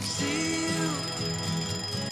see you.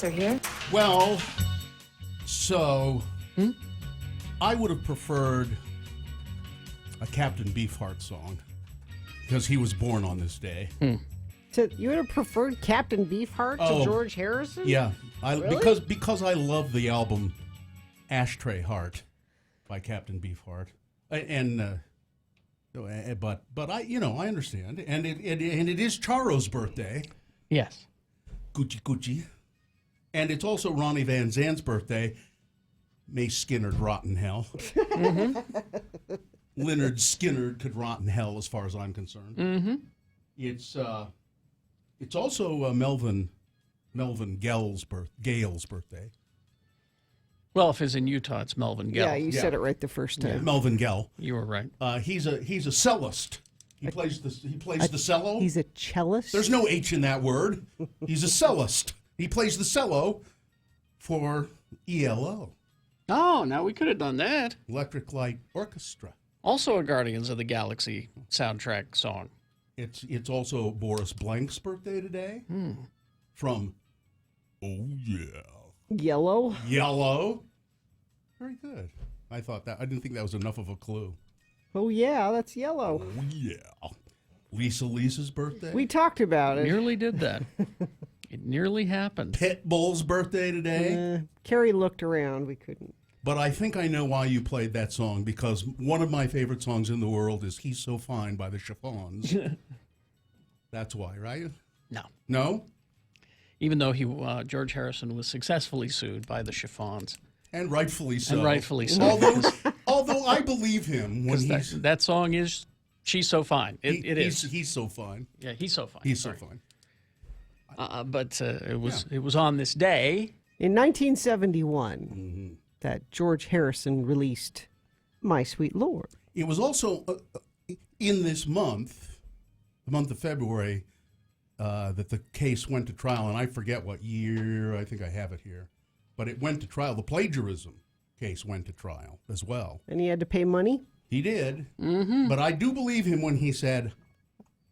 Are here? Well, so I would have preferred a Captain Beefheart song because he was born on this day. So you would have preferred Captain Beefheart to Oh, George Harrison? Yeah, Really? because I love the album Ashtray Heart by Captain Beefheart, but I understand, and it is Charo's birthday. Yes. Gucci Gucci. And it's also Ronnie Van Zant's birthday. May Skinnerd rot in hell. Leonard Skinnerd could rot in hell as far as I'm concerned. Mm-hmm. It's also Melvin Gale's birthday. Well, if it's in Utah, it's Melvin Gale. Yeah, you said it right the first time. Melvin Gale. You were right. He's a cellist. He plays the cello. He's a cellist? There's no H in that word. He's a cellist. He plays the cello for ELO. Oh, now we could have done that. Electric Light Orchestra. Also a Guardians of the Galaxy soundtrack song. It's also Boris Blank's birthday today. From Oh, yeah. Yellow. Yellow. Very good. I didn't think that was enough of a clue. Oh yeah, that's yellow. Oh, yeah. Lisa's birthday. We talked about it. Nearly did that. It nearly happened. Pitbull's birthday today. Carrie looked around. We couldn't. But I think I know why you played that song, because one of my favorite songs in the world is He's So Fine by the Chiffons. That's why, right? No. No? Even though George Harrison was successfully sued by the Chiffons. And rightfully so. And rightfully so. Although I believe him when that song is She's So Fine. It is. He's so fine. Yeah, he's so fine. He's so fine. But it was on this day In 1971, that George Harrison released My Sweet Lord. It was also in this month, the month of February, that the case went to trial, and I forget what year. I think I have it here. But it went to trial. The plagiarism case went to trial as well. And he had to pay money? He did. Mm-hmm. But I do believe him when he said,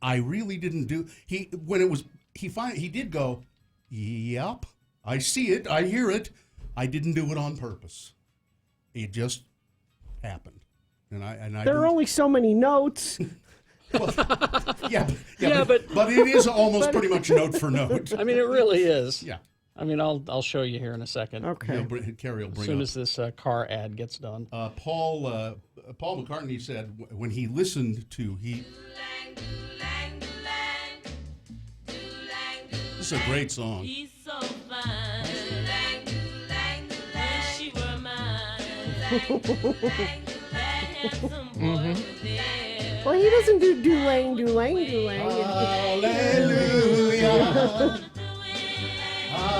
I really didn't do... He did go, yep, I see it, I hear it. I didn't do it on purpose. It just happened. And I There are only so many notes. Well, but but it is almost pretty much note for note. I mean, it really is. Yeah. I mean, I'll show you here in a second. Okay. Carrie will bring As soon up. as this car ad gets done. Paul McCartney said when he listened to this is a great song. He's so fine. Wish she were mine. Well, he doesn't do do-lang, do-lang, do-lang. Hallelujah.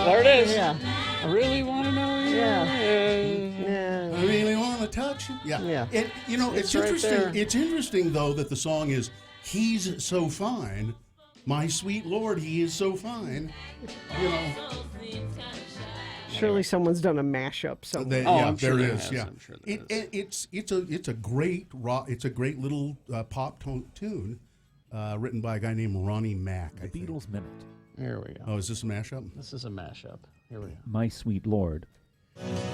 There it is. Yeah. I really want to know you. Yeah. I really want to touch you. Yeah. Yeah. It's right interesting. there. It's interesting though that the song is "He's So Fine." My sweet Lord, he is so fine. You know. Surely someone's done a mashup somewhere. I'm sure there there is. has, Yeah, I'm sure there it's a great rock. It's a great little pop tune written by a guy named Ronnie Mack. I think. Beatles Minute. Here we go. Oh, is this a mashup? This is a mashup. Here we go. My Sweet Lord.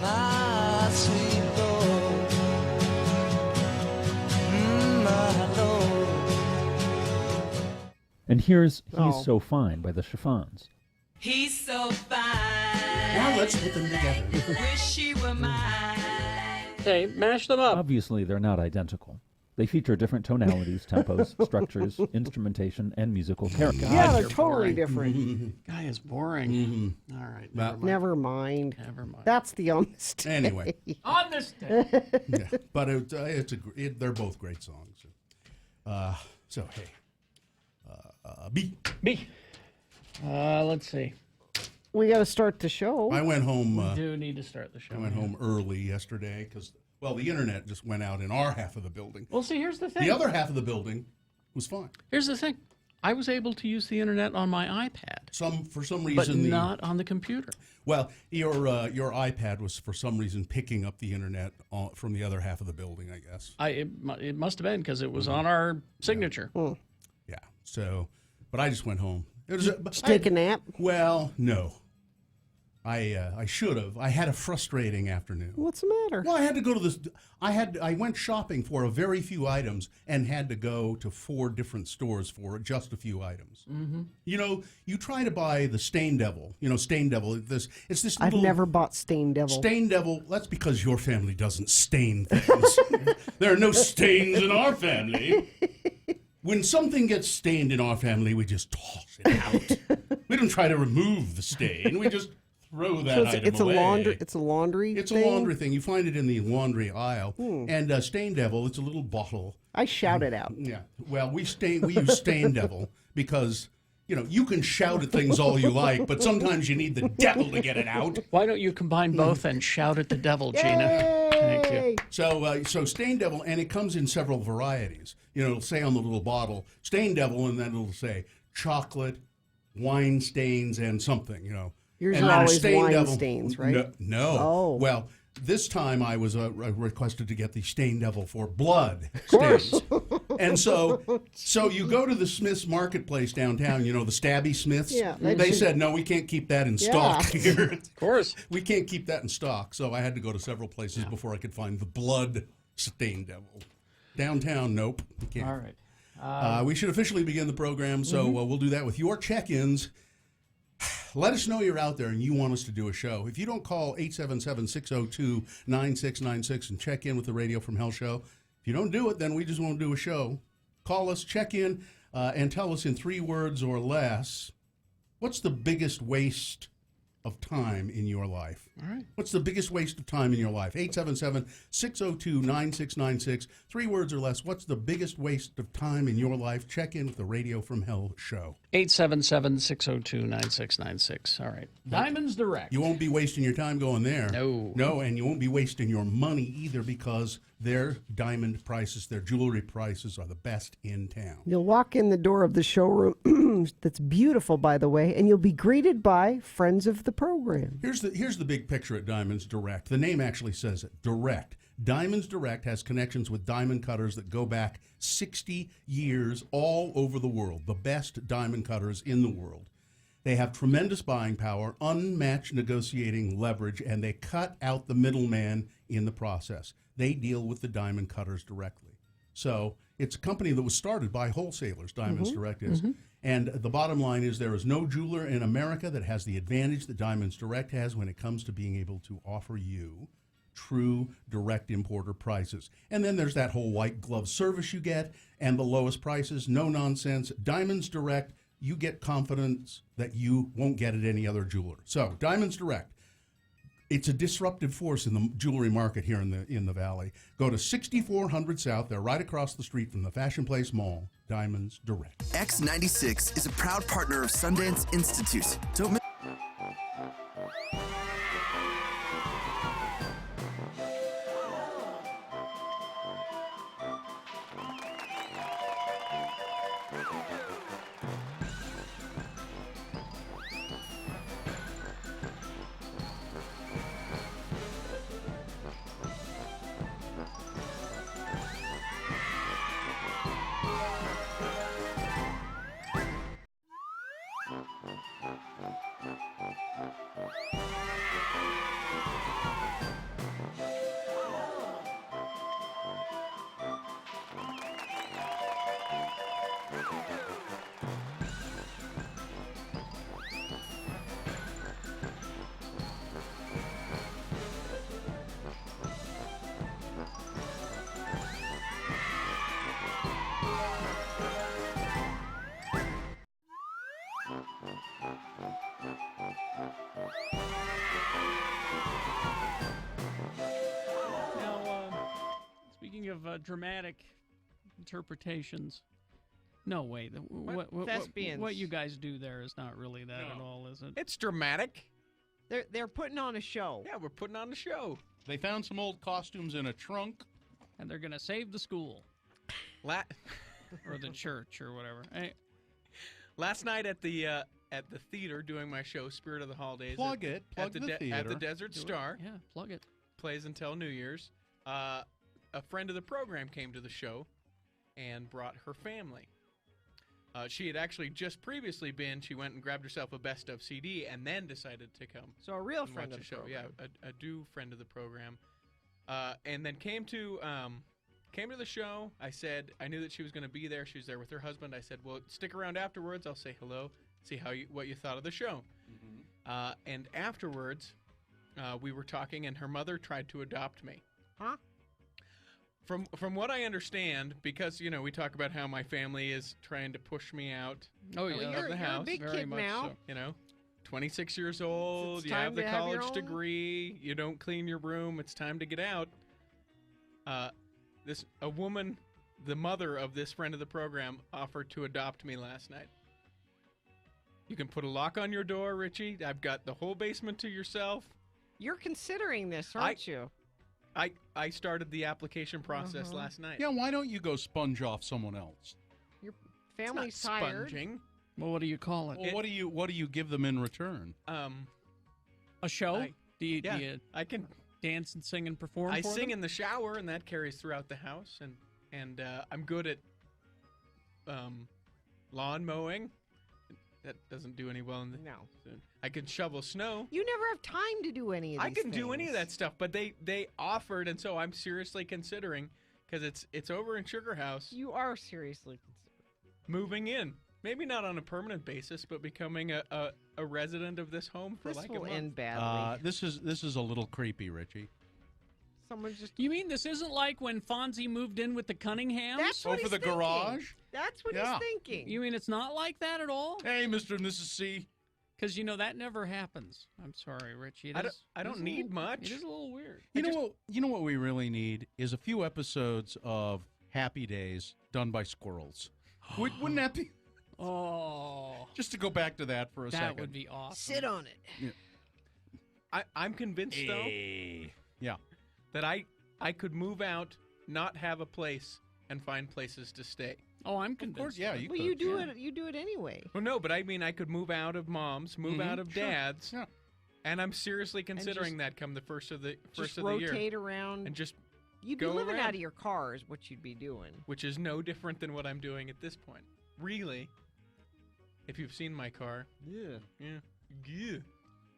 My sweet Lord, my Lord. And here's He's Oh. So Fine by the Chiffons. He's so fine. Now let's put them together. Wish she were mine. Okay, mash them up. Obviously, they're not identical. They feature different tonalities, tempos, structures, instrumentation, and musical character. Yeah, they're you're totally boring. different. Guy is boring. All right. Never mind. Never mind. Never mind. That's the honest. Anyway, On this day. yeah, but they're both great songs. So hey, B. B. Let's see. We got to start the show. I went home. We do need to start the show. I went home early yesterday because, well, the internet just went out in our half of the building. Well, see, here's the thing. The other half of the building was fine. Here's the thing. I was able to use the internet on my iPad, For some but reason, not on the computer. well, your iPad was for some reason picking up the internet from the other half of the building. I guess. It must have been because it was on our signature. Yeah. So, but I just went home. It was Take a nap. Well, no. I should have. I had a frustrating afternoon. What's the matter? Well, I had to go to this. I went shopping for a very few items and had to go to 4 different stores for just a few items. Mm-hmm. You know, you try to buy the Stain Devil. You know, Stain Devil. It's this I've little never bought Stain Devil. Stain Devil. That's because your family doesn't stain things. There are no stains in our family. When something gets stained in our family, we just toss it out. We don't try to remove the stain. We just throw that So item it's away. a laundry. It's a laundry. It's thing? a laundry thing. You find it in the laundry aisle. And Stain Devil, it's a little bottle. I shout it out. Yeah. Well, we use Stain Devil because, you know, you can shout at things all you like, but sometimes you need the devil to get it out. Why don't you combine both and shout at the devil, Gina? Thank you. Yay! So Stain Devil, and it comes in several varieties. You know, it'll say on the little bottle, Stain Devil, and then it'll say chocolate, wine stains, and something, you know. Yours And are then always Stain wine Devil- stains, right? No. Oh. Well, this time I was requested to get the Stain Devil for blood stains. And so you go to the Smith's Marketplace downtown, the Stabby Smiths. Yeah, they said, no, we can't keep that in stock here. Of course. We can't keep that in stock. So I had to go to several places before I could find the blood-stained devil. Downtown, nope. You can't. All right. We should officially begin the program, so we'll do that with your check-ins. Let us know you're out there and you want us to do a show. If you don't call 877-602-9696 and check in with the Radio from Hell show, if you don't do it, then we just won't do a show. Call us, check in, and tell us in 3 words or less, what's the biggest waste of time in your life? All right. What's the biggest waste of time in your life? 877-602-9696. 3 words or less. What's the biggest waste of time in your life? Check in with the Radio from Hell show. 877-602-9696. All right. Diamonds Direct. You won't be wasting your time going there. No. No, and you won't be wasting your money either because their diamond prices, their jewelry prices are the best in town. You'll walk in the door of the showroom, that's beautiful, by the way, and you'll be greeted by friends of the program. Here's the big picture at Diamonds Direct. The name actually says it, Direct. Diamonds Direct has connections with diamond cutters that go back 60 years all over the world, the best diamond cutters in the world. They have tremendous buying power, unmatched negotiating leverage, and they cut out the middleman in the process. They deal with the diamond cutters directly. So it's a company that was started by wholesalers, Diamonds Direct is. And the bottom line is there is no jeweler in America that has the advantage that Diamonds Direct has when it comes to being able to offer you true direct importer prices. And then there's that whole white glove service you get and the lowest prices, no nonsense. Diamonds Direct, you get confidence that you won't get at any other jeweler. So Diamonds Direct. It's a disruptive force in the jewelry market here in the valley. Go to 6400 South. They're right across the street from the Fashion Place Mall. Diamonds Direct. X96 is a proud partner of Sundance Institute. Don't miss. Speaking of dramatic interpretations, no way. Thespians. What you guys do there is not really that at all, is it? It's dramatic. They're putting on a show. Yeah, we're putting on a show. They found some old costumes in a trunk. And they're gonna save the school or the church or whatever. Hey, Last night at the theater doing my show, Spirit of the Holidays. Plug at the theater. at the Desert Star. yeah, plug it. Plays until New Year's. A friend of the program came to the show and brought her family. She had actually just previously been. She went and grabbed herself a best of CD and then decided to come. So a real and friend watch of the the show. program. Yeah, a due friend of the program. And then came to the show. I said I knew that she was going to be there. She was there with her husband. I said, "Well, stick around afterwards. I'll say hello, see what you thought of the show." And afterwards, we were talking, and her mother tried to adopt me. Huh? From what I understand, because we talk about how my family is trying to push me out Oh yeah, of you're the a house. big very kid much now. so. 26 years old, It's you have time the to have your college own- degree, you don't clean your room, it's time to get out. A woman, the mother of this friend of the program, offered to adopt me last night. You can put a lock on your door, Richie. I've got the whole basement to yourself. You're considering this, aren't you? I started the application process last night. Yeah, why don't you go sponge off someone else? Your It's not family's tired. sponging. Well, what do you call it? Well, what do you give them in return? A show? I- do you I can. dance and sing and perform? I for sing them? in the shower, and that carries throughout the house. And I'm good at lawn mowing. That doesn't do any well in the. No. I can shovel snow. You never have time to do any of these I can do any of things. that stuff, but they offered, and so I'm seriously considering, because it's over in Sugar House, You are seriously considering. moving in. Maybe not on a permanent basis, but becoming a resident of this home for This like a will month. end badly. This is a little creepy, Richie. Someone just. You mean this isn't like when Fonzie moved in with the Cunninghams? That's what for he's the thinking. garage? That's what Yeah. he's thinking. You mean it's not like that at all? Hey, Mr. and Mrs. C. Because that never happens. I'm sorry, Richie. It I don't- is- I it don't is a need little- much. It is a little weird. You know what we really need is a few episodes of Happy Days done by squirrels. Wouldn't that be? Oh, Just to go back to that for a that second. would be awesome. Sit on it. I'm convinced though Yeah. that I could move out, not have a place, and find places to stay. Oh, I'm Of convinced. course, yeah. You Well, could. you do it. You do it anyway. Well, no, but I mean I could move out of mom's, move out of Sure. dad's, Yeah. and I'm seriously considering just- that come the first of the Just year, rotate around. and just You'd be go living around. out of your car is what you'd be doing. which is no different than what I'm doing at this point. Really, if you've seen my car, yeah.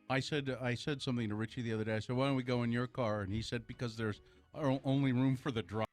I said something to Richie the other day. I said, "Why don't we go in your car?" And he said, "Because there's only room for the drive."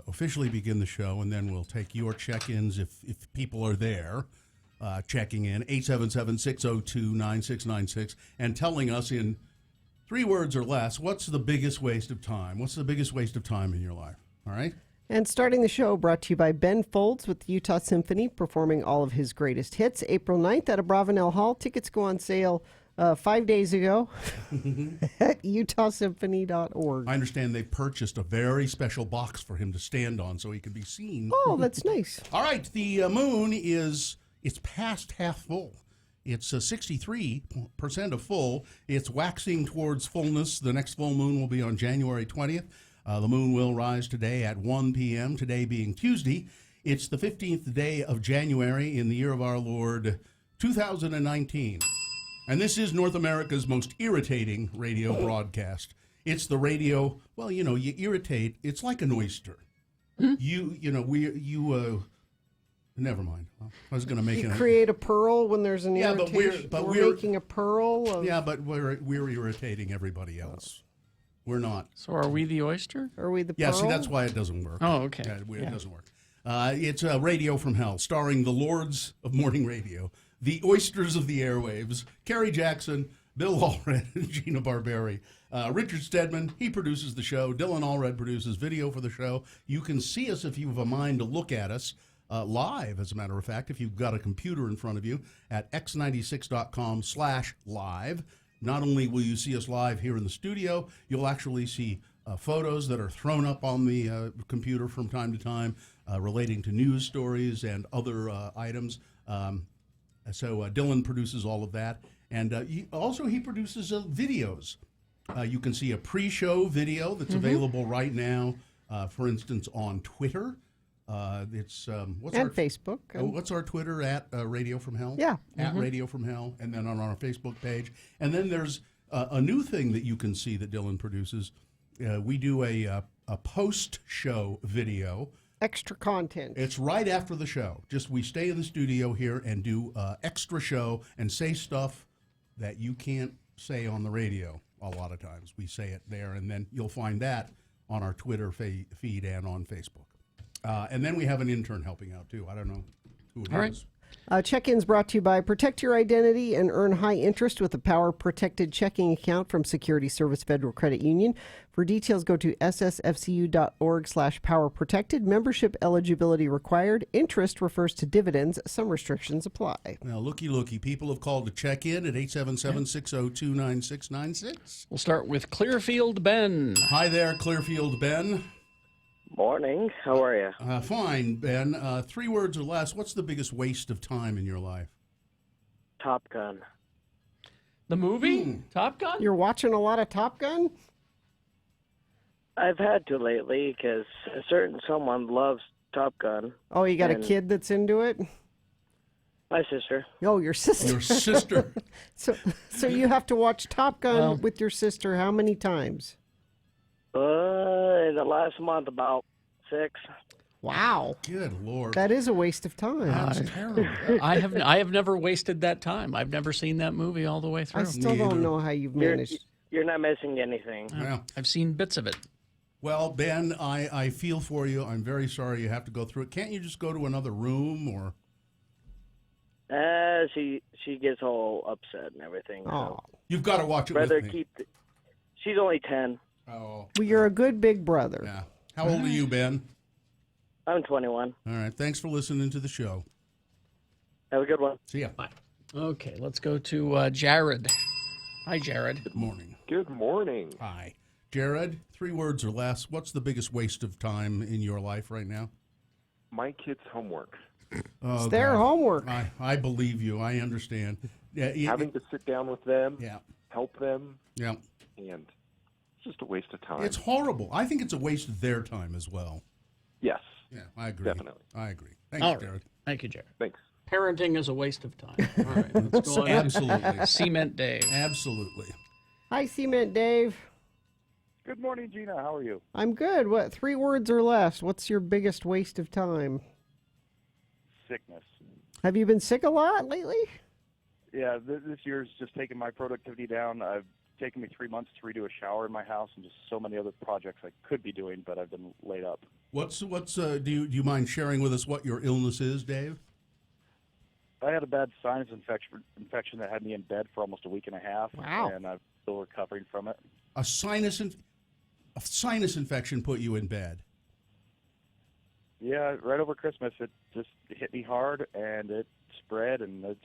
Officially begin the show, and then we'll take your check-ins if people are there, checking in, 877-602-9696, and telling us in 3 words or less, what's the biggest waste of time? What's the biggest waste of time in your life? All right? And starting the show brought to you by Ben Folds with the Utah Symphony, performing all of his greatest hits. April 9th at Abravanel Hall. Tickets go on sale 5 days ago at utahsymphony.org. I understand they purchased a very special box for him to stand on so he could be seen. Oh, that's nice. All right, the moon it's past half full. It's 63% of full. It's waxing towards fullness. The next full moon will be on January 20th. The moon will rise today at 1 p.m., today being Tuesday. It's the 15th day of January in the year of our Lord, 2019. And this is North America's most irritating radio broadcast. It's the radio, well, you irritate. It's like an oyster. Never mind. Well, I was going to make You it. create a pearl when there's an Yeah, but irritation. we're- making a pearl of... Yeah, but we're irritating everybody else. We're not. So are we the oyster? Are we the Yeah, pearl? see, that's why it doesn't work. Oh, okay. Yeah, it Yeah. doesn't work. It's Radio from Hell, starring the Lords of Morning Radio, the Oysters of the Airwaves, Kerry Jackson, Bill Allred, and Gina Barberi. Richard Stedman, he produces the show. Dylan Allred produces video for the show. You can see us if you have a mind to look at us live, as a matter of fact, if you've got a computer in front of you at x96.com/live. Not only will you see us live here in the studio, you'll actually see photos that are thrown up on the computer from time to time relating to news stories and other items. So Dylan produces all of that. And he produces videos. You can see a pre-show video that's available right now, for instance, on Twitter. It's what's And our Facebook. what's our Twitter at Radio From Hell? Yeah. At Radio From Hell, and then on our Facebook page. And then there's a new thing that you can see that Dylan produces. We do a post-show video. Extra content. It's right after the show. Just we stay in the studio here and do extra show and say stuff that you can't say on the radio a lot of times. We say it there, and then you'll find that on our Twitter feed and on Facebook. And then we have an intern helping out, too. I don't know who it is. All right. Check-ins brought to you by Protect Your Identity and earn high interest with a Power Protected checking account from Security Service Federal Credit Union. For details, go to ssfcu.org/powerprotected. Membership eligibility required. Interest refers to dividends. Some restrictions apply. Now, looky, people have called to check in at 877-602-9696. We'll start with Clearfield Ben. Hi there, Clearfield Ben. Morning. How are you? Fine, Ben. 3 words or less. What's the biggest waste of time in your life? Top Gun. The movie? Top Gun? You're watching a lot of Top Gun? I've had to lately because a certain someone loves Top Gun. Oh, you got a And- kid that's into it? My sister. Oh, your sister. Your sister. So you have to watch Top Gun Well- with your sister how many times? In the last month, about 6. Wow. Good Lord. That is a waste of time. That's terrible. I have never wasted that time. I've never seen that movie all the way through. I still Neither. don't know how you've You're, managed. you're not missing anything. Yeah. I've seen bits of it. Well, Ben, I feel for you. I'm very sorry you have to go through it. Can't you just go to another room or? She gets all upset and everything. Oh, You've got to watch it Rather with me. keep. She's only 10. Oh, well, you're a good big brother. yeah. How old are you, Ben? I'm 21. All right. Thanks for listening to the show. Have a good one. See ya. Okay, let's go to Jared. Hi, Jared. Good morning. Good morning. Hi. Jared, 3 words or less. What's the biggest waste of time in your life right now? My kids' homework. Oh, It's their God. homework. I believe you. I understand. Yeah. Having to sit down with them, Yeah. help them, Yeah. and it's just a waste of time. It's horrible. I think it's a waste of their time as well. Yes, Yeah, I agree. definitely. I agree. Thanks, All right. Jared. Thank you, Jared. Thanks. Parenting is a waste of time. All right, let's go on. Absolutely. Cement Dave. Absolutely. Hi, Cement Dave. Good morning, Gina. How are you? I'm good. What, 3 words or less? What's your biggest waste of time? Sickness. Have you been sick a lot lately? Yeah, this year's just taken my productivity down. I've taken me 3 months to redo a shower in my house and just so many other projects I could be doing, but I've been laid up. What's do you mind sharing with us what your illness is, Dave? I had a bad sinus infection that had me in bed for almost a week and a half. Wow. And I'm still recovering from it. A sinus infection put you in bed. Yeah, right over Christmas, it just hit me hard, and it spread, and it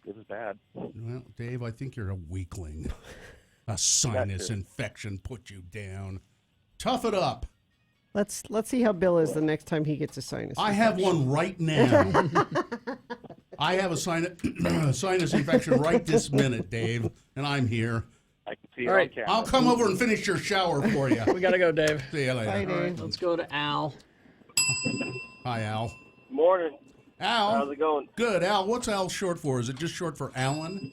was bad. Well, Dave, I think you're a weakling. A sinus infection put you down. Tough it up. Let's see how Bill is the next time he gets a sinus. I have one right now. I have a sinus infection right this minute, Dave, and I'm here. I can see it All right. on camera. I'll come over and finish your shower for you. We got to go, Dave. See you later. Bye, All right, Dave. let's go to Al. Hi, Al. Morning. Al. How's it going? Good. Al, what's Al short for? Is it just short for Alan?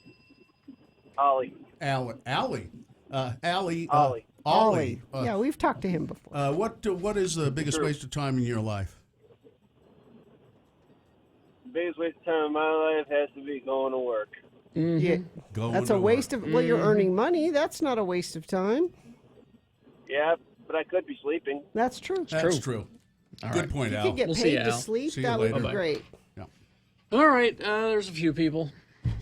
Ollie. Allie. Allie. Ollie. Ollie. Yeah, we've talked to him before. What is the biggest waste of time in your life? Biggest waste of time in my life has to be going to work. Yeah, Going that's to a waste work. of. Well, you're earning money. That's not a waste of time. Yeah, but I could be sleeping. That's true. That's true. All Good right. point, You Al. could get We'll see paid you, to Al. sleep. See you That would later. be Bye-bye. great. Yeah. All right, there's a few people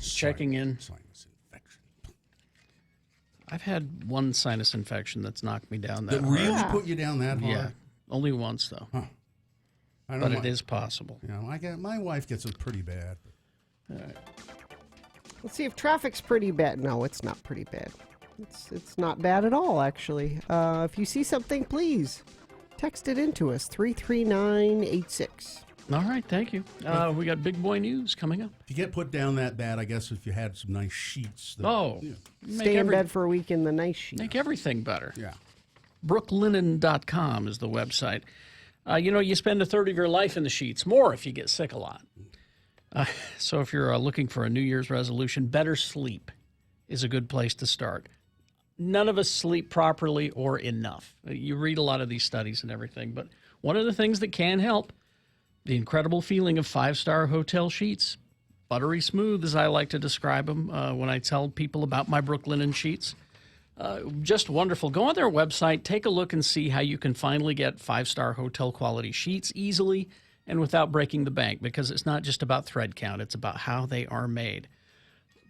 checking in. Sinus infection. I've had one sinus infection that's knocked me down that That hard. really put you down that hard? Yeah, only once though. I But know it is possible. Yeah, my wife gets it pretty bad. Let's see if traffic's pretty bad. No, it's not pretty bad. It's not bad at all, actually. If you see something, please text it into us 33986. All right, thank you. We got big boy news coming up. If you get put down that bad, I guess if you had some nice sheets. That, Oh, yeah. Stay in bed for a week in the nice sheet. Make everything better. Yeah. Brooklinen.com is the website. You spend a third of your life in the sheets, more if you get sick a lot. So if you're looking for a New Year's resolution, better sleep is a good place to start. None of us sleep properly or enough. You read a lot of these studies and everything, but one of the things that can help, the incredible feeling of 5-star hotel sheets. Buttery smooth, as I like to describe them when I tell people about my Brooklinen sheets. Just wonderful. Go on their website, take a look and see how you can finally get 5-star hotel quality sheets easily and without breaking the bank, because it's not just about thread count, it's about how they are made.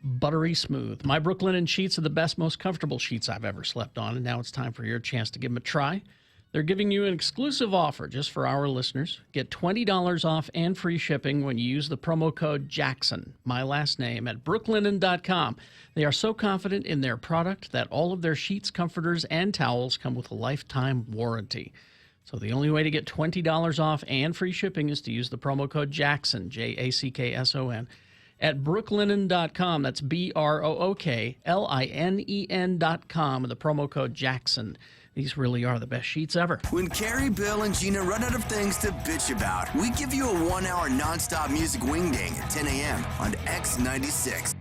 Buttery smooth. My Brooklinen sheets are the best, most comfortable sheets I've ever slept on, and now it's time for your chance to give them a try. They're giving you an exclusive offer just for our listeners. Get $20 off and free shipping when you use the promo code Jackson, my last name, at brooklinen.com. They are so confident in their product that all of their sheets, comforters, and towels come with a lifetime warranty. So the only way to get $20 off and free shipping is to use the promo code Jackson, Jackson, at brooklinen.com. That's BROOKLINEN.com, and the promo code Jackson. These really are the best sheets ever. When Carrie, Bill, and Gina run out of things to bitch about, we give you a 1-hour nonstop music wingding at 10 a.m. on X96.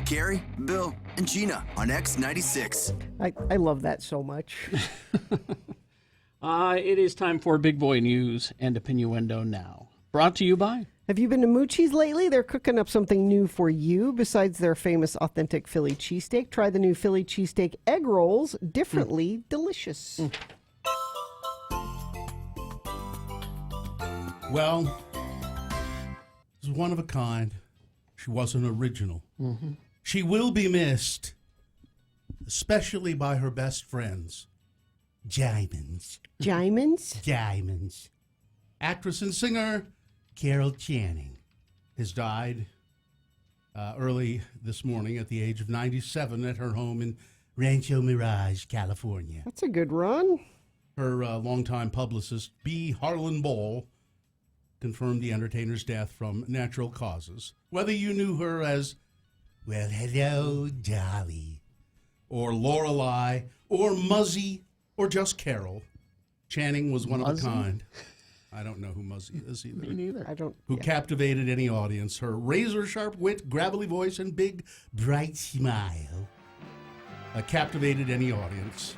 Carrie, Bill, and Gina on X96. I love that so much. It is time for Big Boy News and Opinioendo now. Brought to you by... Have you been to Moochie's lately? They're cooking up something new for you besides their famous authentic Philly cheesesteak. Try the new Philly cheesesteak egg rolls. Differently delicious. Well, she's one of a kind. She was an original. She will be missed, especially by her best friends, Diamonds. Diamonds? Actress and singer Carol Channing has died early this morning at the age of 97 at her home in Rancho Mirage, California. That's a good run. Her longtime publicist, B. Harlan Ball, confirmed the entertainer's death from natural causes. Whether you knew her as, well, hello, Dolly, or Lorelei, or Muzzy, or just Carol, Channing was one of a kind. I don't know who Muzzy is either. Me neither. I don't. Who captivated any audience. Her razor-sharp wit, gravelly voice, and big, bright smile captivated any audience.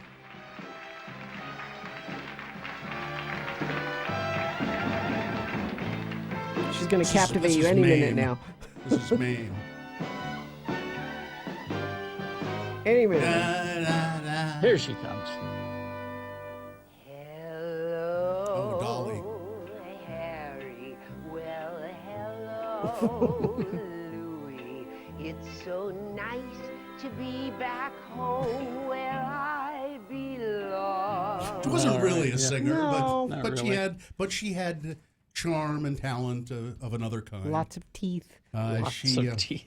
She's going to captivate This you is any minute Maine. now. This is Maine. Any minute. Da, da, da. Here she comes. Oh, Dolly. Harry. Well, hello, Louie. It's so nice to be back home where I belong. She wasn't really a singer, No. but Not she really. had charm and talent of another kind. Lots of teeth. Lots of teeth.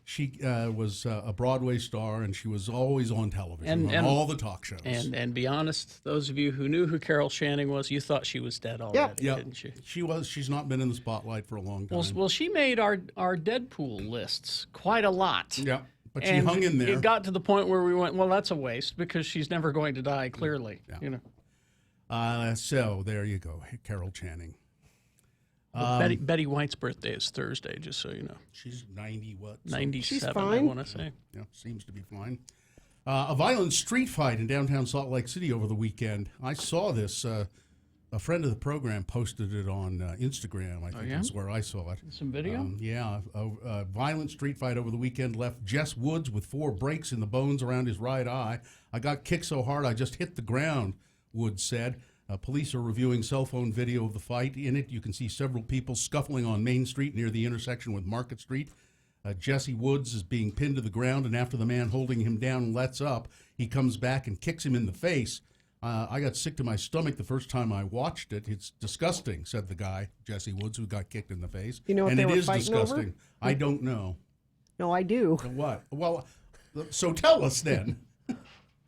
She was a Broadway star, and she was always on television, on And- all the talk shows. And be honest, those of you who knew who Carol Channing was, you thought she was dead already, yeah, didn't you? she's not been in the spotlight for a long time. Well, she made our Deadpool lists quite a lot. Yeah, but she And hung in there. It got to the point where we went, well, that's a waste because she's never going to die, clearly. Yeah. You know. So there you go, Carol Channing. Betty White's birthday is Thursday, just so you know. She's 90 what? 97, I fine. want to say. Yeah, seems to be fine. A violent street fight in downtown Salt Lake City over the weekend. I saw this. A friend of the program posted it on Instagram, I think yeah? is where I saw it. Some video? Yeah, a violent street fight over the weekend left Jess Woods with 4 breaks in the bones around his right eye. I got kicked so hard I just hit the ground, Woods said. Police are reviewing cell phone video of the fight. In it, you can see several people scuffling on Main Street near the intersection with Market Street. Jesse Woods is being pinned to the ground, and after the man holding him down lets up, he comes back and kicks him in the face. I got sick to my stomach the first time I watched it. It's disgusting, said the guy, Jesse Woods, who got kicked in the face. You know what and they it were is fighting over? disgusting. I don't know. No, I do. What? Well, so tell us then.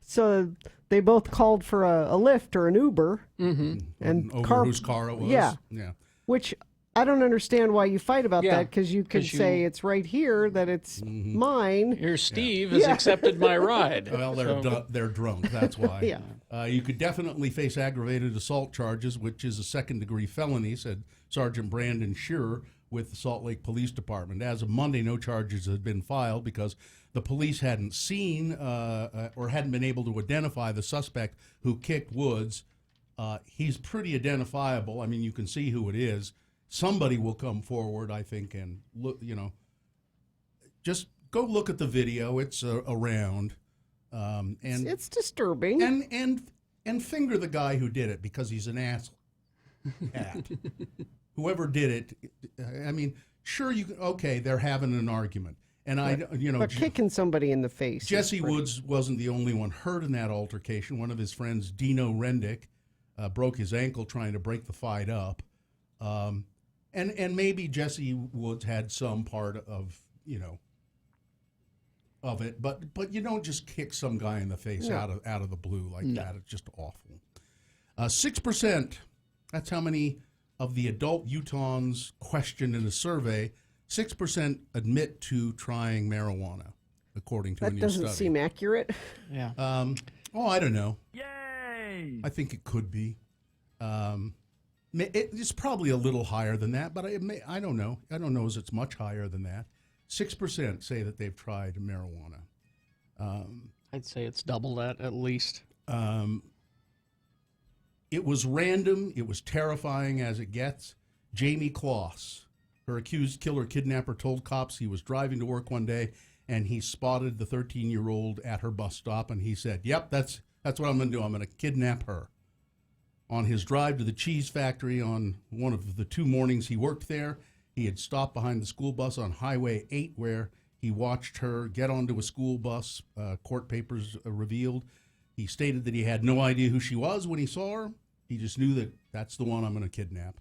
So they both called for a Lyft or an Uber. And Over whose car it was? Yeah. Yeah. Which I don't understand why you fight about Yeah, that, because you could 'cause you- say it's right here that it's mine. Here, Steve has accepted my ride. Well, they're drunk. That's why. Yeah. You could definitely face aggravated assault charges, which is a second-degree felony, said Sergeant Brandon Shearer with the Salt Lake Police Department. As of Monday, no charges had been filed because the police hadn't seen or hadn't been able to identify the suspect who kicked Woods. He's pretty identifiable. I mean, you can see who it is. Somebody will come forward, I think, and look. Just go look at the video. It's around, and It's disturbing. and finger the guy who did it because he's an ass hat. Whoever did it, I mean, sure you can. Okay, they're having an argument, and but kicking somebody in the face. is Jesse pretty- Woods wasn't the only one hurt in that altercation. One of his friends, Dino Rendick, broke his ankle trying to break the fight up. And maybe Jesse Woods had some part of it, but you don't just kick some guy in the face out of the blue like that. It's just awful. 6%, that's how many of the adult Utahns questioned in a survey, 6% admit to trying marijuana, according to a That new doesn't study. seem accurate. Yeah. I don't know. Yay! I think it could be. It's probably a little higher than that, but I don't know. I don't know as it's much higher than that. 6% say that they've tried marijuana. I'd say it's double that at least. It was random. It was terrifying as it gets. Jamie Kloss, her accused killer kidnapper, told cops he was driving to work one day and he spotted the 13-year-old at her bus stop, and he said, "Yep, that's what I'm going to do. I'm going to kidnap her." On his drive to the cheese factory on one of the 2 mornings he worked there, he had stopped behind the school bus on Highway 8 where he watched her get onto a school bus, court papers revealed. He stated that he had no idea who she was when he saw her. He just knew that that's the one I'm going to kidnap.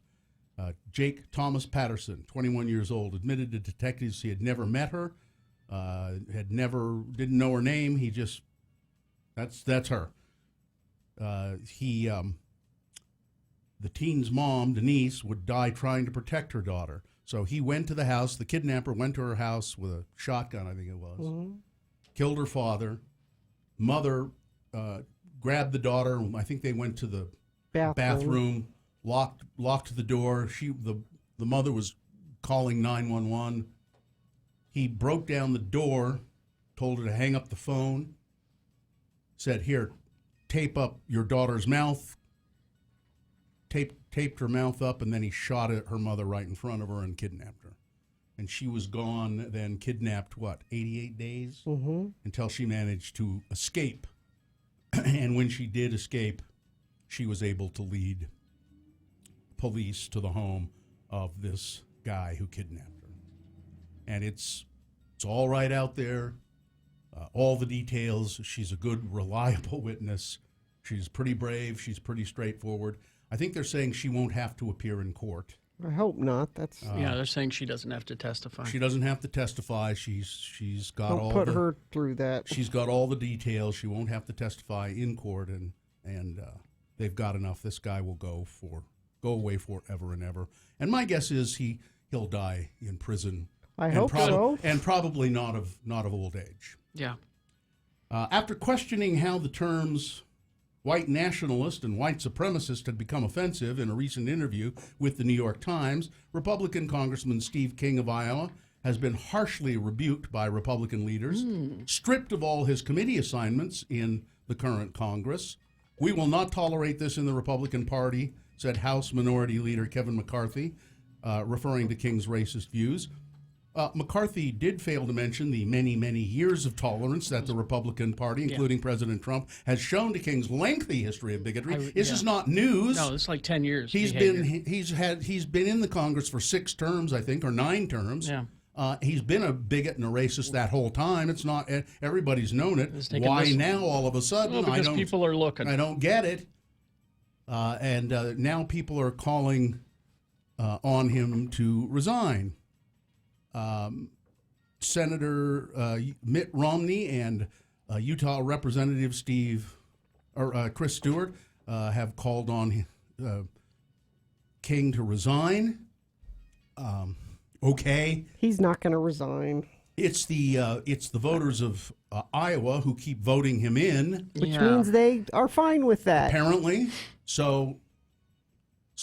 Jake Thomas Patterson, 21 years old, admitted to detectives he had never met her, didn't know her name. He just, that's her. The teen's mom, Denise, would die trying to protect her daughter. So he went to the house. The kidnapper went to her house with a shotgun, I think it was, killed her father. Mother grabbed the daughter. I think they went to the bathroom, locked the door. The mother was calling 911. He broke down the door, told her to hang up the phone, said, "Here, tape up your daughter's mouth." Taped her mouth up, and then he shot at her mother right in front of her and kidnapped her. And she was gone, then kidnapped, 88 days? Until she managed to escape. And when she did escape, she was able to lead police to the home of this guy who kidnapped her. And it's all right out there, all the details. She's a good, reliable witness. She's pretty brave. She's pretty straightforward. I think they're saying she won't have to appear in court. I hope not. That's Yeah, they're saying she doesn't have to testify. She doesn't have to testify. She's got don't all put her through that. She's got all the details. She won't have to testify in court, and they've got enough. This guy will go away forever and ever. And my guess is he'll die in prison. I hope so. And probably not of old age. Yeah. After questioning how the terms white nationalist and white supremacist had become offensive in a recent interview with the New York Times, Republican Congressman Steve King of Iowa has been harshly rebuked by Republican leaders, stripped of all his committee assignments in the current Congress. "We will not tolerate this in the Republican Party," said House Minority Leader Kevin McCarthy, referring to King's racist views. McCarthy did fail to mention the many, many years of tolerance that the Republican Party, including President Trump, has shown to King's lengthy history of bigotry. This is not news. No, it's like 10 years. He's been in the Congress for 6 terms, I think, or 9 terms. Yeah. He's been a bigot and a racist that whole time. It's not everybody's known it. Why now all of a sudden? Well, because people are looking. I don't get it. And now people are calling on him to resign. Senator Mitt Romney and Utah Representative Chris Stewart have called on King to resign. Okay, he's not going to resign. It's the voters of Iowa who keep voting him in, which means they are fine with that. Apparently, so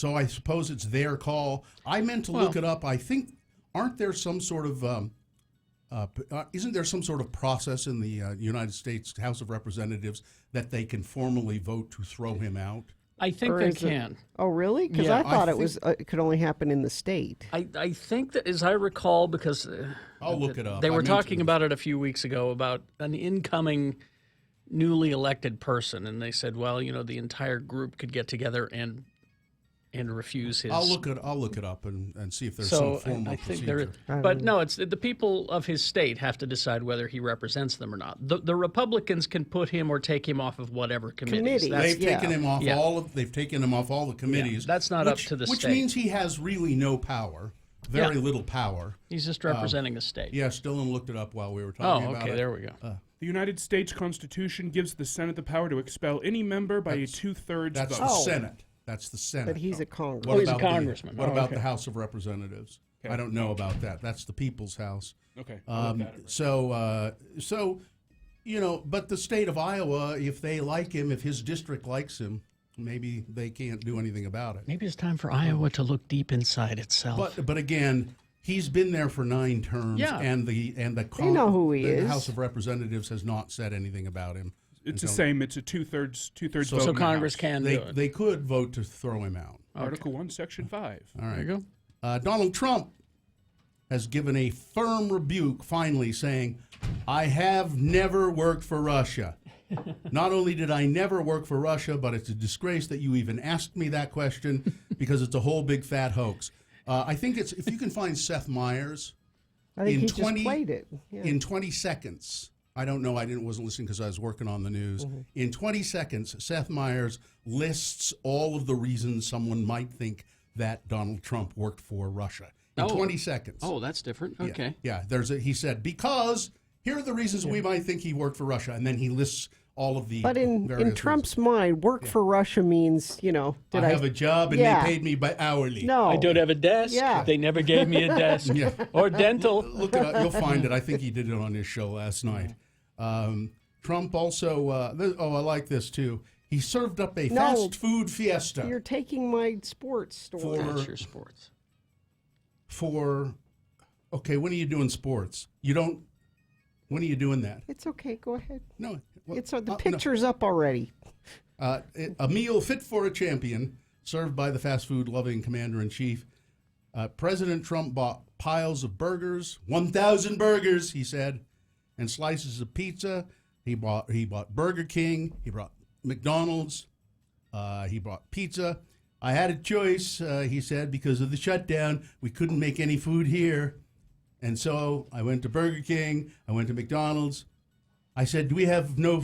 I suppose it's their call. I meant to look it up. I think. Aren't there some sort of, isn't there some sort of process in the United States House of Representatives that they can formally vote to throw him out? I think they can. Oh, really? Because I thought it could only happen in the state. I think that, as I recall, because I'll look it up. They were talking about it a few weeks ago about an incoming newly elected person, and they said, well, the entire group could get together and refuse his. I'll look it up and see if there's some formal procedure. But no, it's the people of his state have to decide whether he represents them or not. The Republicans can put him or take him off of whatever committees. They've taken him off They've taken him off all the committees. That's not up to the state. Which means he has really no power. Very little power. He's just representing the state. Yeah, Stillman looked it up while we were talking about it. Oh, okay, there we go. The United States Constitution gives the Senate the power to expel any member by a 2/3 vote. That's the Senate. That's the Senate. But he's a congressman. He's a congressman. What about the House of Representatives? Okay. I don't know about that. That's the People's House. Okay. So but the state of Iowa, if they like him, if his district likes him, maybe they can't do anything about it. Maybe it's time for Iowa to look deep inside itself. But again, He's been there for 9 terms, Yeah. and the know who he the is. House of Representatives has not said anything about him. It's the until- same. It's a two-thirds vote. So in the Congress House. can They do it. they could vote to throw him out. Article 1, Section 5. All right. There you go. Donald Trump has given a firm rebuke, finally saying, "I have never worked for Russia. Not only did I never work for Russia, but it's a disgrace that you even asked me that question because it's a whole big fat hoax." I think it's if you can find Seth Meyers I think in he 20 just played it. Yeah. in 20 seconds. I don't know. Wasn't listening because I was working on the news. Mm-hmm. In 20 seconds, Seth Meyers lists all of the reasons someone might think that Donald Trump worked for Russia. In 20 seconds. Oh, that's different. Yeah, Okay. Yeah. He said, because here are the reasons we might think he worked for Russia. And then he lists all of the But in various Trump's mind, work for Russia means, reasons. I have a job and Yeah. they paid me by hourly. No. I don't have a desk. Yeah. They never gave me a desk. Yeah. Or dental. Look it up. You'll find it. I think he did it on his show last night. Trump also, I like this too. He served up a fast food fiesta You're taking my sports story. That's your sports. okay, when are you doing sports? When are you doing that? It's okay. Go ahead. No. well, It's the no. picture's up already. A meal fit for a champion, served by the fast food loving commander-in-chief. President Trump bought piles of burgers, 1,000 burgers, he said, and slices of pizza. He bought Burger King. He brought McDonald's. He brought pizza. I had a choice, he said, because of the shutdown. We couldn't make any food here. And so I went to Burger King. I went to McDonald's. I said, do we have no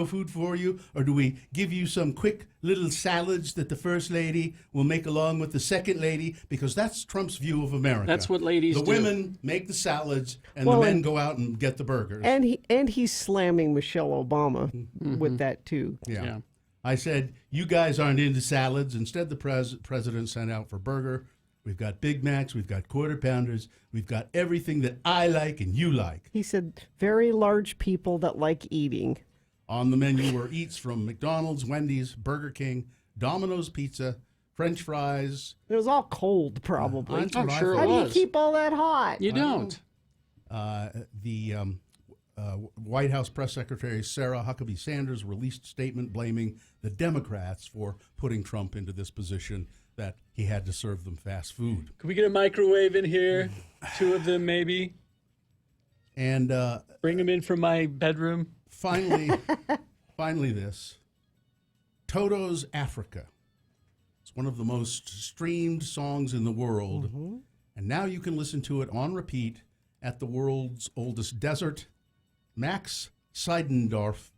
food for you, or do we give you some quick little salads that the first lady will make along with the second lady? Because that's Trump's view of America. That's what ladies do. do. The women make the salads, and Well, the men and- go out and get the burgers. And he's slamming Michelle Obama with that too. Yeah. I said, you guys aren't into salads. Instead, the president sent out for burger. We've got Big Macs. We've got Quarter Pounders. We've got everything that I like and you like. He said, very large people that like eating. On the menu were eats from McDonald's, Wendy's, Burger King, Domino's Pizza, French fries. It was all cold, probably. That's what I sure it thought. How do you was. keep all that hot? You don't. The White House press secretary Sarah Huckabee Sanders released a statement blaming the Democrats for putting Trump into this position that he had to serve them fast food. Can we get a microwave in here? 2 of them, maybe. And Bring them in from my bedroom. finally, this. Toto's Africa. It's one of the most streamed songs in the world. And now you can listen to it on repeat at the world's oldest desert. Max Seidendorf,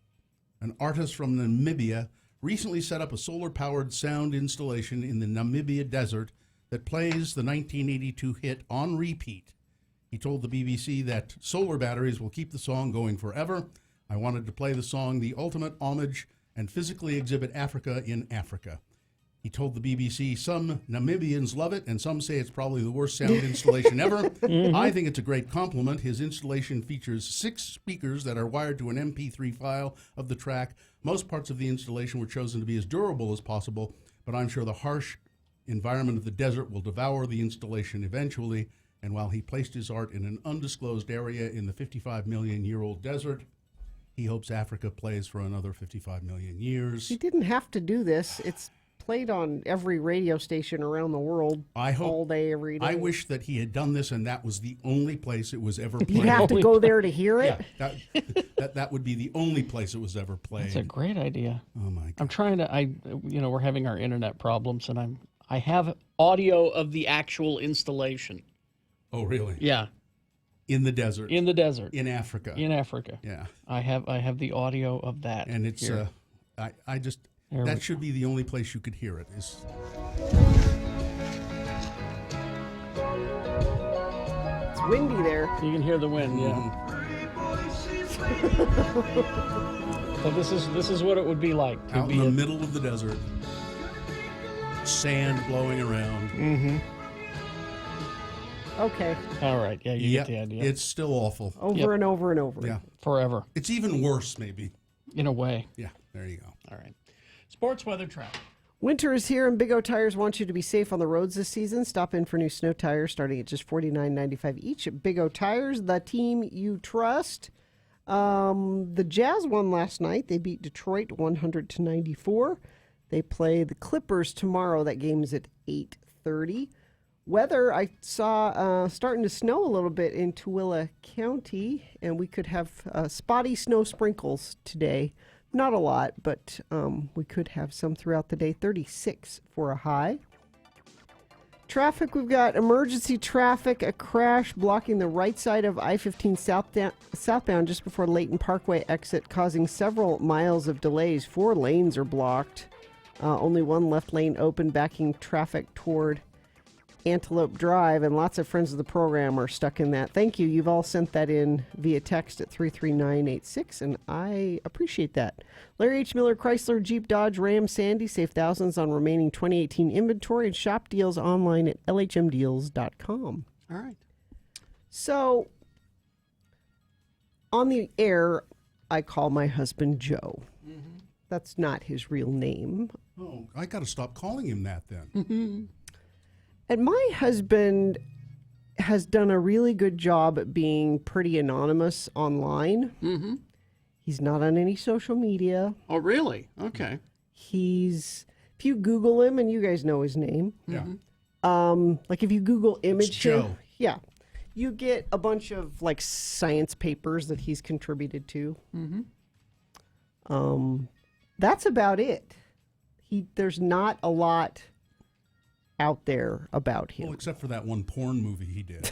an artist from Namibia, recently set up a solar-powered sound installation in the Namibia desert that plays the 1982 hit on repeat. He told the BBC that solar batteries will keep the song going forever. I wanted to play the song the ultimate homage and physically exhibit Africa in Africa. He told the BBC, some Namibians love it, and some say it's probably the worst sound installation ever. I think it's a great compliment. His installation features 6 speakers that are wired to an MP3 file of the track. Most parts of the installation were chosen to be as durable as possible, but I'm sure the harsh environment of the desert will devour the installation eventually. And while he placed his art in an undisclosed area in the 55 million year old desert, he hopes Africa plays for another 55 million years. He didn't have to do this. It's played on every radio station around the world all day, every day. I wish that he had done this and that was the only place it was ever played. You'd have to go there to hear it? Yeah, that would be the only place it was ever played. That's a great idea. Oh my God. I'm trying to. We're having our internet problems, and I have audio of the actual installation. Oh, really? Yeah. In the desert. In the desert. In Africa. In Africa. Yeah. I have the audio of that. And it's here. that should be the only place you could hear it. Is It's windy there. You can hear the wind, yeah. So this is what it would be like to out be in the middle of the desert, sand blowing around. Mm-hmm. Okay. All right. Yeah, you get the idea. It's still awful. Over and over and over. Yeah. Forever. It's even worse, maybe. In a way. Yeah. There you go. All right. Sports weather track. Winter is here, and Big O Tires wants you to be safe on the roads this season. Stop in for new snow tires starting at just $49.95 each at Big O Tires, the team you trust. The Jazz won last night. They beat Detroit 100-94. They play the Clippers tomorrow. That game is at 8:30. Weather, I saw starting to snow a little bit in Tooele County, and we could have spotty snow sprinkles today. Not a lot, but we could have some throughout the day. 36 for a high. Traffic, we've got emergency traffic, a crash blocking the right side of I-15 southbound just before Layton Parkway exit, causing several miles of delays. 4 lanes are blocked. Only one left lane open, backing traffic toward Antelope Drive, and lots of friends of the program are stuck in that. Thank you. You've all sent that in via text at 33986, and I appreciate that. Larry H. Miller, Chrysler, Jeep, Dodge, Ram, Sandy. Save thousands on remaining 2018 inventory and shop deals online at lhmdeals.com. All right. So, on the air, I call my husband Joe. Mm-hmm. That's not his real name. Oh, I got to stop calling him that then. Mm-hmm. And my husband has done a really good job at being pretty anonymous online. Mm-hmm. He's not on any social media. Oh, really? Okay. If you Google him, and you guys know his name. Yeah. Like if you Google image Joe. him, yeah, you get a bunch of like science papers that he's contributed to. Mm-hmm. That's about it. There's not a lot out there about him. Well, except for that one porn movie he did.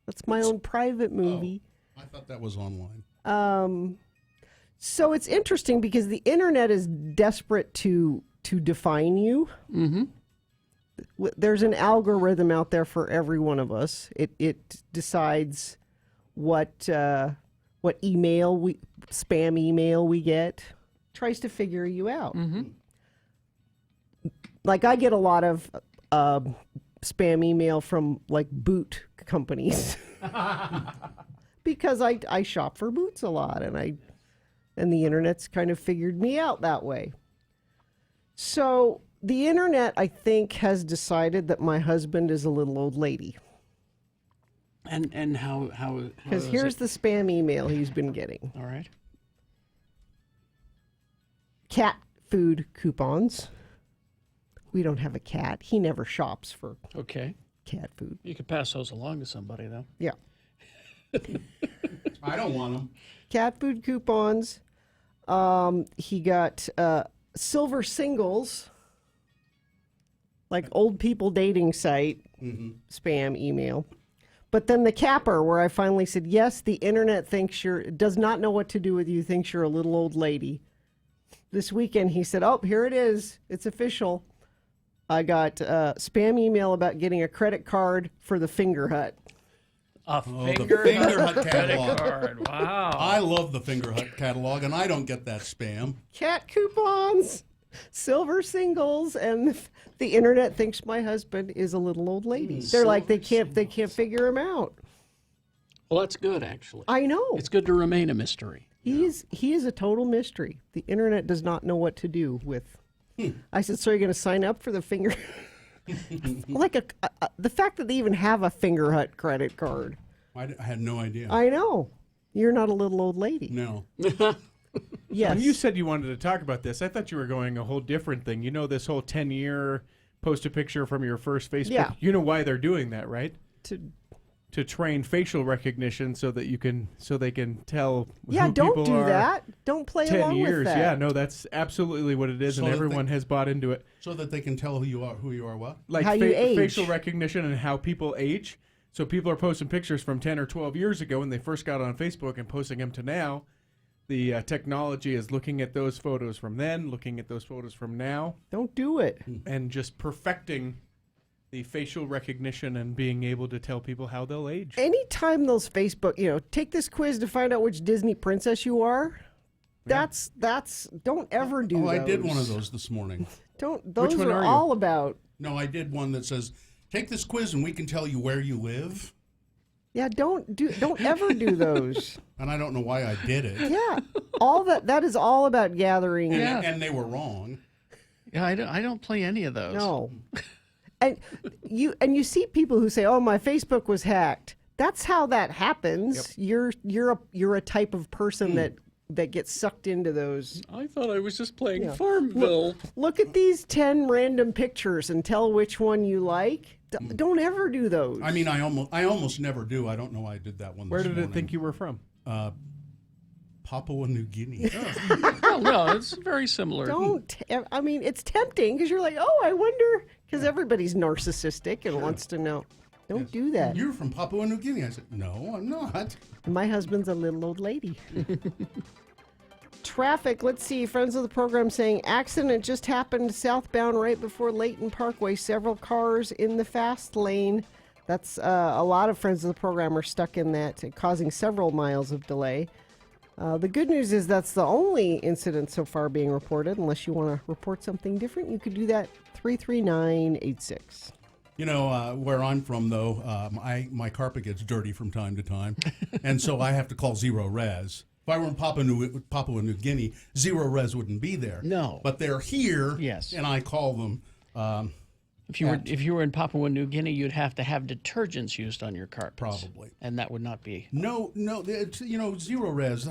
That's my own private movie. I thought that was online. So it's interesting because the internet is desperate to define you. Mm-hmm. There's an algorithm out there for every one of us. It decides what spam email we get. Tries to figure you out. Mm-hmm. Like I get a lot of spam email from like boot companies because I shop for boots a lot, and the internet's kind of figured me out that way. So the internet, I think, has decided that my husband is a little old lady. And how Because here's the spam email he's been getting. All right. Cat food coupons. We don't have a cat. He never shops for cat food. You could pass those along to somebody, though. Yeah. I don't want them. Cat food coupons. He got silver singles, like old people dating site spam email. But then the capper, where I finally said, yes, the internet does not know what to do with you, thinks you're a little old lady. This weekend, he said, oh, here it is. It's official. I got spam email about getting a credit card for the Finger Hut. The Finger Hut catalog. Card. Wow. I love the Finger Hut catalog, and I don't get that spam. Cat coupons, silver singles, and the internet thinks my husband is a little old lady. They're like they can't figure him out. Well, that's good, actually. I know. It's good to remain a mystery. He is a total mystery. The internet does not know what to do with. I said, so you're going to sign up for the Finger? Like the fact that they even have a Finger Hut credit card. I had no idea. I know. You're not a little old lady. No. Yes. When you said you wanted to talk about this, I thought you were going a whole different thing. You know, this whole 10-year post a picture from your first Facebook. Yeah. You know why they're doing that, right? To train facial recognition so they can tell yeah, who don't people do are. that. Don't play 10 along years. with that. Yeah, no, that's absolutely what it is, So and that everyone has bought into it. So that they can tell who you are what? Like How you age. facial recognition and how people age. So people are posting pictures from 10 or 12 years ago when they first got on Facebook and posting them to now. The technology is looking at those photos from then, looking at those photos from now. Don't do it. And just perfecting the facial recognition and being able to tell people how they'll age. Anytime those Facebook, take this quiz to find out which Disney princess you are. That's don't ever do those. I did one of those this morning. Those one are are you? all about. No, I did one that says, take this quiz and we can tell you where you live. Yeah, don't ever do those. And I don't know why I did it. Yeah, that is all about gathering. And they were wrong. Yeah, I don't play any of those. No. And you see people who say, "Oh, my Facebook was hacked." That's how that happens. You're a type of person that gets sucked into those. I thought I was just playing Yeah. Farmville. Look at these 10 random pictures and tell which one you like. Don't ever do those. I mean, I almost never do. I don't know why I did that one. Where this did morning. it think you were from? Papua New Guinea. Well, no, it's very similar. Don't. I mean, it's tempting because you're like, oh, I wonder, because everybody's narcissistic and wants to know. Don't do that. You're from Papua New Guinea. I said, no, I'm not. My husband's a little old lady. Traffic, let's see. Friends of the program saying accident just happened southbound right before Layton Parkway. Several cars in the fast lane. That's a lot of friends of the program are stuck in that, causing several miles of delay. The good news is that's the only incident so far being reported. Unless you want to report something different, you could do that 33986. You know, where I'm from, though, my carpet gets dirty from time to time, and so I have to call Zero Res. If I were in Papua New Guinea, Zero Res wouldn't be there. No. But they're here, Yes. and I call them. If you were in Papua New Guinea, you'd have to have detergents used on your carpets. Probably. And that would not be. No, it's, Zero Res.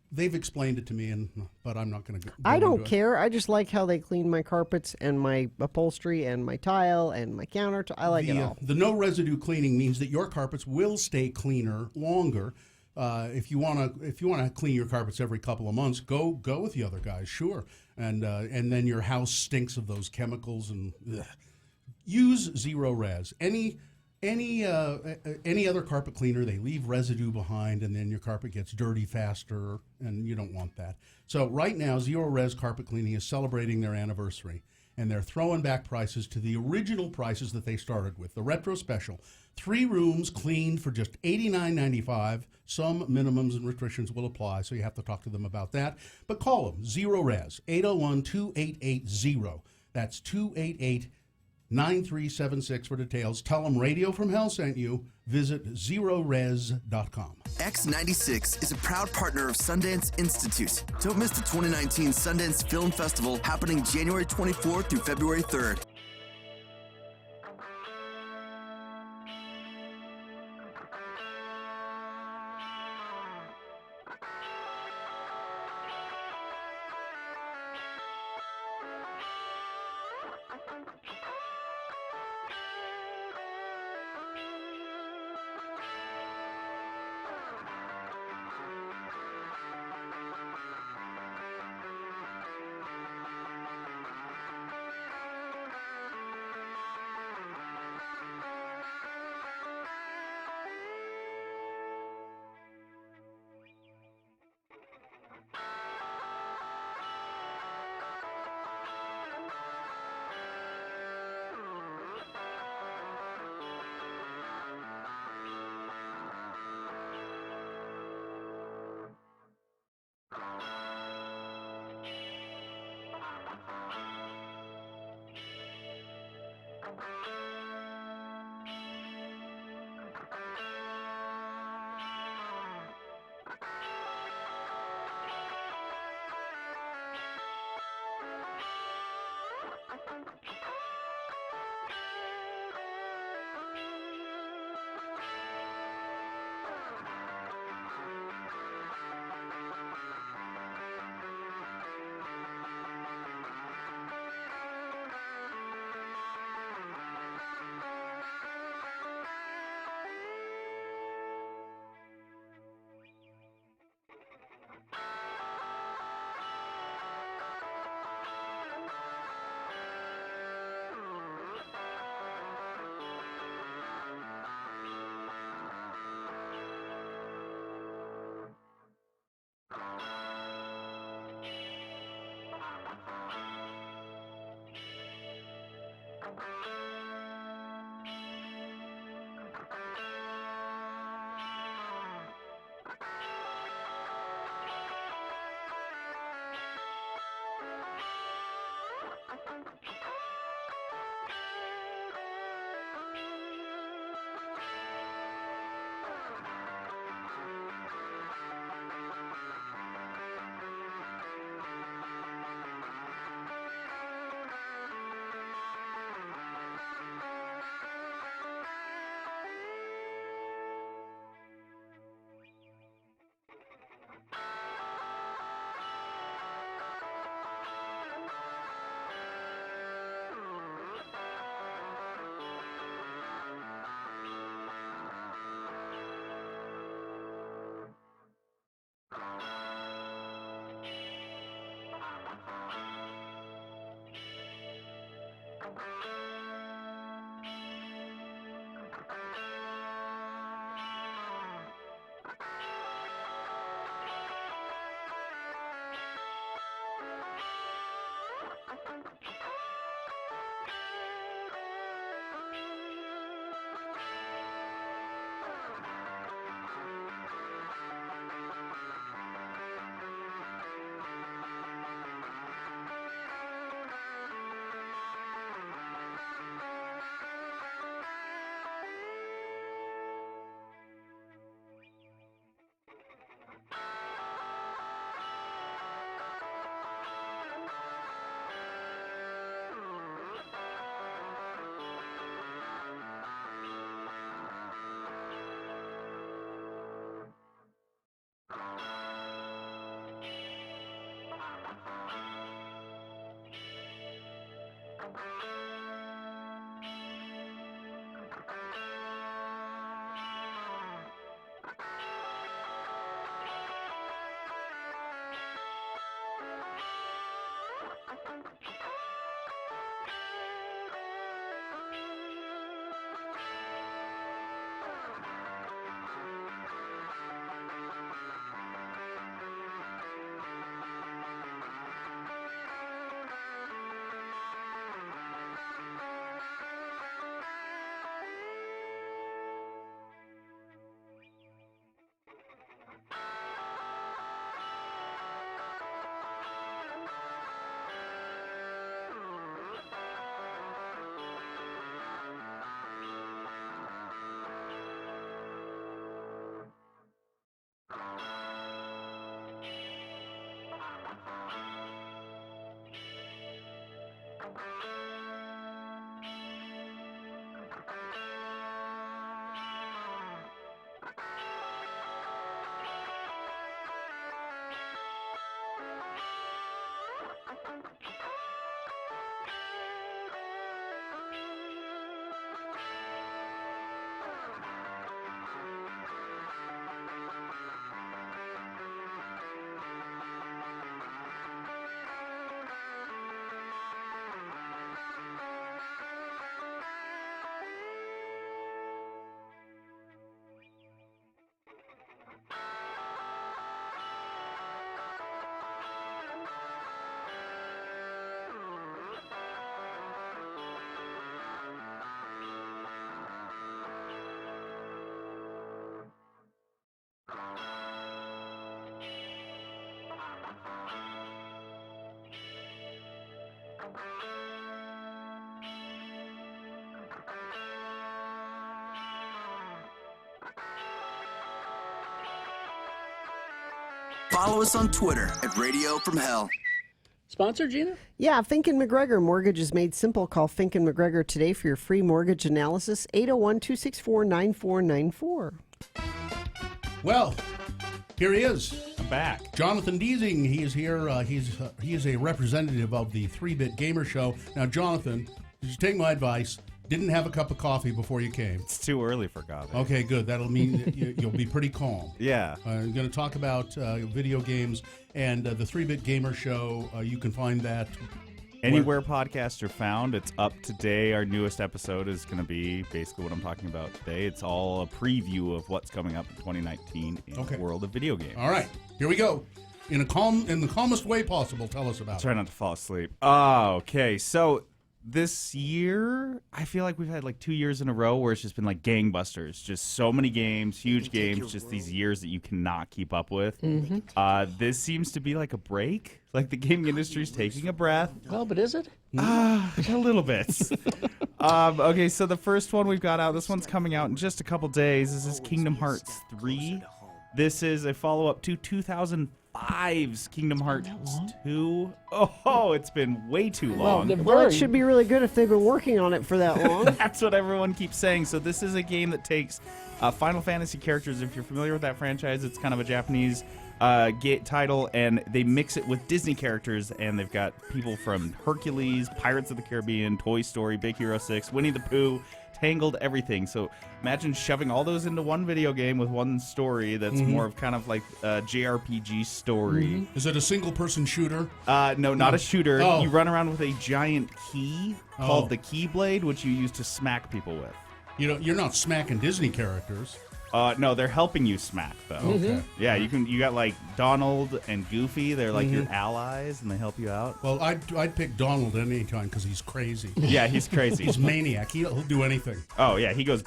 They've explained it to me, but I'm not going to. I don't care. I just like how they clean my carpets and my upholstery and my tile and my countertop. I like it all. The no residue cleaning means that your carpets will stay cleaner longer. If you want to clean your carpets every couple of months, go with the other guys, sure. And then your house stinks of those chemicals and use Zero Res. Any other carpet cleaner, they leave residue behind, and then your carpet gets dirty faster, and you don't want that. So right now, Zero Res Carpet Cleaning is celebrating their anniversary, and they're throwing back prices to the original prices that they started with. The Retro Special, 3 rooms cleaned for just $89.95. Some minimums and restrictions will apply, so you have to talk to them about that. But call them, Zero Res, 801-2880. That's 288-9376 for details. Tell them Radio from Hell sent you. Visit zerores.com. X96 is a proud partner of Sundance Institute. Don't miss the 2019 Sundance Film Festival happening January 24th through February 3rd. Follow us on Twitter at Radio From Hell. Sponsor, Gina? Yeah, Fink and McGregor. Mortgage is made simple. Call Fink and McGregor today for your free mortgage analysis. 801-264-9494. Well, here he is. I'm back. Jonathan Deasing. He is here. He is a representative of the 3-Bit Gamer Show. Now, Jonathan, did you take my advice? Didn't have a cup of coffee before you came. It's too early for coffee. Okay, good. That'll mean that you'll be pretty calm. Yeah. I'm going to talk about video games and the 3-Bit Gamer Show. You can find that anywhere podcasts are found. It's up today. Our newest episode is going to be basically what I'm talking about today. It's all a preview of what's coming up in 2019 in the world of video games. All right, here we go. In the calmest way possible, tell us about it. Try not to fall asleep. Oh, okay. So this year, I feel like we've had like 2 years in a row where it's just been like gangbusters. Just so many games, huge games, just these years that you cannot keep up with. This seems to be like a break. Like the gaming industry's taking a breath. Well, but is it? A little bit. Okay, so the first one we've got out, this one's coming out in just a couple days. This is Kingdom Hearts 3. This is a follow-up to 2005's Kingdom Hearts 2. Oh, it's been way too long. Well, it should be really good if they've been working on it for that long. That's what everyone keeps saying. So this is a game that takes Final Fantasy characters. If you're familiar with that franchise, it's kind of a Japanese title, and they mix it with Disney characters, and they've got people from Hercules, Pirates of the Caribbean, Toy Story, Big Hero 6, Winnie the Pooh, tangled everything. So imagine shoving all those into one video game with one story that's more of kind of like a JRPG story. Is it a single-person shooter? No, not a shooter. Oh. You run around with a giant key called the Keyblade, which you use to smack people with. You're not smacking Disney characters. No, they're helping you smack though. Okay. Yeah, you got like Donald and Goofy. They're like your allies, and they help you out. Well, I'd pick Donald any time because he's crazy. Yeah, he's crazy. He's maniac. He'll do anything. Oh yeah, he goes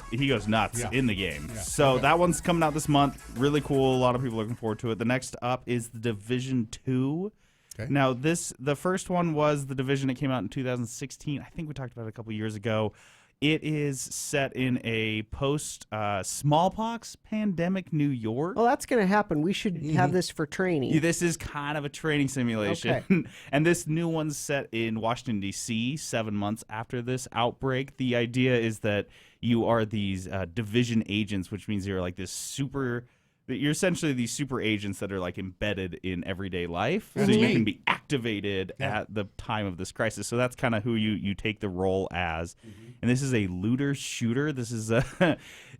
nuts Yeah. in the game. Yeah. So Okay. that one's coming out this month. Really cool. A lot of people are looking forward to it. The next up is The Division 2. Okay. Now the first one was The Division. It came out in 2016. I think we talked about it a couple years ago. It is set in a post smallpox pandemic New York. Well, that's going to happen. We should have this for training. Yeah, this is kind of a training simulation. Okay. And this new one's set in Washington, D.C., 7 months after this outbreak. The idea is that you are these division agents, which means you're like you're essentially these super agents that are like embedded in everyday life. That's so you neat. can be activated at the time of this crisis. So that's kind of who you take the role as. And this is a looter shooter. This is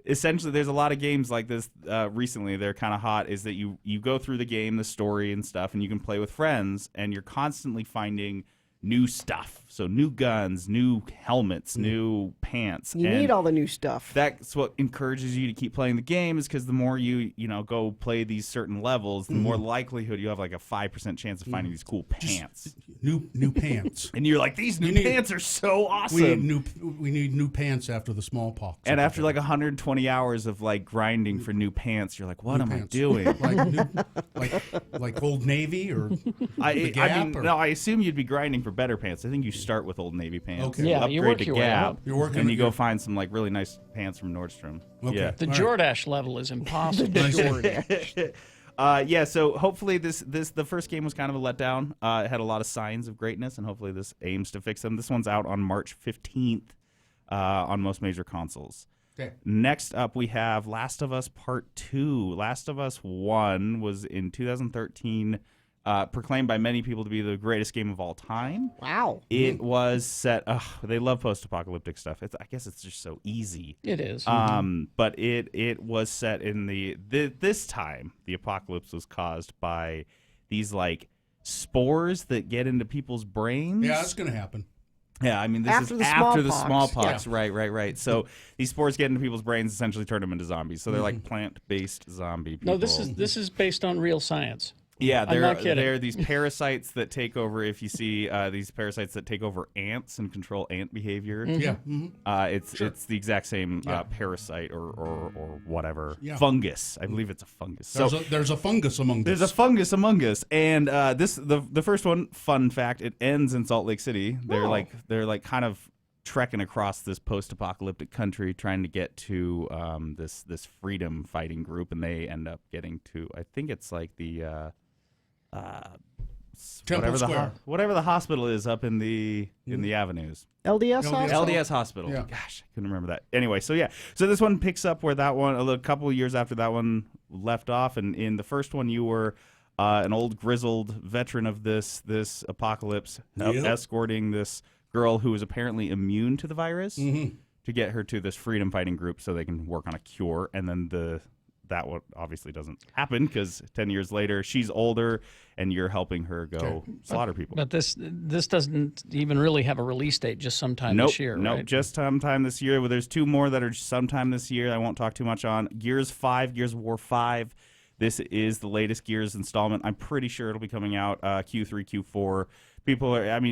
essentially, there's a lot of games like this recently. They're kind of hot, is that you go through the game, the story and stuff, and you can play with friends, and you're constantly finding new stuff. So new guns, new helmets, new pants. You need all the new stuff. That's what encourages you to keep playing the game, is because the more you go play these certain levels, the more likelihood you have like a 5% chance of finding these cool pants. New pants. And you're like, these new pants are so awesome. We need new pants after the smallpox. And after like 120 hours of like grinding for new pants, you're like, what am I doing? like Old Navy or the I Gap? mean, or? no, I assume you'd be grinding for better pants. I think you start with Old Navy pants. Okay. Yeah, you work upgrade to your way Gap, up. You're working and you your- go find some like really nice pants from Nordstrom. Okay. Yeah. The All right. Jordache level is impossible. Yeah, so hopefully the first game was kind of a letdown. It had a lot of signs of greatness, and hopefully this aims to fix them. This one's out on March 15th on most major consoles. Okay. Next up, we have Last of Us Part 2. Last of Us 1 was in 2013, proclaimed by many people to be the greatest game of all time. Wow. It was set. They love post-apocalyptic stuff. I guess it's just so easy. It is. But it was set in this time. The apocalypse was caused by these like spores that get into people's brains. Yeah, that's going to happen. Yeah, I mean, this After is the after the smallpox. smallpox. Right. So these spores get into people's brains, essentially turn them into zombies. So they're like plant-based zombie people. No, this is based on real science. Yeah, I'm not kidding. they're these parasites that take over. If you see these parasites that take over ants and control ant behavior, Yeah. it's the exact same parasite or whatever fungus. I believe it's a fungus. There's a fungus among us. There's a fungus among us, and the first one. Fun fact: it ends in Salt Lake City. They're like kind of trekking across this post-apocalyptic country, trying to get to this freedom fighting group, and they end up getting to. I think it's like the. Temple Square. Whatever the hospital is up in the avenues. LDS Hospital? LDS Hospital. Yeah. Gosh, I couldn't remember that. Anyway, so this one picks up where that one, a couple of years after that one left off, and in the first one you were an old grizzled veteran of this apocalypse, escorting this girl who was apparently immune to the virus to get her to this freedom fighting group so they can work on a cure, and then that one obviously doesn't happen because 10 years later she's older and you're helping her go slaughter people. But this doesn't even really have a release date, just sometime this year, Nope, right? just sometime this year. Well, there's two more that are sometime this year I won't talk too much on. Gears of War 5. This is the latest Gears installment. I'm pretty sure it'll be coming out Q3, Q4.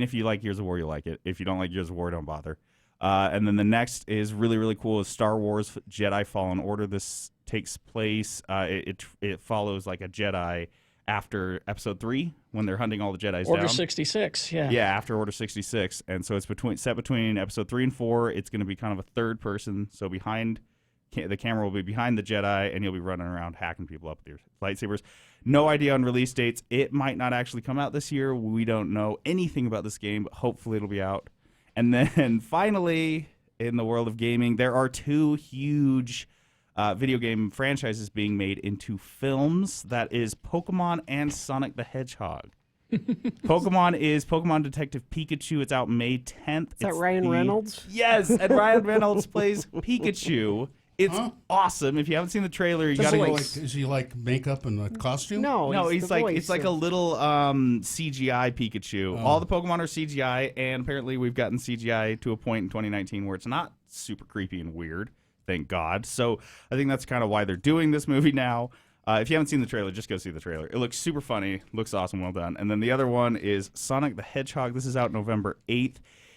If you like Gears of War, you'll like it. If you don't like Gears of War, don't bother. And then the next is really, really cool, is Star Wars Jedi Fallen Order. This takes place, it follows like a Jedi after Episode 3 when they're hunting all the Jedis down. Order 66, yeah. Yeah, after Order 66. And so it's set between Episode 3 and 4. It's going to be kind of a third person. So the camera will be behind the Jedi, and you'll be running around hacking people up with your lightsabers. No idea on release dates. It might not actually come out this year. We don't know anything about this game, but hopefully it'll be out. And then finally, in the world of gaming, there are two huge video game franchises being made into films. That is Pokemon and Sonic the Hedgehog. Pokemon is Pokemon Detective Pikachu. It's out May 10th. Is that Ryan Reynolds? Yes, and Ryan Reynolds plays Pikachu. It's awesome. If you haven't seen the trailer, you got to go. Is he like makeup and a costume? No, he's like voice it's like a little CGI Pikachu. Oh. All the Pokemon are CGI, and apparently we've gotten CGI to a point in 2019 where it's not super creepy and weird. Thank God. So I think that's kind of why they're doing this movie now. If you haven't seen the trailer, just go see the trailer. It looks super funny. Looks awesome. Well done. And then the other one is Sonic the Hedgehog. This is out November 8th.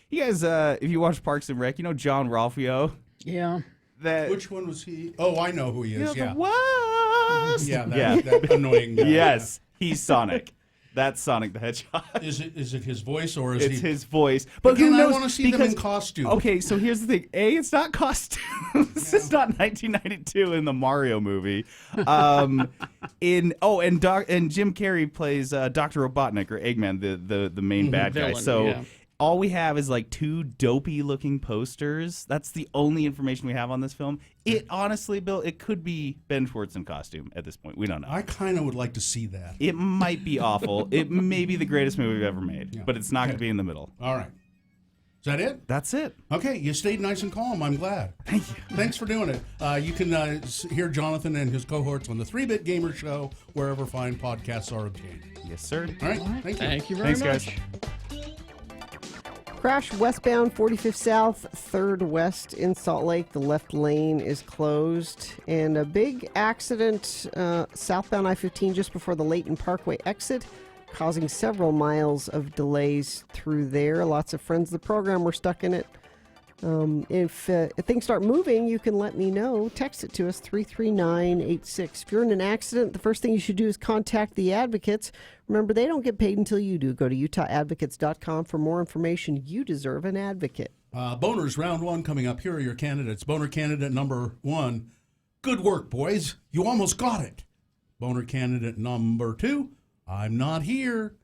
You guys, if you watch Parks and Rec, you know John Ralphio? Yeah. Which one was he? Oh, I know who he is. Yeah, Yeah. the Wasp. Yeah, that annoying guy. Yes, he's Sonic. That's Sonic the Hedgehog. Is it his voice or is It's he? his voice. But Again, who knows? I want to see them in costume. Okay, so here's the thing. A, it's not costumes. It's not 1992 in the Mario movie. And Jim Carrey plays Dr. Robotnik or Eggman, the main bad guy. Villain, So yeah. all we have is like 2 dopey looking posters. That's the only information we have on this film. It honestly, Bill, it could be Ben Schwartz in costume at this point. We don't know. I kind of would like to see that. It might be awful. It may be the greatest movie we've ever made, but it's not going to be in the middle. All right. Is that it? That's it. Okay, you stayed nice and calm. I'm glad. Thank you. Thanks for doing it. You can hear Jonathan and his cohorts on the 3-Bit Gamer Show, wherever fine podcasts are obtained. Yes, sir. All right. Thank you. Thank you very Thanks, much. guys. Crash westbound 45th South, 3rd West in Salt Lake. The left lane is closed. And a big accident southbound I-15 just before the Layton Parkway exit, causing several miles of delays through there. Lots of friends of the program were stuck in it. If things start moving, you can let me know. Text it to us, 33986. If you're in an accident, the first thing you should do is contact the advocates. Remember, they don't get paid until you do. Go to UtahAdvocates.com for more information. You deserve an advocate. Boners round 1 coming up. Here are your candidates. Boner candidate number 1. Good work, boys. You almost got it. Boner candidate number 2. I'm not here.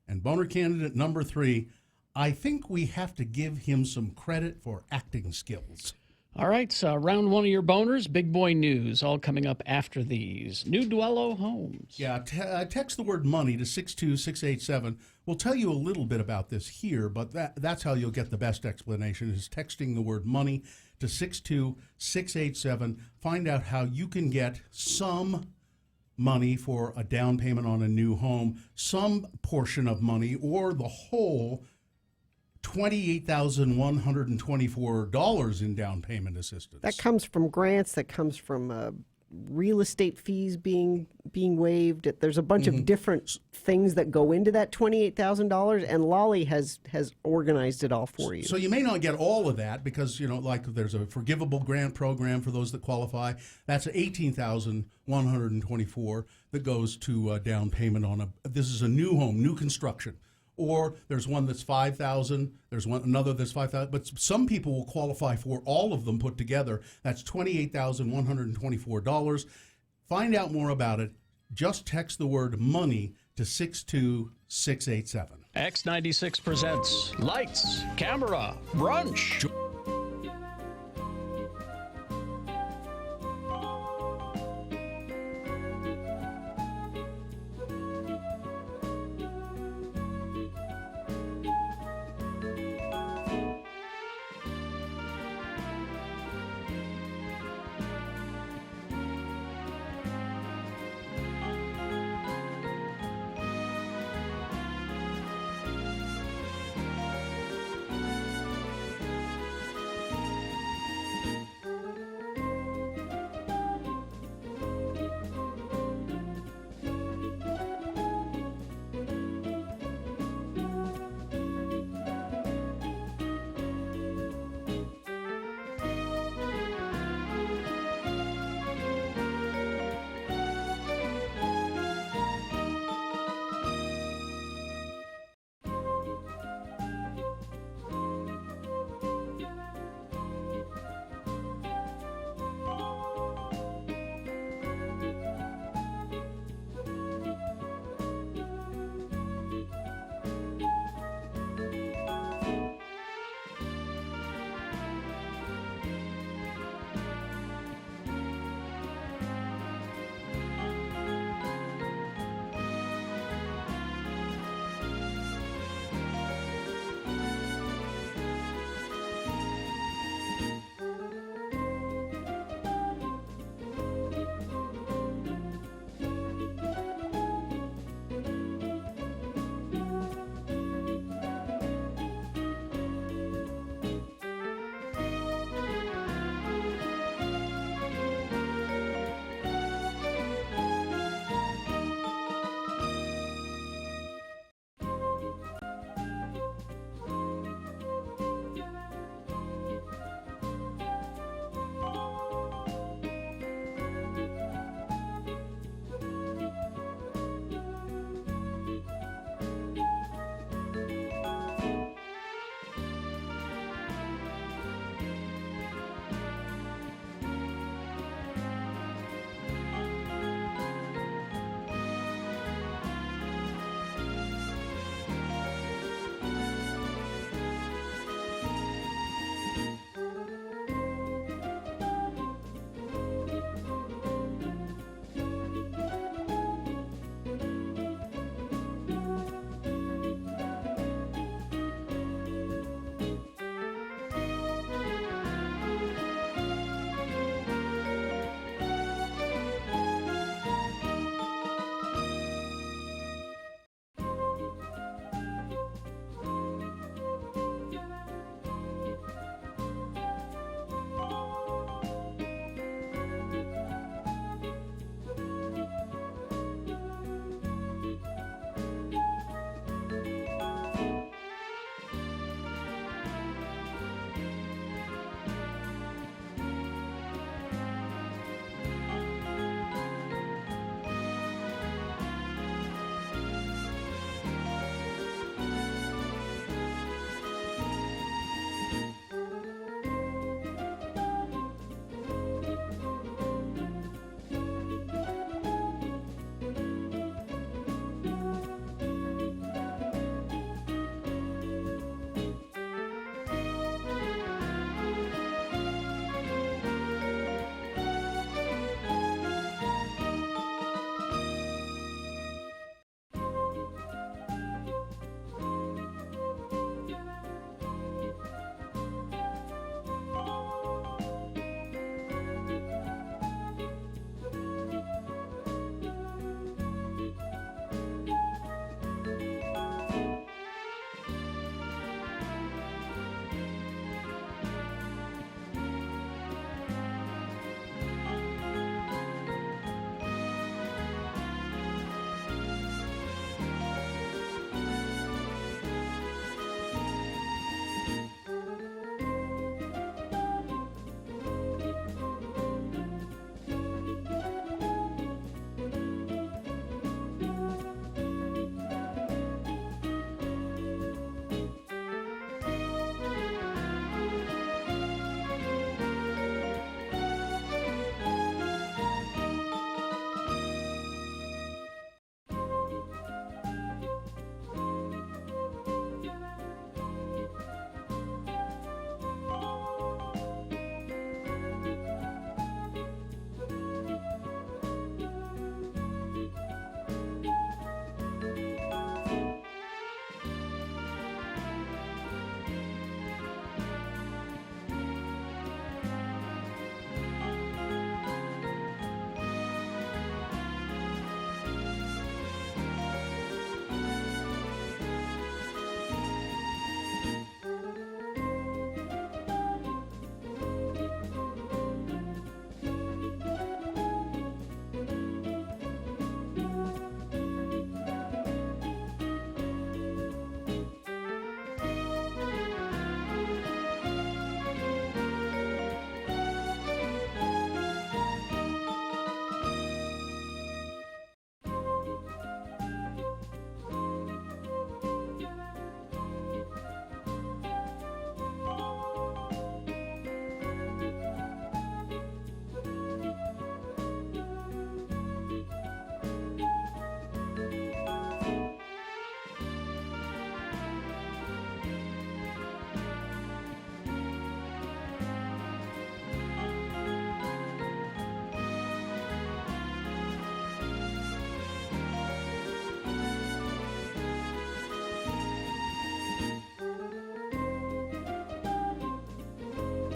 And boner candidate number 3. I think we have to give him some credit for acting skills. All right, so round 1 of your boners, big boy news, all coming up after these. New Dwello Homes. Yeah, text the word money to 62687. We'll tell you a little bit about this here, but that's how you'll get the best explanation, is texting the word money to 62687. Find out how you can get some money for a down payment on a new home, some portion of money, or the whole $28,124 in down payment assistance. That comes from grants. That comes from real estate fees being waived. There's a bunch of different things that go into that $28,000, and Lolly has organized it all for you. So you may not get all of that because, like there's a forgivable grant program for those that qualify. That's $18,124 that goes to down payment on this is a new home, new construction. Or there's one that's $5,000. There's another that's $5,000. But some people will qualify for all of them put together. That's $28,124. Find out more about it. Just text the word money to 62687. X96 presents Lights, Camera, Brunch.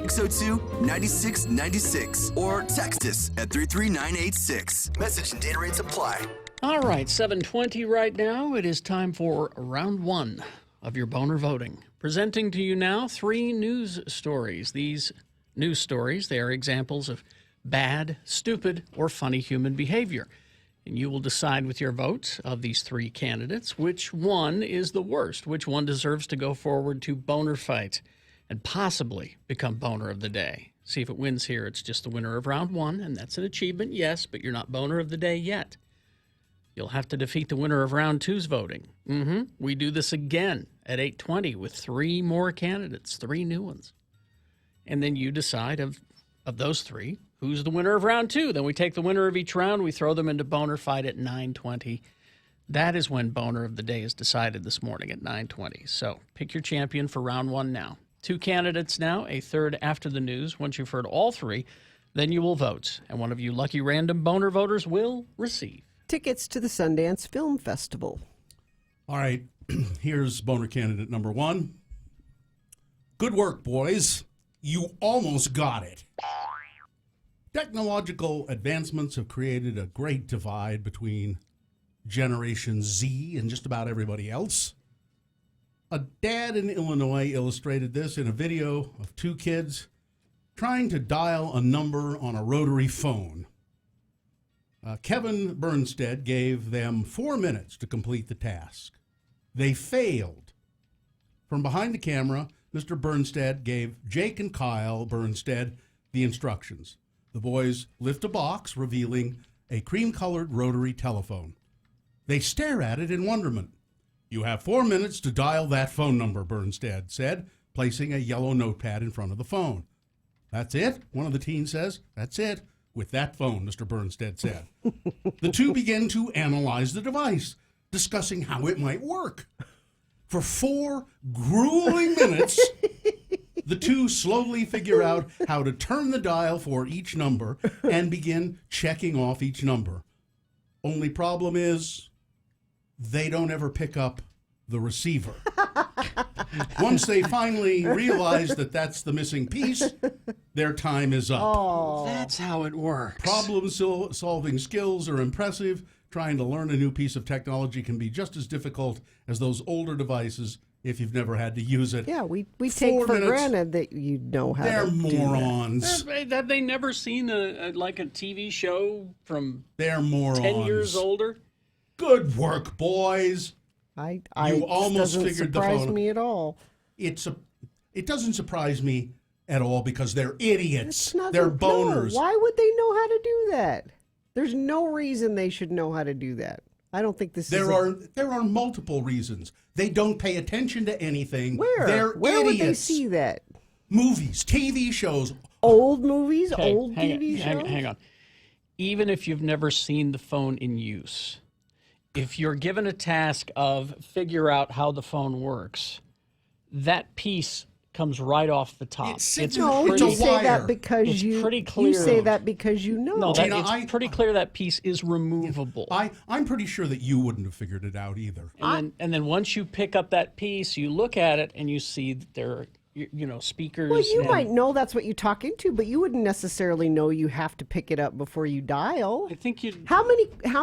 602-9696 or text us at 33986. Message and data rates apply. All right, 7:20 right now. It is time for round one of your boner voting. Presenting to you now 3 news stories. These news stories, they are examples of bad, stupid, or funny human behavior. And you will decide with your votes of these 3 candidates which one is the worst, which one deserves to go forward to boner fight and possibly become boner of the day. See if it wins here. It's just the winner of round 1, and that's an achievement, yes, but you're not boner of the day yet. You'll have to defeat the winner of round 2's voting. We do this again at 8:20 with 3 more candidates, 3 new ones. And then you decide of those 3, who's the winner of round 2. Then we take the winner of each round, we throw them into boner fight at 9:20. That is when boner of the day is decided this morning at 9:20. So pick your champion for round 1 now. 2 candidates now, a third after the news. Once you've heard all 3, then you will vote. And one of you lucky random boner voters will receive tickets to the Sundance Film Festival. All right, here's boner candidate number 1. Good work, boys. You almost got it. Technological advancements have created a great divide between Generation Z and just about everybody else. A dad in Illinois illustrated this in a video of 2 kids trying to dial a number on a rotary phone. Kevin Bernstead gave them 4 minutes to complete the task. They failed. From behind the camera, Mr. Bernstead gave Jake and Kyle Bernstead the instructions. The boys lift a box, revealing a cream-colored rotary telephone. They stare at it in wonderment. You have 4 minutes to dial that phone number, Bernstead said, placing a yellow notepad in front of the phone. That's it? One of the teens says. That's it. With that phone, Mr. Bernstead said. The 2 began to analyze the device, discussing how it might work. For 4 grueling minutes, the 2 slowly figure out how to turn the dial for each number and begin checking off each number. Only problem is, they don't ever pick up the receiver. Once they finally realize that that's the missing piece, their time is up. Oh, that's how it works. Problem-solving skills are impressive. Trying to learn a new piece of technology can be just as difficult as those older devices if you've never had to use it. Yeah, we take for granted that you know how They're to do that. morons. Have they never seen a TV show from They're morons. 10 years older? Good work, boys. You You almost doesn't figured the surprise phone. me at all. It doesn't surprise me at all because they're idiots. Not They're no, boners. why would they know how to do that? There's no reason they should know how to do that. I don't think this There is. are multiple reasons. They don't pay attention to anything. Where? They're Where idiots. would they see that? Movies, TV shows. Old movies, Okay, old TV shows. Hang on. Even if you've never seen the phone in use, if you're given a task of figure out how the phone works, that piece comes right off the top. No, you say that because it's pretty clear. You say that because you know. No, Gina, it's pretty clear that piece is removable. I'm pretty sure that you wouldn't have figured it out either. And then once you pick up that piece, you look at it and you see that there are, speakers. Well, you and- might know that's what you're talking to, but you wouldn't necessarily know you have to pick it up before you dial. I think you. How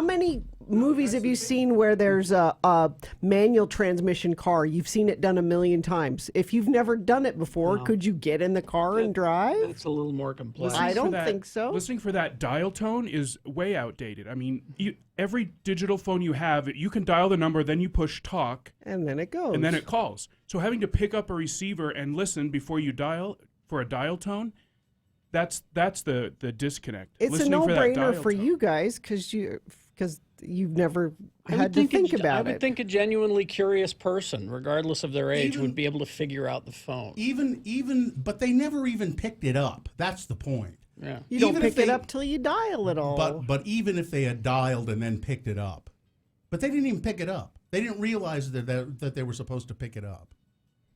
many movies have you seen where there's a manual transmission car? You've seen it done a million times. If you've never done it before, could you get in the car and drive? It's a little more complex. I don't think so. Listening for that dial tone is way outdated. I mean, every digital phone you have, you can dial the number, then you push talk, and then it goes. and then it calls. So having to pick up a receiver and listen before you dial for a dial tone, that's the disconnect. It's Listening a for that no-brainer dial for tone. you guys because you've never I had to think I about would it. think a genuinely curious person, regardless of their age, would be able to figure out the phone. But they never even picked it up. That's the point. Yeah. You don't Even pick if they- it up till you dial it all. But even if they had dialed and then picked it up, but they didn't even pick it up. They didn't realize that they were supposed to pick it up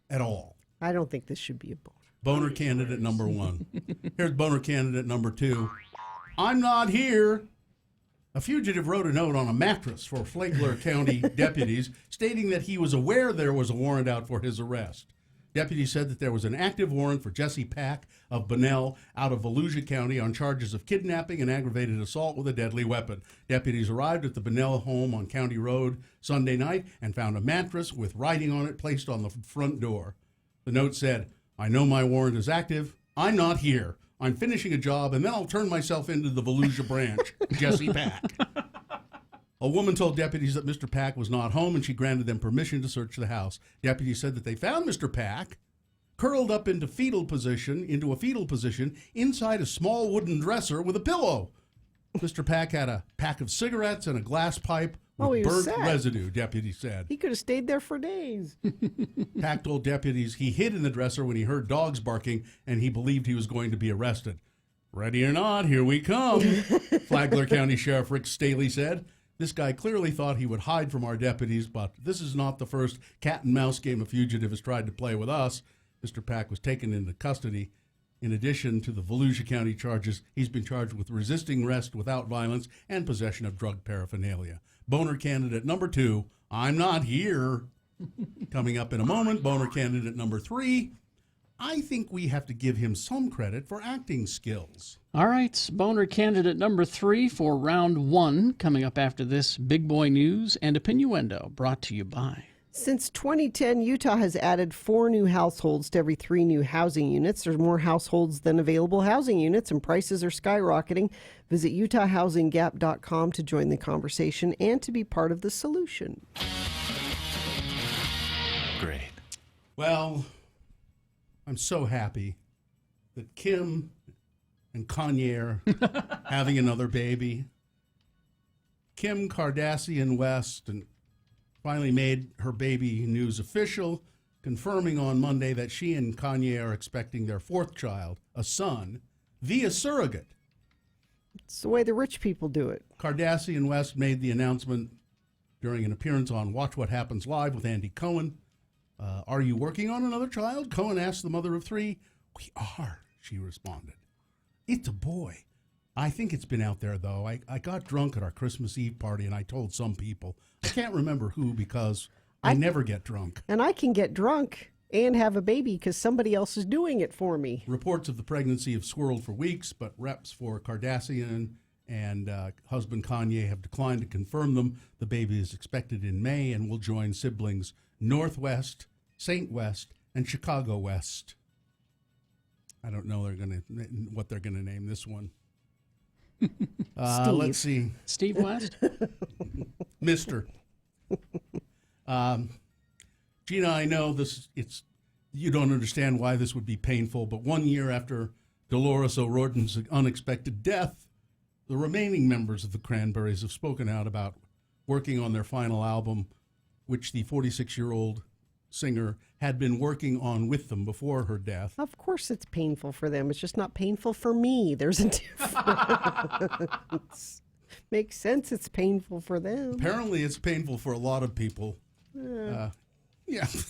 at all. I don't think this should be a boner. Boner candidate number 1. Here's boner candidate number 2. I'm not here. A fugitive wrote a note on a mattress for Flagler County deputies stating that he was aware there was a warrant out for his arrest. Deputies said that there was an active warrant for Jesse Pack of Bunnell out of Volusia County on charges of kidnapping and aggravated assault with a deadly weapon. Deputies arrived at the Bunnell home on County Road Sunday night and found a mattress with writing on it placed on the front door. The note said, "I know my warrant is active. I'm not here. I'm finishing a job, and then I'll turn myself into the Volusia branch. Jesse Pack." A woman told deputies that Mr. Pack was not home, and she granted them permission to search the house. Deputies said that they found Mr. Pack curled up into a fetal position inside a small wooden dresser with a pillow. Mr. Pack had a pack of cigarettes and a glass pipe with he was burnt sad. residue, deputies said. He could have stayed there for days. Pack told deputies he hid in the dresser when he heard dogs barking, and he believed he was going to be arrested. "Ready or not, here we come," Flagler County Sheriff Rick Staley said. "This guy clearly thought he would hide from our deputies, but this is not the first cat and mouse game a fugitive has tried to play with us." Mr. Pack was taken into custody. In addition to the Volusia County charges, he's been charged with resisting arrest without violence and possession of drug paraphernalia. Boner candidate number 2, "I'm not here." Coming up in a moment, boner candidate number 3, "I think we have to give him some credit for acting skills." All right, boner candidate number 3 for round 1 coming up after this Big Boy News and Opinioendo, brought to you by. Since 2010, Utah has added 4 new households to every 3 new housing units. There's more households than available housing units, and prices are skyrocketing. Visit UtahHousingGap.com to join the conversation and to be part of the solution. Great. Well, I'm so happy that Kim and Kanye are having another baby. Kim Kardashian West and finally made her baby news official, confirming on Monday that she and Kanye are expecting their 4th child, a son, via surrogate. It's the way the rich people do it. Kardashian West made the announcement during an appearance on Watch What Happens Live with Andy Cohen. "Are you working on another child?" Cohen asked the mother of 3. "We are," she responded. "It's a boy. I think it's been out there, though. I got drunk at our Christmas Eve party, and I told some people. I can't remember who because I never get drunk." And I can get drunk and have a baby because somebody else is doing it for me. Reports of the pregnancy have swirled for weeks, but reps for Kardashian and husband Kanye have declined to confirm them. The baby is expected in May and will join siblings Northwest, St. West, and Chicago West. I don't know what they're gonna name this one. Let's see. Steve West? Mister. Gina, I know you don't understand why this would be painful, but 1 year after Dolores O'Riordan's unexpected death, the remaining members of the Cranberries have spoken out about working on their final album, which the 46-year-old singer had been working on with them before her death. Of course it's painful for them. It's just not painful for me. There's a difference. Makes sense it's painful for them. Apparently it's painful for a lot of people. Yeah,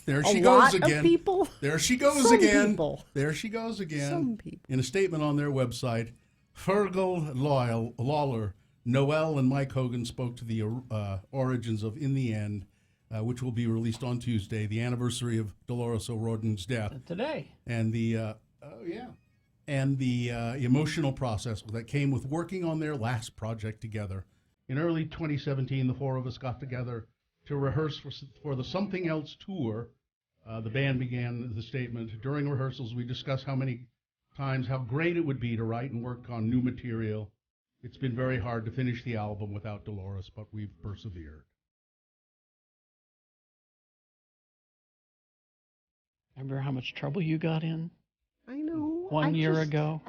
there A she lot goes of again. people? There she goes Some again. people. There she goes again. Some people. In a statement on their website, Fergal Lawler, Noel, and Mike Hogan spoke to the origins of In the End, which will be released on Tuesday, the anniversary of Dolores O'Riordan's death. Today. And the emotional process that came with working on their last project together. In early 2017, the 4 of us got together to rehearse for the Something Else tour. The band began the statement. "During rehearsals, we discussed how great it would be to write and work on new material. It's been very hard to finish the album without Dolores, but we've persevered." Remember how much trouble you got in? I know. 1 year ago?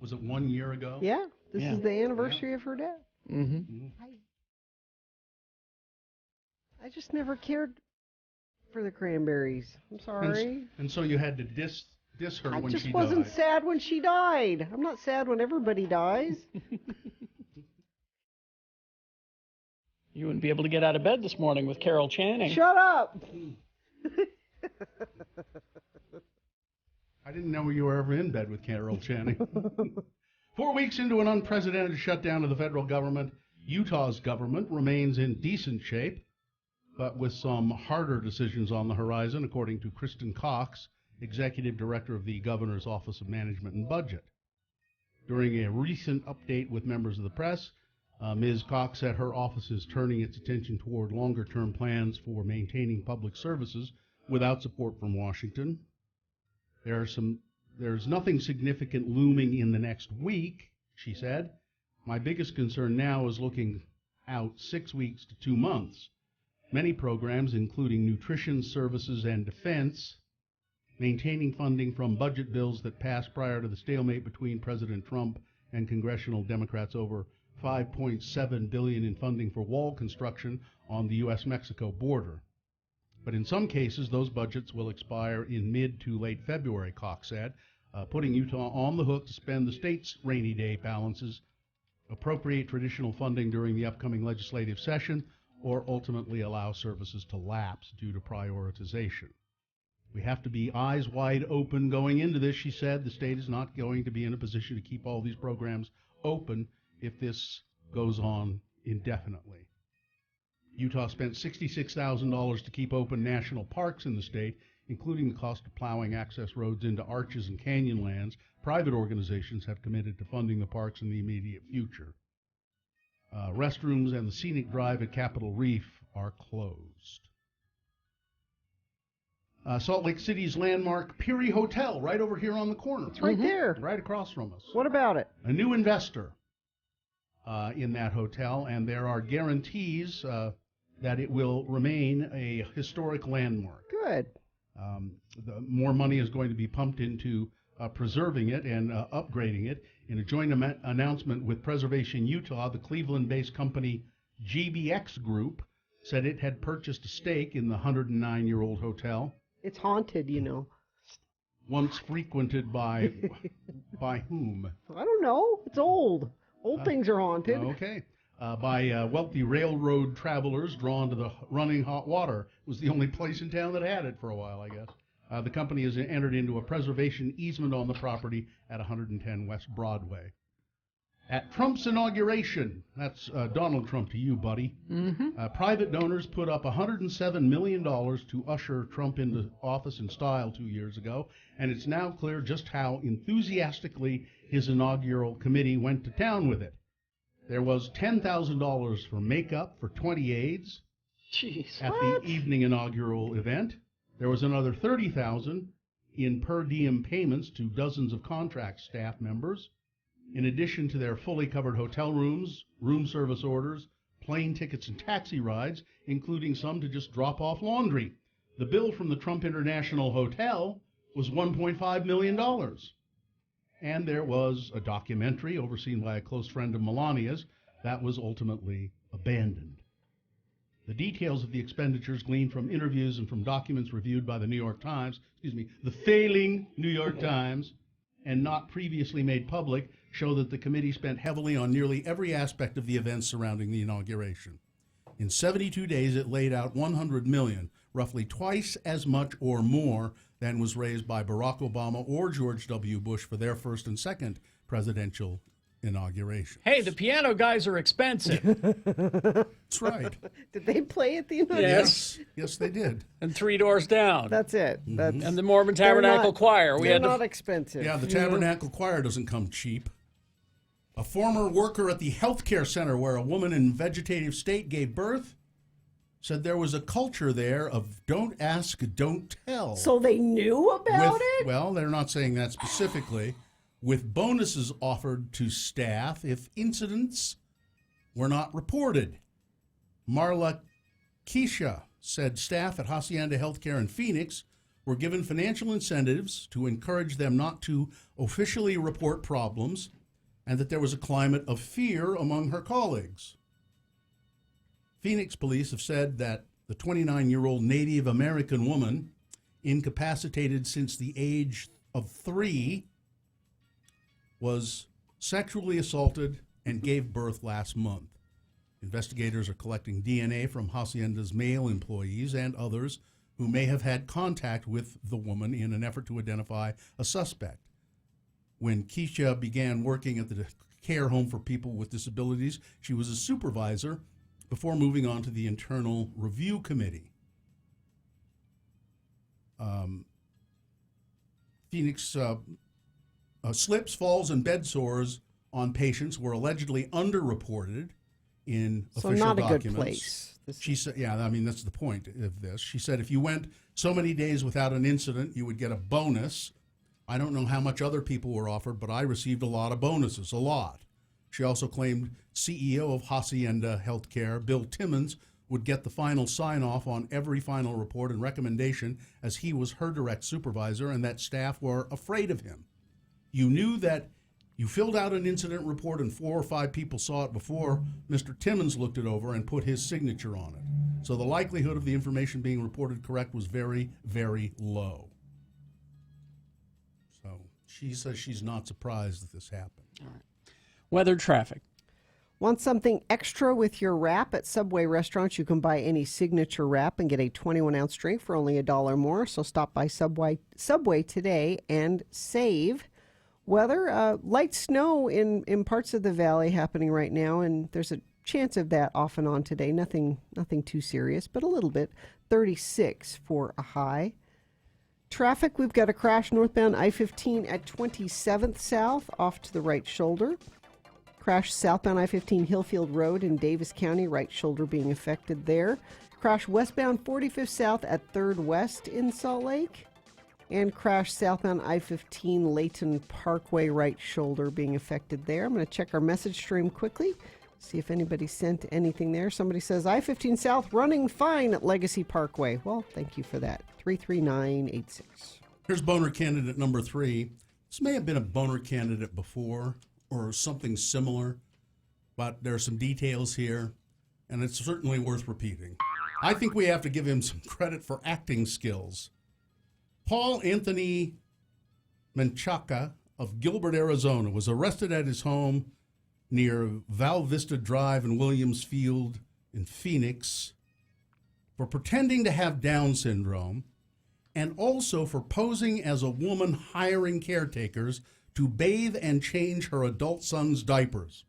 Was it 1 year ago? Yeah, this is the anniversary of her death. Mm-hmm. I just never cared for the Cranberries. I'm sorry. And so you had to diss her when she died. I just wasn't sad when she died. I'm not sad when everybody dies. You wouldn't be able to get out of bed this morning with Carol Channing. Shut up! I didn't know you were ever in bed with Carol Channing. 4 weeks into an unprecedented shutdown of the federal government, Utah's government remains in decent shape. but with some harder decisions on the horizon, according to Kristen Cox, Executive Director of the Governor's Office of Management and Budget. During a recent update with members of the press, Ms. Cox said her office is turning its attention toward longer-term plans for maintaining public services without support from Washington. There's nothing significant looming in the next week, she said. My biggest concern now is looking out 6 weeks to 2 months. Many programs, including nutrition services and defense, maintaining funding from budget bills that passed prior to the stalemate between President Trump and congressional Democrats over $5.7 billion in funding for wall construction on the U.S.-Mexico border. But in some cases, those budgets will expire in mid to late February, Cox said, putting Utah on the hook to spend the state's rainy day balances, appropriate traditional funding during the upcoming legislative session, or ultimately allow services to lapse due to prioritization. We have to be eyes wide open going into this, she said. The state is not going to be in a position to keep all these programs open if this goes on indefinitely. Utah spent $66,000 to keep open national parks in the state, including the cost of plowing access roads into arches and canyon lands. Private organizations have committed to funding the parks in the immediate future. Restrooms and the scenic drive at Capitol Reef are closed. Salt Lake City's landmark Peary Hotel, right over here on the corner. It's right there. Right across from us. What about it? A new investor in that hotel, and there are guarantees that it will remain a historic landmark. Good. More money is going to be pumped into preserving it and upgrading it. In a joint announcement with Preservation Utah, the Cleveland-based company GBX Group said it had purchased a stake in the 109-year-old hotel. It's haunted, you know. Once frequented by by whom? I don't know. It's old. Old things are haunted. Okay. By wealthy railroad travelers drawn to the running hot water. It was the only place in town that had it for a while, I guess. The company has entered into a preservation easement on the property at 110 West Broadway. At Trump's inauguration, that's Donald Trump to you, buddy, private donors put up $107 million to usher Trump into office in style 2 years ago, and it's now clear just how enthusiastically his inaugural committee went to town with it. There was $10,000 for makeup for 20 aides at the evening inaugural event. There was another $30,000 in per diem payments to dozens of contract staff members, in addition to their fully covered hotel rooms, room service orders, plane tickets, and taxi rides, including some to just drop off laundry. The bill from the Trump International Hotel was $1.5 million. And there was a documentary overseen by a close friend of Melania's that was ultimately abandoned. The details of the expenditures gleaned from interviews and from documents reviewed by the New York Times, the failing New York Times, and not previously made public, show that the committee spent heavily on nearly every aspect of the events surrounding the inauguration. In 72 days, it laid out $100 million, roughly twice as much or more than was raised by Barack Obama or George W. Bush for their first and second presidential inauguration. Hey, the piano guys are expensive. That's right. Did they play at the inauguration? Yes, they did. And Three Doors Down. That's it. That's, and the Mormon Tabernacle Choir. They're not expensive. Yeah, the Tabernacle Choir doesn't come cheap. A former worker at the healthcare center where a woman in vegetative state gave birth said there was a culture there of don't ask, don't tell. So they knew about it? Well, they're not saying that specifically. With bonuses offered to staff if incidents were not reported. Marla Keisha said staff at Hacienda Healthcare in Phoenix were given financial incentives to encourage them not to officially report problems, and that there was a climate of fear among her colleagues. Phoenix police have said that the 29-year-old Native American woman, incapacitated since the age of 3, was sexually assaulted and gave birth last month. Investigators are collecting DNA from Hacienda's male employees and others who may have had contact with the woman in an effort to identify a suspect. When Keisha began working at the care home for people with disabilities, she was a supervisor before moving on to the Internal Review Committee. Phoenix slips, falls, and bed sores on patients were allegedly underreported in So official not a documents. good place. She said, yeah, I mean, that's the point of this. She said if you went so many days without an incident, you would get a bonus. I don't know how much other people were offered, but I received a lot of bonuses, a lot. She also claimed CEO of Hacienda Healthcare, Bill Timmons, would get the final sign-off on every final report and recommendation as he was her direct supervisor and that staff were afraid of him. You knew that you filled out an incident report and 4 or 5 people saw it before Mr. Timmons looked it over and put his signature on it. So the likelihood of the information being reported correct was very, very low. So she says she's not surprised that this happened. All right. Weather, traffic. Want something extra with your wrap? At Subway restaurants, you can buy any signature wrap and get a 21-ounce drink for only $1 more. So stop by Subway today and save. Weather, light snow in parts of the valley happening right now, and there's a chance of that off and on today. Nothing too serious, but a little bit. 36 for a high. Traffic, we've got a crash northbound I-15 at 27th South off to the right shoulder. Crash southbound I-15 Hillfield Road in Davis County, right shoulder being affected there. Crash westbound 45th South at 3rd West in Salt Lake. And crash southbound I-15 Layton Parkway, right shoulder being affected there. I'm going to check our message stream quickly, see if anybody sent anything there. Somebody says I-15 South running fine at Legacy Parkway. Well, thank you for that. 33986. Here's boner candidate number 3. This may have been a boner candidate before or something similar, but there are some details here, and it's certainly worth repeating. I think we have to give him some credit for acting skills. Paul Anthony Menchaca of Gilbert, Arizona, was arrested at his home near Val Vista Drive in Williams Field in Phoenix for pretending to have Down syndrome and also for posing as a woman hiring caretakers to bathe and change her adult son's diapers.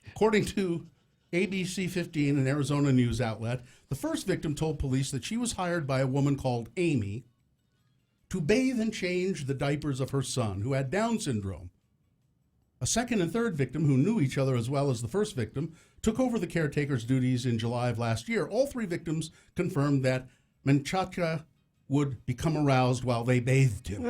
According to ABC 15, an Arizona news outlet, the first victim told police that she was hired by a woman called Amy to bathe and change the diapers of her son, who had Down syndrome. A second and third victim, who knew each other as well as the first victim, took over the caretaker's duties in July of last year. All 3 victims confirmed that Menchaca would become aroused while they bathed him.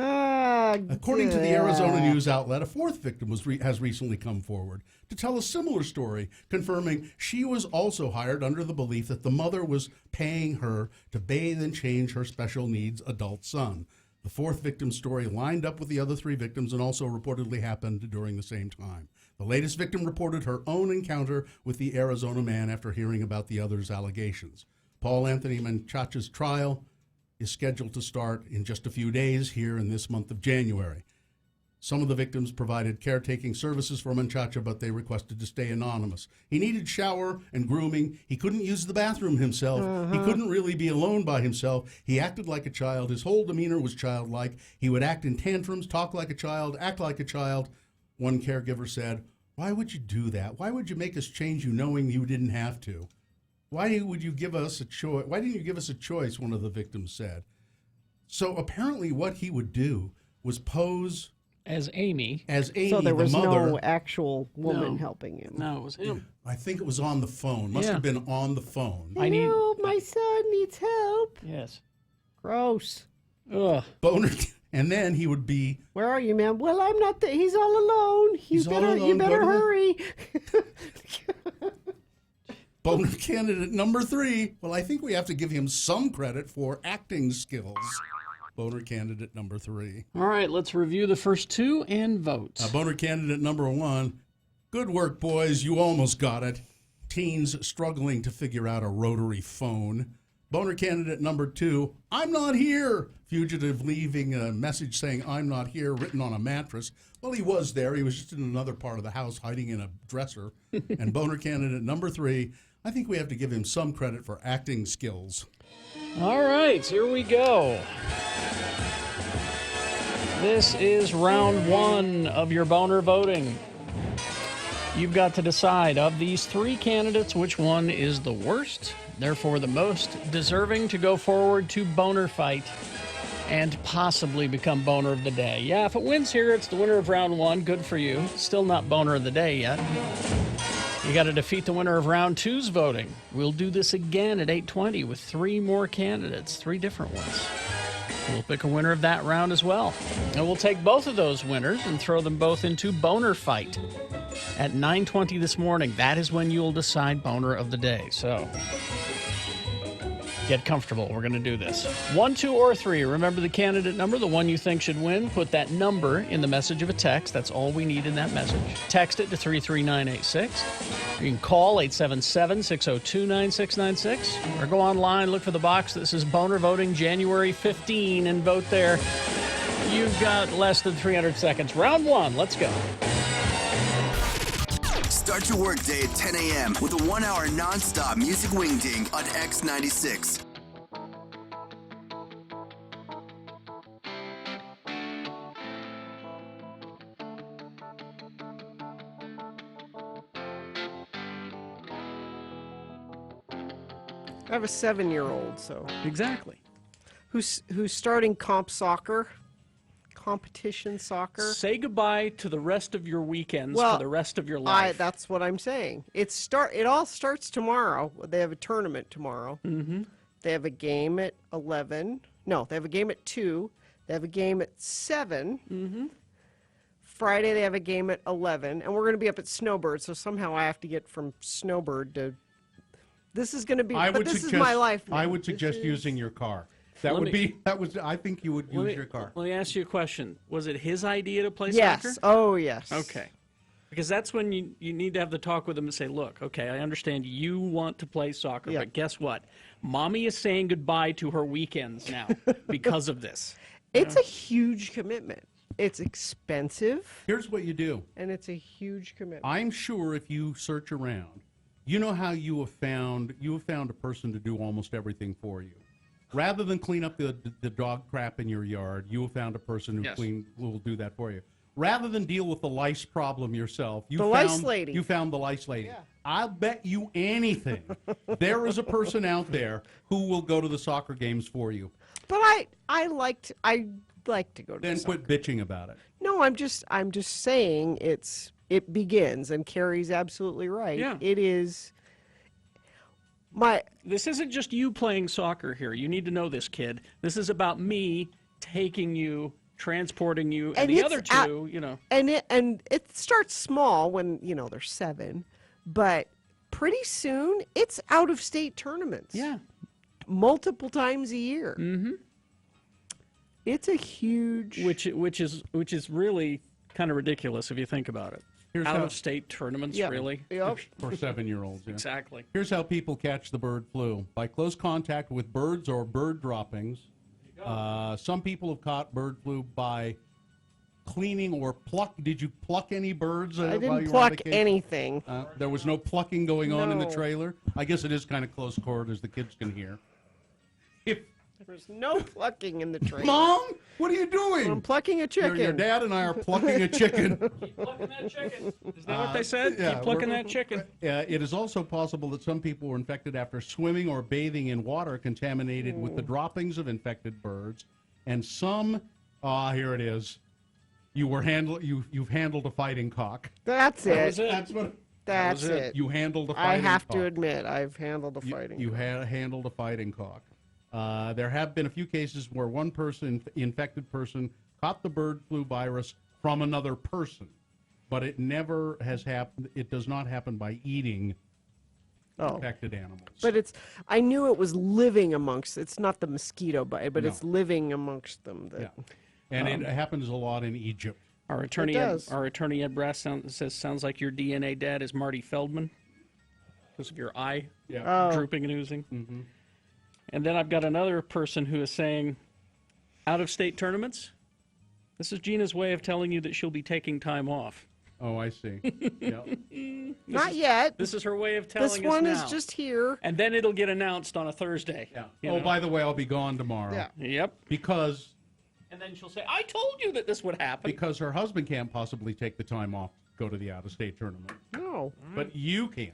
According to the Arizona news outlet, a 4th victim has recently come forward to tell a similar story, confirming she was also hired under the belief that the mother was paying her to bathe and change her special needs adult son. The 4th victim's story lined up with the other 3 victims and also reportedly happened during the same time. The latest victim reported her own encounter with the Arizona man after hearing about the others' allegations. Paul Anthony Menchaca's trial is scheduled to start in just a few days here in this month of January. Some of the victims provided caretaking services for Menchaca, but they requested to stay anonymous. He needed shower and grooming. He couldn't use the bathroom himself. He couldn't really be alone by himself. He acted like a child. His whole demeanor was childlike. He would act in tantrums, talk like a child, act like a child. One caregiver said, "Why would you do that? Why would you make us change you knowing you didn't have to? Why would you give us a choice? Why didn't you give us a choice?" One of the victims said. So apparently what he would do was pose as Amy. So there was the mother. no actual woman helping him. No, it was him. I think it was on the phone. Must have been on the phone. Help, my son needs help. Yes. Gross. Ugh. Boner. And then he would be, "Where are you, ma'am?" "Well, I'm not there. He's all alone. You better hurry." boner candidate number 3. Well, I think we have to give him some credit for acting skills. Boner candidate number 3. All right, let's review the first 2 and vote. Boner candidate number 1. Good work, boys. You almost got it. Teens struggling to figure out a rotary phone. Boner candidate number 2. I'm not here. Fugitive leaving a message saying I'm not here written on a mattress. Well, he was there. He was just in another part of the house hiding in a dresser. And boner candidate number 3. I think we have to give him some credit for acting skills. All right, here we go. This is round 1 of your boner voting. You've got to decide of these three candidates which one is the worst, therefore the most deserving to go forward to Boner Fight and possibly become Boner of the Day. Yeah, if it wins here, it's the winner of round one. Good for you. Still not Boner of the Day yet. You got to defeat the winner of round two's voting. We'll do this again at 8:20 with three more candidates, three different ones. We'll pick a winner of that round as well. And we'll take both of those winners and throw them both into Boner Fight at 9:20 this morning. That is when you'll decide Boner of the Day. So get comfortable. We're going to do this. 1, 2, or 3. Remember the candidate number, the one you think should win. Put that number in the message of a text. That's all we need in that message. Text it to 33986. You can call 877-602-9696 or go online, look for the box that says Boner Voting January 15 and vote there. You've got less than 300 seconds. Round one. Let's go. Start your workday at 10 a.m. with a 1 hour non-stop music wingding on X96. I have a 7-year-old, so exactly. Who's starting competition soccer. Say goodbye to the rest of your weekends for the rest of your life. That's what I'm saying. It all starts tomorrow. They have a tournament tomorrow. Mm-hmm. They have a game at 11. No, they have a game at 2. They have a game at 7. Mm-hmm. Friday they have a game at 11, and we're going to be up at Snowbird. So somehow I have to get from Snowbird to. This is going to be. This is my life. I would suggest using your car. I think you would use your car. Let me ask you a question. Was it his idea to play soccer? Yes. Oh, yes. Okay. Because that's when you need to have the talk with him and say, look, okay, I understand you want to play soccer, but guess what? Mommy is saying goodbye to her weekends now because of this. It's a huge commitment. It's expensive. Here's what you do. And it's a huge commitment. I'm sure if you search around, you know how you have found a person to do almost everything for you. Rather than clean up the dog crap in your yard, you have found a person who will do that for you. Rather than deal with the lice problem yourself, you found the lice lady. Yeah. I'll bet you anything there is a person out there who will go to the soccer games for you. But I like to go to. Then quit bitching about it. No, I'm just saying it begins, and Carrie's absolutely right. Yeah. It is. This isn't just you playing soccer here. You need to know this, kid. This is about me taking you, transporting you, and the other two, And it starts small when, they're 7, but pretty soon it's out-of-state tournaments. Yeah. Multiple times a year. Mm-hmm. It's a huge... Which is really kind of ridiculous if you think about it. Out-of-state tournaments, really? Yep. For 7-year-olds. Yeah. Exactly. Here's how people catch the bird flu. By close contact with birds or bird droppings. Some people have caught bird flu by cleaning or pluck. Did you pluck any birds I while didn't you were on pluck vacation? anything. There was no plucking going on in the No. trailer? I guess it is kind of close quarters, the kids can hear. There's no plucking in the trailer. Mom, what are you doing? I'm plucking a chicken. Your dad and I are plucking a chicken. Keep plucking that chicken. Isn't that what they said? Yeah, Keep plucking that chicken. It is also possible that some people were infected after swimming or bathing in water contaminated with the droppings of infected birds. And some, here it is. You've handled a fighting cock. That's it. That was it. That's what. That's it. You handled a fighting I have cock. to admit, I've handled a fighting. You handled a fighting cock. There have been a few cases where one infected person caught the bird flu virus from another person, but it never has happened. It does not happen by eating infected animals. But I knew it was living amongst. It's not the mosquito bite, but No. it's living amongst them. And it happens a lot in Egypt. Our attorney, It does. our attorney Ed Brass sounds like your DNA dad is Marty Feldman because of your eye drooping and oozing. Mm-hmm. And then I've got another person who is saying, out-of-state tournaments. This is Gina's way of telling you that she'll be taking time off. Oh, I see. Not yet. This is her way of telling us This one now. is just here. And then it'll get announced on a Thursday. Yeah. By the way, I'll be gone tomorrow. Yeah. Yep. Because And then she'll say, I told you that this would happen. her husband can't possibly take the time off go to the out-of-state tournament. No. But you can.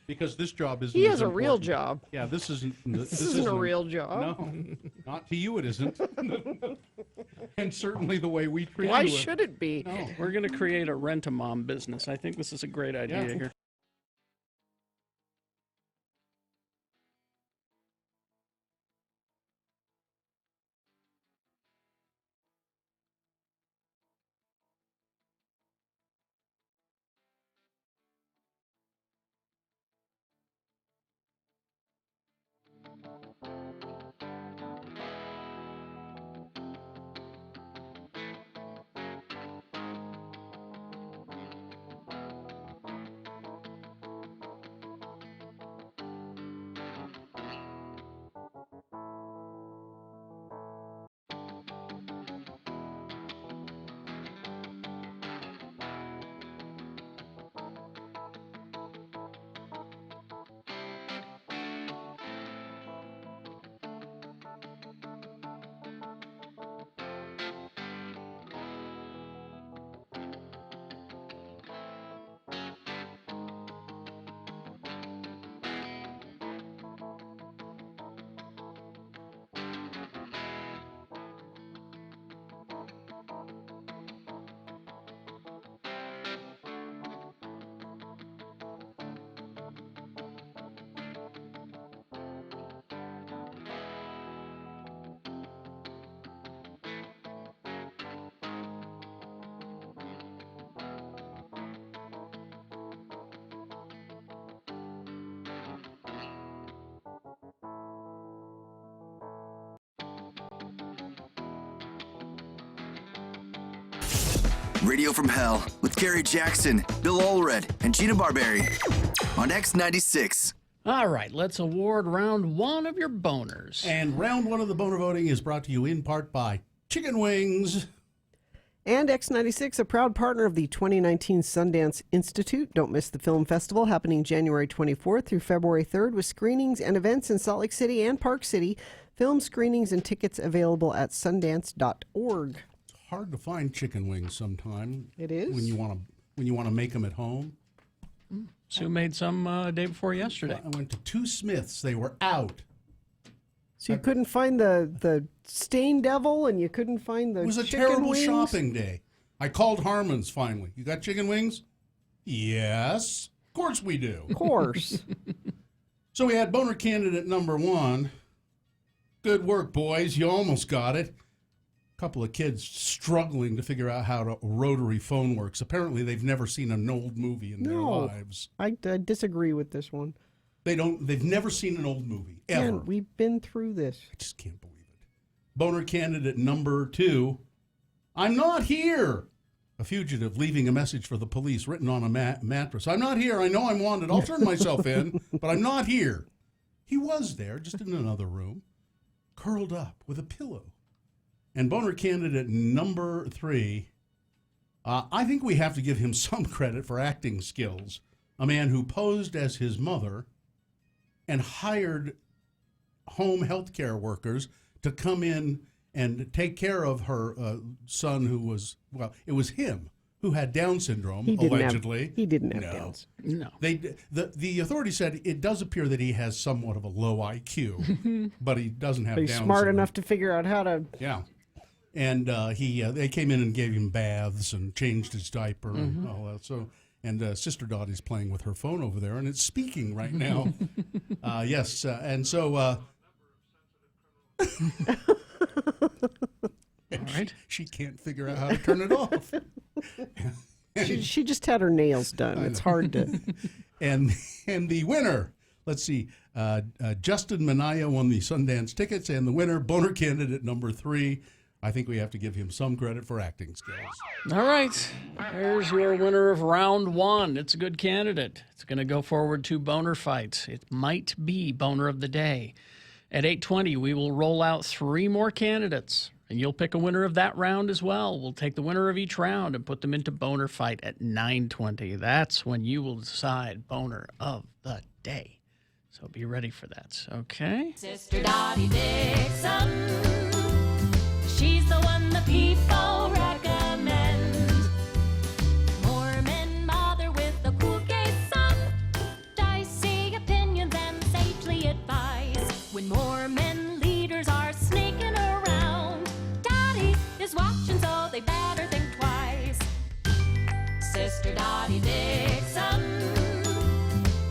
Because this job isn't. He as has a real important. job. Yeah, this isn't. This isn't a real job. No, not to you. It isn't. And certainly the way we treat. Why you. should it be? No. We're going to create a rent-a-mom business. I think this is a great idea Yeah. here. Radio from Hell with Gary Jackson, Bill Allred, and Gina Barberi on X96. All right, let's award round one of your boners. And round one of the boner voting is brought to you in part by Chicken Wings. And X96, a proud partner of the 2019 Sundance Institute. Don't miss the film festival happening January 24th through February 3rd with screenings and events in Salt Lake City and Park City. Film screenings and tickets available at sundance.org. It's hard to find chicken wings sometime. It is. When you want to make them at home. Sue made some day before yesterday. I went to two Smiths. They were out. So you couldn't find the Stain Devil, and you couldn't find the It was a chicken terrible wings? shopping day. I called Harmon's finally. You got chicken wings? Yes. Of course we do. Of course. So we had boner candidate number one. Good work, boys. You almost got it. A couple of kids struggling to figure out how a rotary phone works. Apparently, they've never seen an old movie in their lives. I disagree with this one. They've never seen an old movie, ever. Man, we've been through this. I just can't believe it. Boner candidate number two. I'm not here. A fugitive leaving a message for the police written on a mattress. I'm not here. I know I'm wanted. I'll turn myself in, but I'm not here. He was there, just in another room, curled up with a pillow. And boner candidate number three, I think we have to give him some credit for acting skills. A man who posed as his mother and hired home health care workers to come in and take care of her son who was, well, it was him who had Down syndrome, allegedly. He didn't have Downs. No. The authority said it does appear that he has somewhat of a low IQ, but he doesn't have But he's Down smart syndrome. enough to figure out how to... Yeah. And they came in and gave him baths and changed his diaper and all that. So, and Sister Dottie's playing with her phone over there, and it's speaking right now. Yes, and so... All right. She can't figure out how to turn it off. She just had her nails done. It's hard to... And the winner, let's see, Justin Minaya won the Sundance tickets, and the winner, boner candidate number three. I think we have to give him some credit for acting skills. All right. There's your winner of round one. It's a good candidate. It's going to go forward to boner fights. It might be boner of the day. At 8:20, we will roll out three more candidates, and you'll pick a winner of that round as well. We'll take the winner of each round and put them into boner fight at 9:20. That's when you will decide boner of the day. So be ready for that, okay? Sister Dottie Dixon. She's the one the people recommend. More men when Mormon leaders are sneaking around. Dottie is watching, so they better think twice. Sister Dottie Dixon,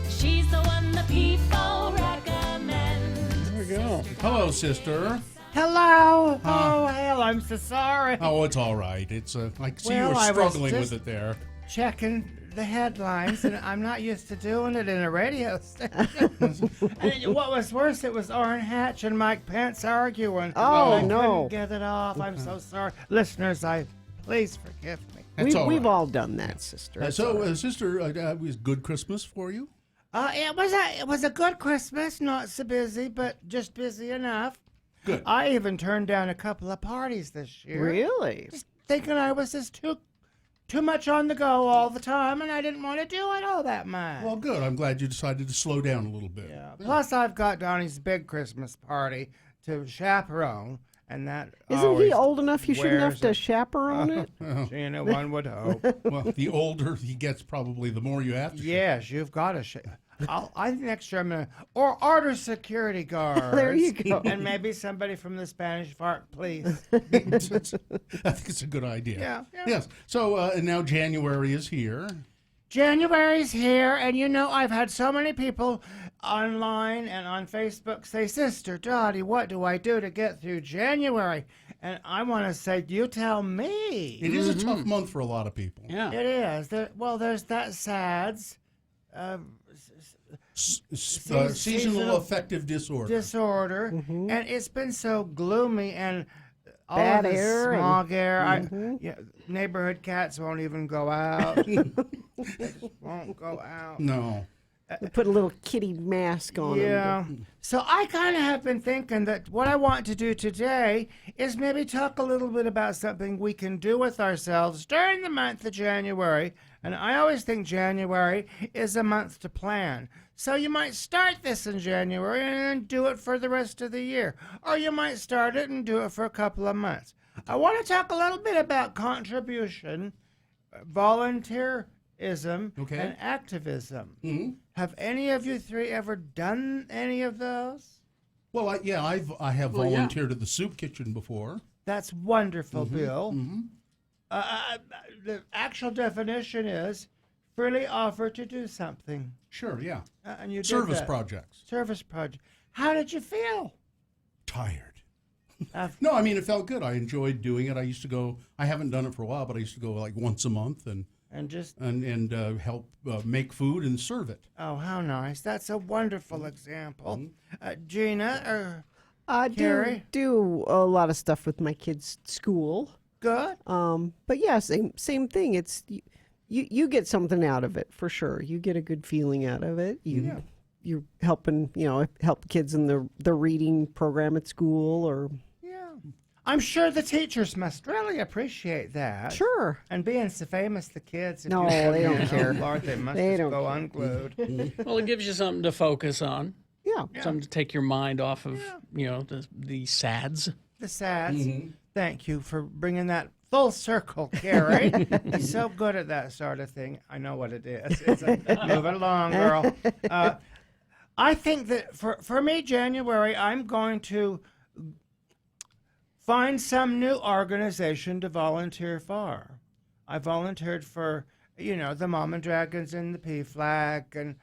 she's the one the people recommend. There we go. Hello, sister. Hello. Oh, hell, I'm so sorry. Oh, it's all right. It's I see you Well, were I was struggling with just- it there. Checking the headlines, and I'm not used to doing it in a radio station. And what was worse, it was Orrin Hatch and Mike Pence arguing. Oh, I no. couldn't get it off. I'm so sorry. Listeners, please forgive me. We've all done that, sister. It's all right. Sister, it was good Christmas for you? It was a good Christmas, not so busy, but just busy enough. Good. I even turned down a couple of parties this year. Really? Just thinking I was just too much on the go all the time, and I didn't want to do it all that much. Well, good. I'm glad you decided to slow down a little bit. Yeah. Plus, I've got Donnie's big Christmas party to chaperone, and that Isn't he always old enough? You shouldn't have wears to a- chaperone it. Gina, one would hope. Well, the older he gets, probably the more you have to. Yes, you've got to. I think next year I'm gonna order security guards. There you go. And maybe somebody from the Spanish Fart, please. I think it's a good idea. Yeah. Yes. So and now January is here. January's here, and I've had so many people online and on Facebook say, Sister Dottie, what do I do to get through January? And I want to say, you tell me. It is a tough month for a lot of people. Yeah. It is. There's that SADS. Seasonal affective disorder. And it's been so gloomy and all Bad of the air and- smog air. Neighborhood cats won't even go out. Won't go out. No. They put a little kitty mask on Yeah. them. So I kind of have been thinking that what I want to do today is maybe talk a little bit about something we can do with ourselves during the month of January. And I always think January is a month to plan. So you might start this in January and then do it for the rest of the year. Or you might start it and do it for a couple of months. I want to talk a little bit about contribution, volunteerism, and activism. Mm-hmm. Have any of you three ever done any of those? Well, I have volunteered at the soup kitchen before. That's wonderful, Mm-hmm. Bill. Mm-hmm. The actual definition is freely offer to do something. Sure, yeah. And you did Service that. projects. Service project. How did you feel? Tired. No, I mean, it felt good. I enjoyed doing it. I used to go, I haven't done it for a while, but I used to go like once a month and help make food and serve it. Oh, how nice. That's a wonderful example. Mm-hmm. Gina or I Carrie? do a lot of stuff with my kids' school. Good. But yeah, same thing. It's you get something out of it for sure. You get a good feeling out of it. You're helping, help kids in the reading program at school or. I'm sure the teachers must really appreciate that. Sure. And being so famous, the kids. if No, you they don't oh, care. Lord, they must They just don't go care. unglued. Well, it gives you something to focus on. Yeah. Something to take your mind off of, the sads. The SADS. Mm-hmm. Thank you for bringing that full circle, Carrie. You're so good at that sort of thing. I know what it is. Move it along, girl. I think that for me, January, I'm going to find some new organization to volunteer for. I volunteered for, the Mom and Dragons and the PFLAG and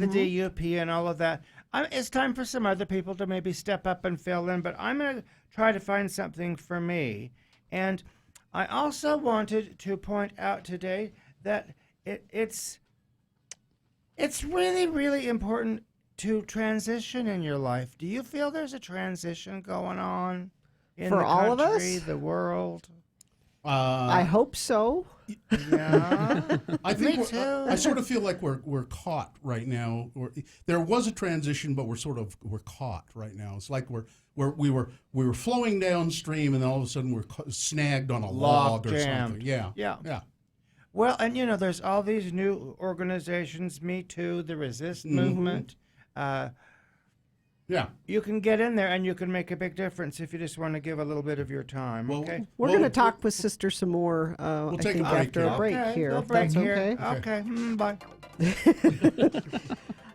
the DUP and all of that. It's time for some other people to maybe step up and fill in, but I'm going to try to find something for me. And I also wanted to point out today that it's really, really important to transition in your life. Do you feel there's a transition going on in For the all of country, us? the world? I hope so. Yeah. I think Me too. I sort of feel like we're caught right now. There was a transition, but we're caught right now. It's like we were flowing downstream, and then all of a sudden we're snagged on a log or jammed. something. Yeah. Yeah. Well, and there's all these new organizations, Me Too, the Resist movement. Yeah. You can get in there and you can make a big difference if you just want to give a little bit of your time. Okay. We're going to talk with Sister some more. I take a think break after here. a break Okay, here. we'll If break that's here. okay. Okay. Bye.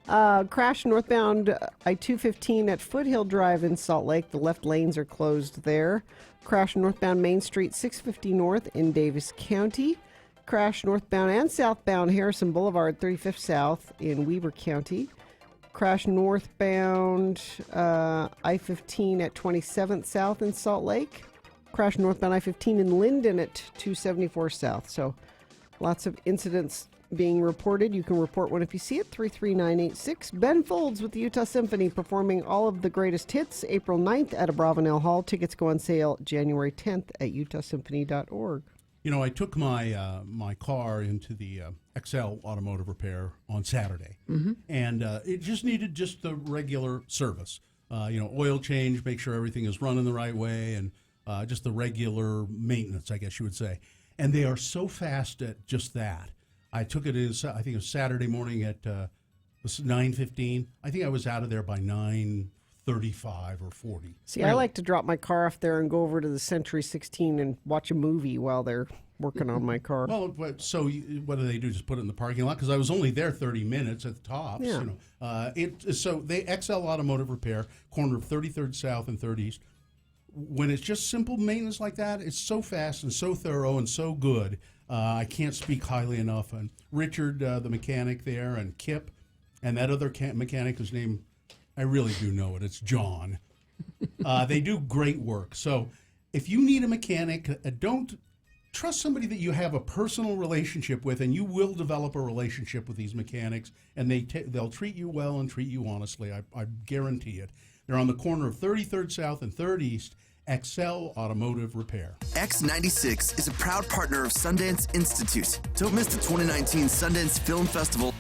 Crash northbound I-215 at Foothill Drive in Salt Lake. The left lanes are closed there. Crash northbound Main Street 650 North in Davis County. Crash northbound and southbound Harrison Boulevard 35th South in Weber County. Crash northbound I-15 at 27th South in Salt Lake. Crash northbound I-15 in Linden at 274 South. So lots of incidents being reported. You can report one if you see it. 33986. Ben Folds with the Utah Symphony performing all of the greatest hits April 9th at Abravanel Hall. Tickets go on sale January 10th at utahsymphony.org. You know, I took my my car into the XL Automotive Repair on Saturday, and it just needed just the regular service. Oil change, make sure everything is running the right way, and just the regular maintenance, I guess you would say. And they are so fast at just that. I took it in, I think it was Saturday morning at 9:15. I think I was out of there by 9:35 or 40. See, I like to drop my car off there and go over to the Century 16 and watch a movie while they're working on my car. Well, so what do they do? Just put it in the parking lot? Because I was only there 30 minutes at the tops. Yeah. So they XL Automotive Repair, corner of 33rd South and 3rd East. When it's just simple maintenance like that, it's so fast and so thorough and so good. I can't speak highly enough. And Richard, the mechanic there, and Kip, and that other mechanic whose name I really do know it. It's John. They do great work. So if you need a mechanic, don't trust somebody that you have a personal relationship with, and you will develop a relationship with these mechanics, and they'll treat you well and treat you honestly. I guarantee it. They're on the corner of 33rd South and 3rd East. XL Automotive Repair. X96 is a proud partner of Sundance Institute. Don't miss the 2019 Sundance Film Festival.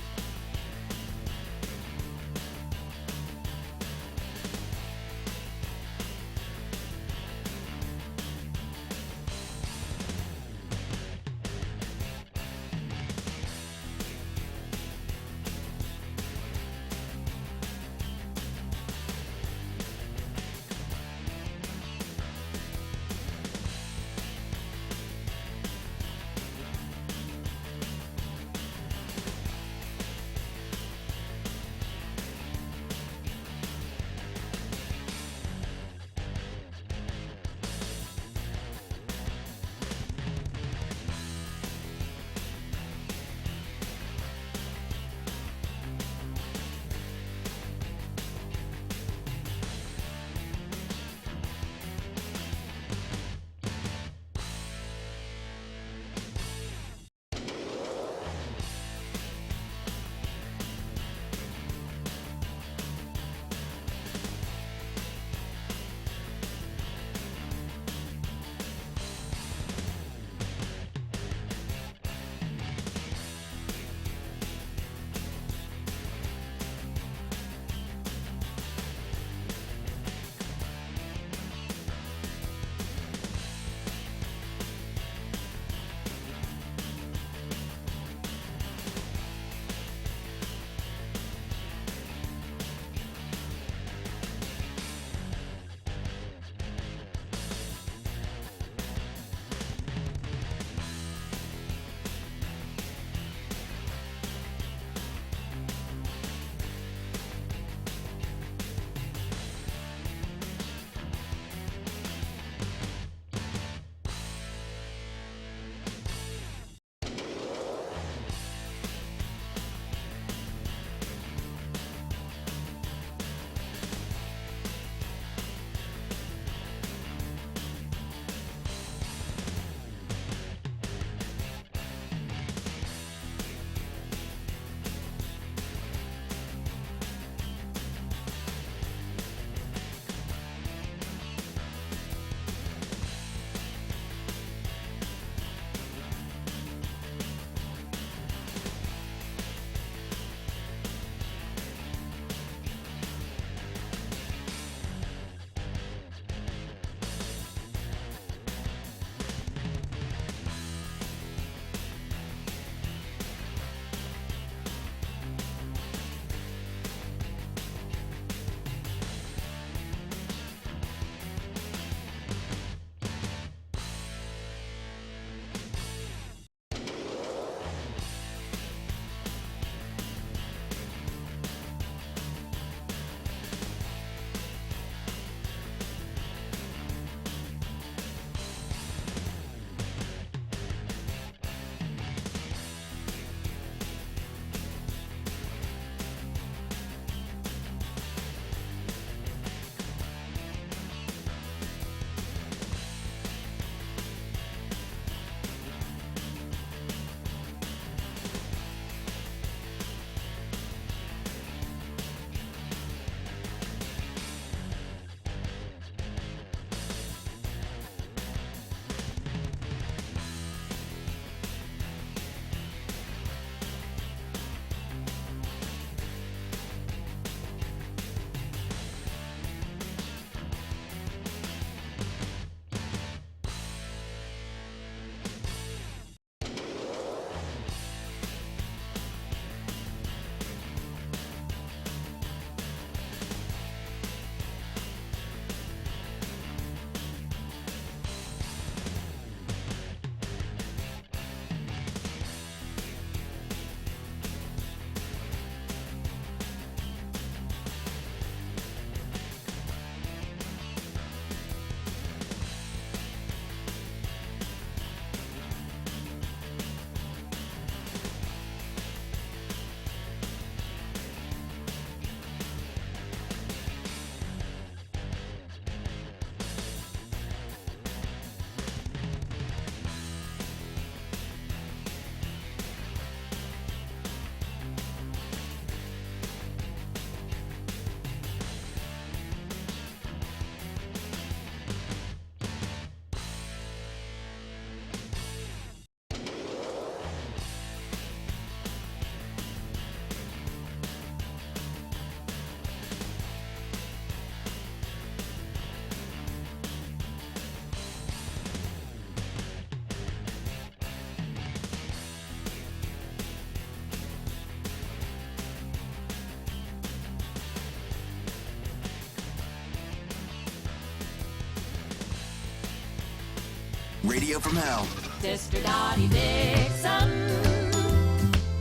Radio from Hell. Sister Dottie Dixon.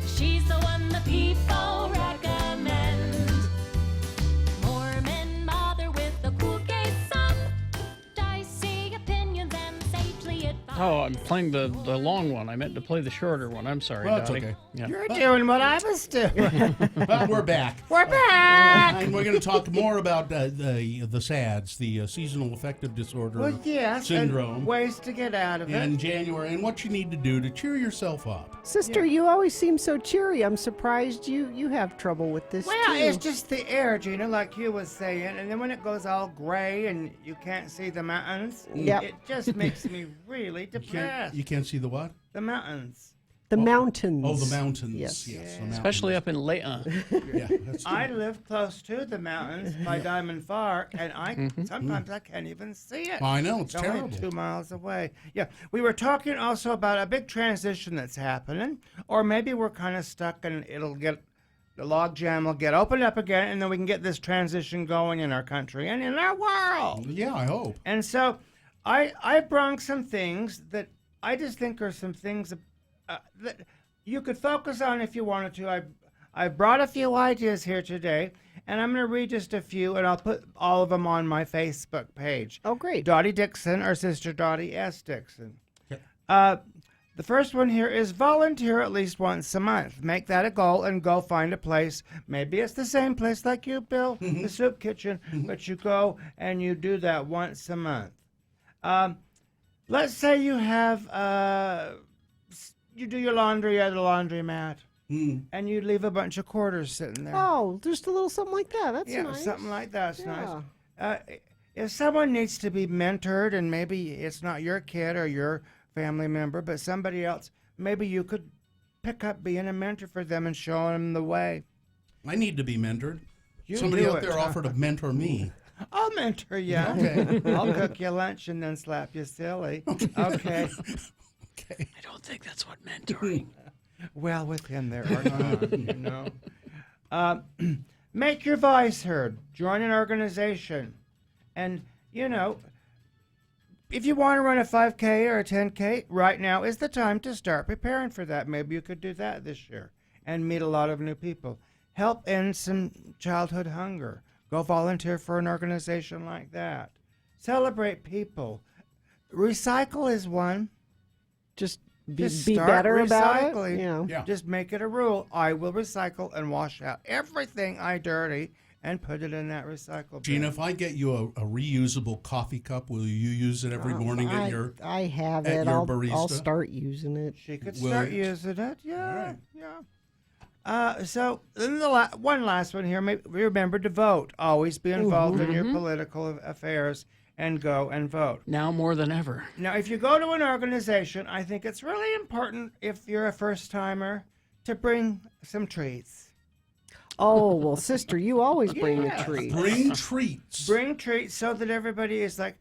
She's the one the people recommend. Mormon mother with a cool gay son. Dicey opinions and sagely advice. Oh, I'm playing the long one. I meant to play the shorter one. I'm sorry, Well, it's Dottie. okay. Yeah. You're doing what I was doing. Well, we're back. We're back. And we're going to talk more about the SADS, the seasonal affective disorder Well, yes, and syndrome, ways to get out of in it. January, and what you need to do to cheer yourself up. Sister, you always seem so cheery. I'm surprised you have trouble with this Well, too. it's just the air, Gina, like you was saying, and then when it goes all gray and you can't see the mountains, Yep. it just makes me really depressed. You can't see the what? The mountains. The mountains. Oh, the mountains. Yes. The mountains. Especially up in Leon. Yeah, that's true. I live close to the mountains by Diamond Far, and sometimes I can't even see it. I know, it's only terrible. 2 miles away. Yeah, we were talking also about a big transition that's happening, or maybe we're kind of stuck and the log jam will get opened up again, and then we can get this transition going in our country and in our world. Yeah, I hope. And so I brought some things that I just think are some things that you could focus on if you wanted to. I brought a few ideas here today, and I'm going to read just a few, and I'll put all of them on my Facebook page. Oh, great. Dottie Dixon, or Sister Dottie S. Dixon. The first one here is volunteer at least once a month. Make that a goal and go find a place. Maybe it's the same place like you, Bill, the soup kitchen, but you go and you do that once a month. Let's say you have, you do your laundry at a laundromat, and you leave a bunch of quarters sitting there. Oh, just a little something like that. That's yeah, nice. something like that's Yeah. nice. If someone needs to be mentored, and maybe it's not your kid or your family member, but somebody else, maybe you could pick up being a mentor for them and show them the way. I need to be mentored. You Somebody do out it. there offered to mentor me. I'll mentor you. Okay. I'll cook you lunch and then slap you silly. Okay. I don't think that's what mentoring. Well, with him there are none, you know. Make your voice heard. Join an organization. And, you know, if you want to run a 5K or a 10K, right now is the time to start preparing for that. Maybe you could do that this year and meet a lot of new people. Help end some childhood hunger. Go volunteer for an organization like that. Celebrate people. Recycle is one. Just Just be start better about it. recycling. You know. Yeah. Just make it a rule. I will recycle and wash out everything I dirty and put it in that recycle bin. Gina, if I get you a reusable coffee cup, will you use it every morning at your I have at it. your I'll barista? start using it. She could Will start you? using it. Yeah, All right. yeah. So then the one last one here. Remember to vote. Always be involved in your political affairs and go and vote. Now more than ever. Now, if you go to an organization, I think it's really important, if you're a first-timer, to bring some treats. Oh, well, sister, you always bring Yes. the treats. Bring treats. Bring treats so that everybody is like,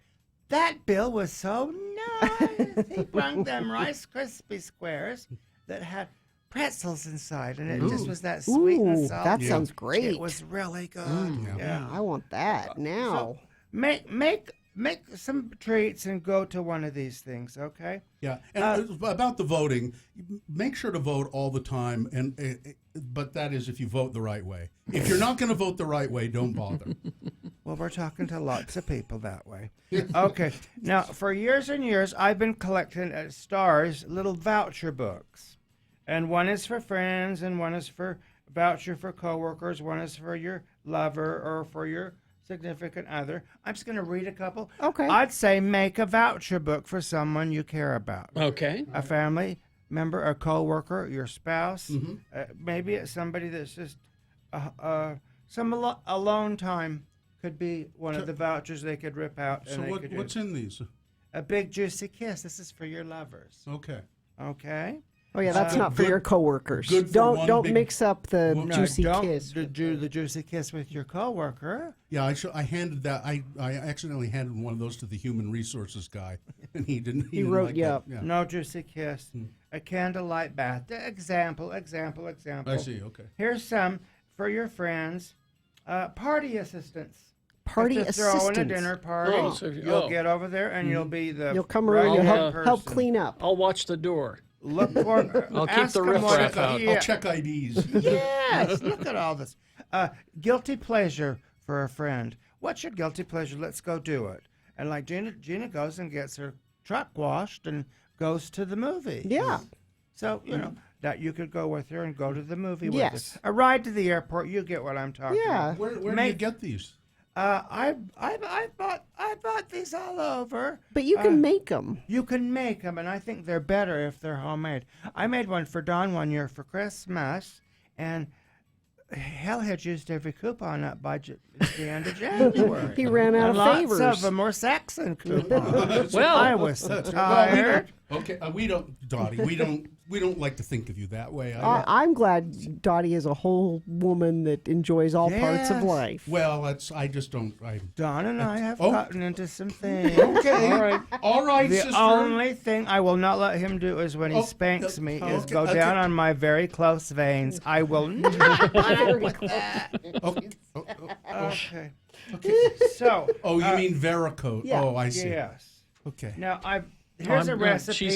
that Bill was so nice. He brought them Rice Krispie squares that had pretzels inside, and it just was that sweet and Ooh, salty. that sounds great. It was really good. Yeah. I want that now. So make some treats and go to one of these things, okay? Yeah, and about the voting, make sure to vote all the time. But that is if you vote the right way. If you're not going to vote the right way, don't bother. Well, we're talking to lots of people that way. Okay. Now, for years and years, I've been collecting at Stars little voucher books. And one is for friends, and one is for voucher for coworkers, one is for your lover or for your significant other. I'm just going to read a couple. Okay. I'd say make a voucher book for someone you care about. Okay. A family member, a coworker, your spouse. Maybe it's somebody that's just some alone time could be one of the vouchers they could rip out. So and they could what's use. in these? A big juicy kiss. This is for your lovers. Okay. Okay. Oh yeah, that's not for good- your coworkers. good for Don't one don't big- mix up the No, juicy don't kiss. do the juicy kiss with your coworker. Yeah, I handed that. I accidentally handed one of those to the human resources guy, and he didn't. He didn't wrote like you that. up. Yeah. No juicy kiss. A candlelight bath. Example. I see. Okay. Here's some for your friends. Party assistants. party If they're throwing a assistant. dinner party, Oh, so if you- you'll oh. get over there and you'll be the You'll come around. You'll right-hand help person. clean up. I'll watch the door. Look for. I'll keep ask the them what- riffraff out. yeah. I'll check IDs. Yes, look at all this. Guilty pleasure for a friend. What's your guilty pleasure? Let's go do it. And like Gina goes and gets her truck washed and goes to the movie. Yeah. So, you know, that you could go with her and go to the movie with Yes. her. A ride to the airport, you get what I'm talking Yeah. about. Where do you Make- get these? I bought these all over. But you can make them. You can make them, and I think they're better if they're homemade. I made one for Dawn one year for Christmas, and hell had used every coupon up by the end of January. He ran out And of lots favors. of them were Saxon coupons. Well- I was so tired. Okay, we don't, Dottie. We don't like to think of you that way. I'm glad Dottie is a whole woman that enjoys all parts of Yes. life. Well, I just don't. Dawn and I have Oh. gotten into some things. Okay. All right. All right, The sister. only thing I will not let him do is when he Oh, spanks me is okay, go okay. down on my very close veins. I will not put up with that. Okay. Okay. Okay. So. Oh, you mean varicose? yeah. Oh, I see. Yes. Okay. Now here's a I'm- recipe.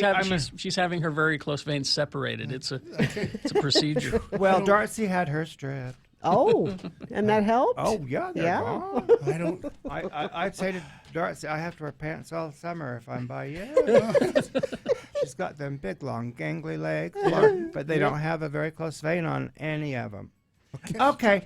She's having her very close veins separated. It's a procedure. Well, Darcy had her stripped. Oh, and that helped? Oh yeah, they're Yeah. gone. I don't. I'd say to Darcy, I have to wear pants all summer if I'm by you. She's got them big, long, gangly legs, but they don't have a very close vein on any of them. Okay.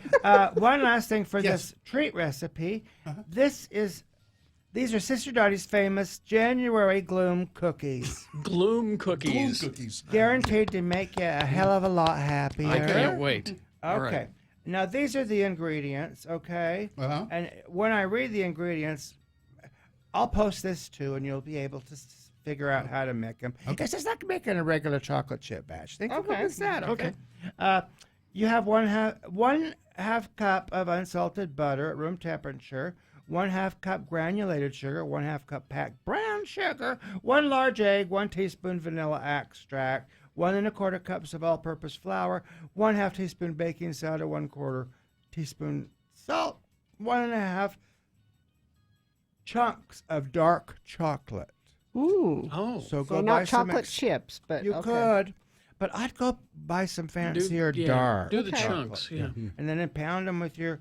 One last thing for Yes. this treat recipe. These are Sister Dottie's famous January Gloom cookies. Gloom cookies. Gloom cookies. Guaranteed to make you a hell of a lot happier. I can't wait. All Okay. right. Now these are the ingredients, okay? Uh-huh. And when I read the ingredients, I'll post this too, and you'll be able to figure out how to make them. Okay. It's just like making a regular chocolate chip batch. Think of it Okay. as that, okay? Okay. You have one half cup of unsalted butter at room temperature, 1/2 cup granulated sugar, 1/2 cup packed brown sugar, 1 large egg, 1 teaspoon vanilla extract, 1 1/4 cups of all-purpose flour, 1/2 teaspoon baking soda, 1/4 teaspoon salt, 1.5 chunks of dark chocolate. Ooh. Oh. So go So buy not some chocolate chips, but You okay. could, but I'd go buy some fancier dark. Do the Okay. chunks. Yeah. And then pound them with your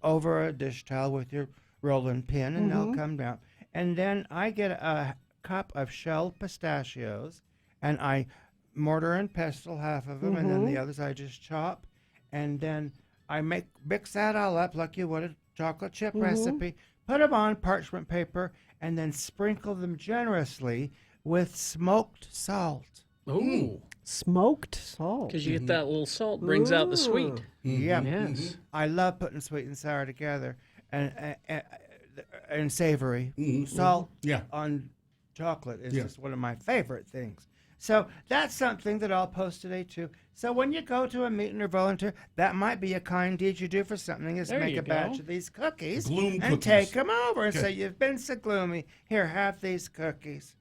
over a dish towel with your rolling pin, and they'll come down. And then I get a cup of shelled pistachios, and I mortar and pestle half of them, and then the others I just chop, and then I mix that all up like you would a chocolate chip recipe. Put them on parchment paper, and then sprinkle them generously with smoked salt. Ooh. Smoked salt. Because you get that little salt brings out the sweet. Yeah. Yes. I love putting sweet and sour together, and savory. Salt Yeah. on chocolate is Yeah. just one of my favorite things. So that's something that I'll post today too. So when you go to a meeting or volunteer, that might be a kind deed you do for something is There make you a batch go. of these cookies Gloom and cookies. take them over and Okay. say, you've been so gloomy. Here, have these cookies.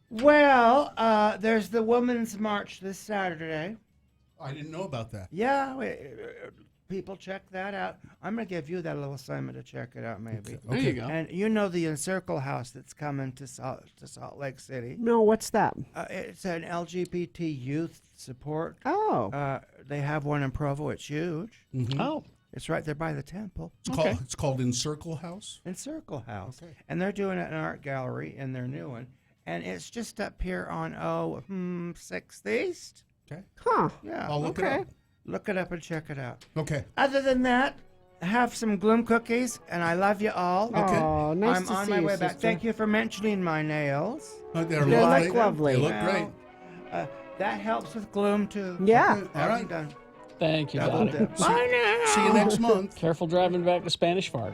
Well, there's the Women's March this Saturday. I didn't know about that. Yeah, people check that out. I'm going to give you that little assignment to check it out, maybe. There you go. And you know the Encircle House that's coming to Salt Lake City. No, what's that? It's an LGBT youth support. Oh. They have one in Provo. It's huge. Oh. It's right there by the temple. It's called Encircle House. Encircle House. Okay. And they're doing it in an art gallery in their new one. And it's just up here on 6th East. Okay. Huh. Yeah. I'll look it Okay. up. Look it up and check it out. Okay. Other than that, have some Gloom cookies, and I love you all. Okay. Oh, nice I'm to on see my you, way back. sister. Thank you for mentioning my nails. They're They lovely. look lovely. They look Well, great. That helps with gloom too. Yeah. Okay, all right. Done. Thank you, Double Dottie. dip. Bye now. See you next month. Careful driving back to Spanish Fork.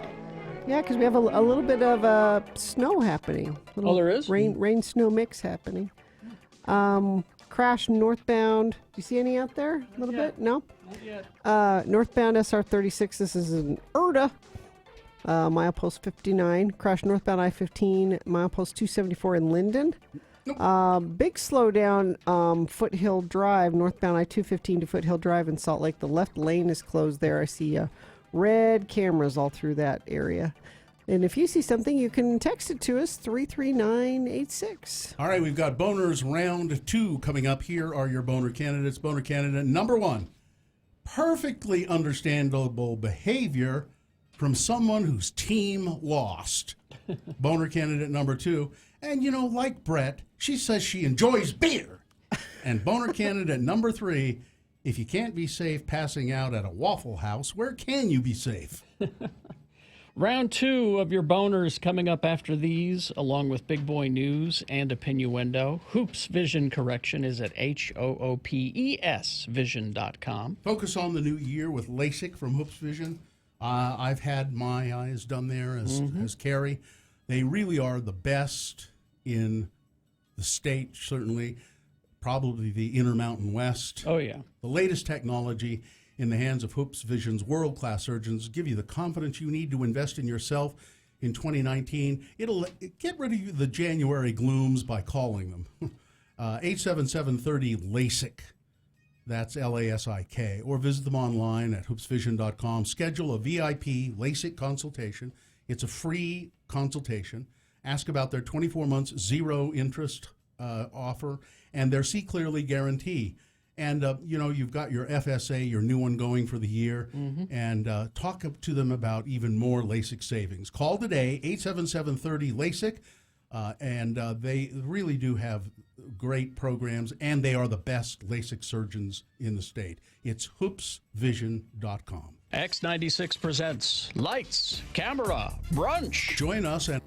Yeah, because we have a little bit of snow happening. Oh, there is? Rain snow mix happening. Crash northbound. Do you see any out there? A little bit? No? Not yet. Northbound SR 36. This is in Erda. Milepost 59. Crash northbound I-15. Milepost 274 in Linden. Big slowdown, Foothill Drive, northbound I-215 to Foothill Drive in Salt Lake. The left lane is closed there. I see red cameras all through that area. And if you see something, you can text it to us, 33986. All right, we've got boners round 2 coming up. Here are your boner candidates. Boner candidate number 1, perfectly understandable behavior from someone whose team lost. Boner candidate number 2, and like Brett, she says she enjoys beer. And boner candidate number 3, if you can't be safe passing out at a Waffle House, where can you be safe? Round 2 of your boners coming up after these, along with Big Boy News and Opinionwendo. Hoops Vision Correction is at HOOPES vision.com. Focus on the new year with LASIK from Hoops Vision. I've had my eyes done there as Carrie. They really are the best in the state, certainly, probably the Intermountain West. Oh, yeah. The latest technology in the hands of Hoops Vision's world-class surgeons give you the confidence you need to invest in yourself in 2019. It'll get rid of the January glooms by calling them. 877-30-LASIK. That's LASIK. Or visit them online at hoopsvision.com. Schedule a VIP LASIK consultation. It's a free consultation. Ask about their 24 months zero interest offer and their See Clearly guarantee. And, you've got your FSA, your new one going for the year, and talk to them about even more LASIK savings. Call today, 877-30-LASIK, and they really do have great programs, and they are the best LASIK surgeons in the state. It's hoopsvision.com. X96 presents Lights, Camera, Brunch. Join us and...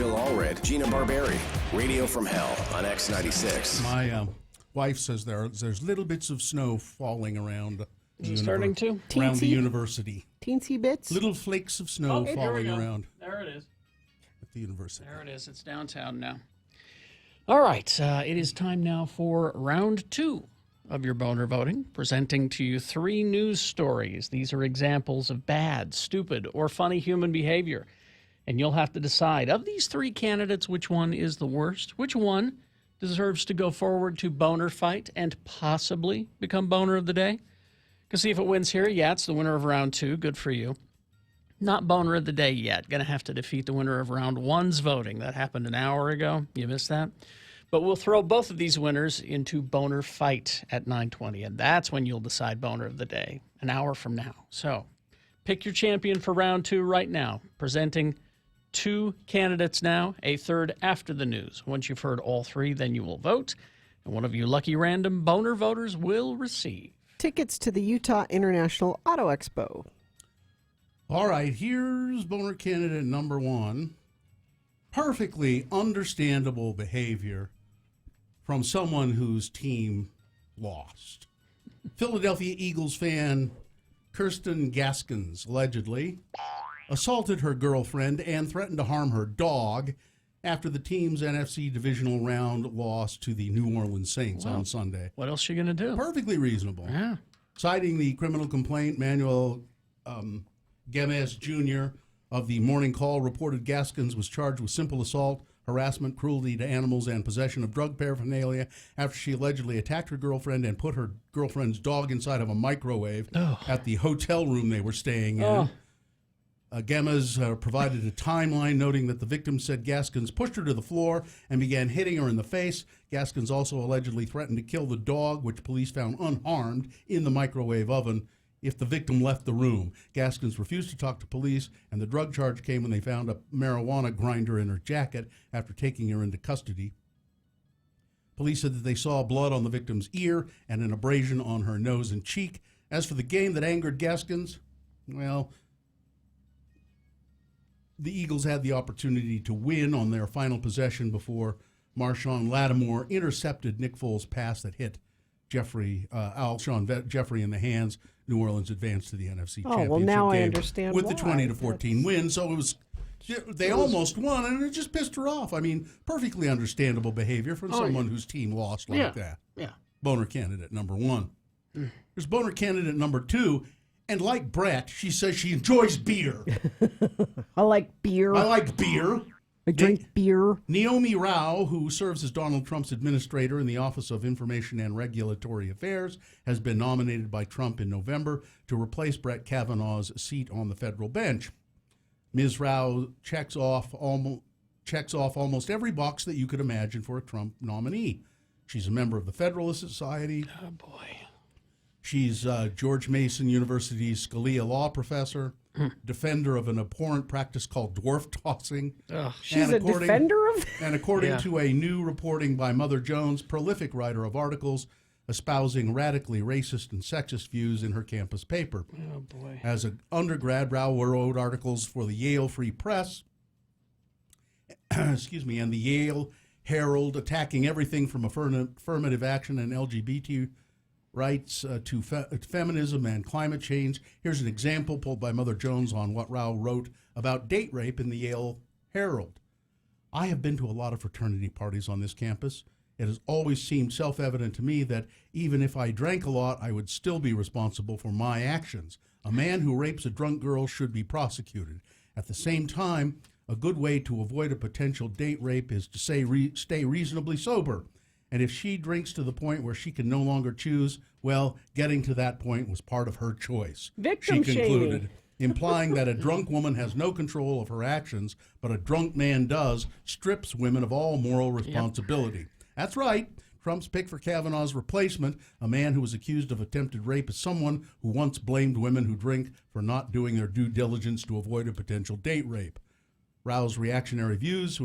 Bill Allred, Gina Barberi. Radio from Hell on X96. My wife says there's little bits of snow falling around. Is it starting to? Around the Teensy? university. Teensy bits? Little flakes of snow Okay, there we falling go. around There it is. at the university. There it is. It's downtown now. All right. It is time now for round 2 of your boner voting, presenting to you 3 news stories. These are examples of bad, stupid, or funny human behavior. And you'll have to decide, of these 3 candidates, which one is the worst, which one deserves to go forward to boner fight and possibly become boner of the day. Because see if it wins here. Yeah, it's the winner of round 2. Good for you. Not boner of the day yet. Going to have to defeat the winner of round 1's voting. That happened an hour ago. You missed that? But we'll throw both of these winners into boner fight at 9:20, and that's when you'll decide boner of the day, an hour from now. So pick your champion for round 2 right now. Presenting 2 candidates now, a third after the news. Once you've heard all 3, then you will vote, and one of you lucky random boner voters will receive tickets to the Utah International Auto Expo. All right, here's boner candidate number 1. Perfectly understandable behavior from someone whose team lost. Philadelphia Eagles fan Kirsten Gaskins allegedly assaulted her girlfriend and threatened to harm her dog after the team's NFC divisional round loss to the New Orleans Saints on Sunday. What else are you going to do? Perfectly reasonable. Yeah. Citing the criminal complaint, Manuel Gemes Jr. of the Morning Call reported Gaskins was charged with simple assault, harassment, cruelty to animals, and possession of drug paraphernalia after she allegedly attacked her girlfriend and put her girlfriend's dog inside of a microwave at the hotel room they were staying in. Gemes provided a timeline noting that the victim said Gaskins pushed her to the floor and began hitting her in the face. Gaskins also allegedly threatened to kill the dog, which police found unharmed in the microwave oven, if the victim left the room. Gaskins refused to talk to police, and the drug charge came when they found a marijuana grinder in her jacket after taking her into custody. Police said that they saw blood on the victim's ear and an abrasion on her nose and cheek. As for the game that angered Gaskins, well, the Eagles had the opportunity to win on their final possession before Marshawn Lattimore intercepted Nick Foles' pass that hit Alshon Jeffrey in the hands. New Orleans advanced to the NFC Championship well, now I game understand with the why. 20-14 win. So it was they almost won, and it just pissed her off. I mean, perfectly understandable behavior from someone whose team lost like that. Yeah. Boner candidate number 1. There's boner candidate number 2. And like Brett, she says she enjoys beer. I like beer. I like beer. I drink beer. Naomi Rao, who serves as Donald Trump's administrator in the Office of Information and Regulatory Affairs, has been nominated by Trump in November to replace Brett Kavanaugh's seat on the federal bench. Ms. Rao checks off almost every box that you could imagine for a Trump nominee. She's a member of the Federalist Society. Oh, boy. She's George Mason University's Scalia Law professor, defender of an abhorrent practice called dwarf tossing. She's a defender of? And according to a new reporting by Mother Jones, prolific writer of articles espousing radically racist and sexist views in her campus paper. Oh, boy. As an undergrad, Rao wrote articles for the Yale Free Press, and the Yale Herald, attacking everything from affirmative action and LGBT rights to feminism and climate change. Here's an example pulled by Mother Jones on what Rao wrote about date rape in the Yale Herald. I have been to a lot of fraternity parties on this campus. It has always seemed self-evident to me that even if I drank a lot, I would still be responsible for my actions. A man who rapes a drunk girl should be prosecuted. At the same time, a good way to avoid a potential date rape is to stay reasonably sober. And if she drinks to the point where she can no longer choose, well, getting to that point was part of her choice. Victim she concluded, shaming. implying that a drunk woman has no control of her actions, but a drunk man does, strips women of all moral responsibility. That's right. Trump's pick for Kavanaugh's replacement, a man who was accused of attempted rape, is someone who once blamed women who drink for not doing their due diligence to avoid a potential date rape. Rao's reactionary views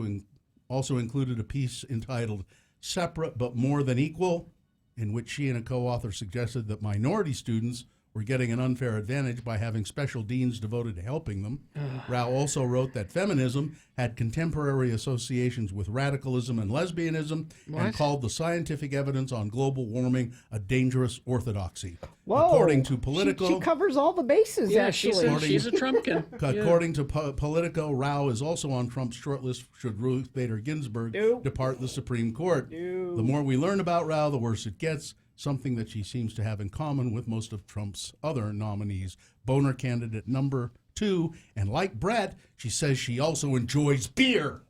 also included a piece entitled Separate but More Than Equal, in which she and a co-author suggested that minority students were getting an unfair advantage by having special deans devoted to helping them. Rao also wrote that feminism had contemporary associations with radicalism and lesbianism What? and called the scientific evidence on global warming a dangerous orthodoxy. Whoa. According to Politico, She covers all the bases, Yeah, actually. she's a Trumpkin. According to Politico, Rao is also on Trump's shortlist should Ruth Bader Ginsburg depart the Supreme Court. The more we learn about Rao, the worse it gets, something that she seems to have in common with most of Trump's other nominees. Boner candidate number 2, and like Brett, she says she also enjoys beer.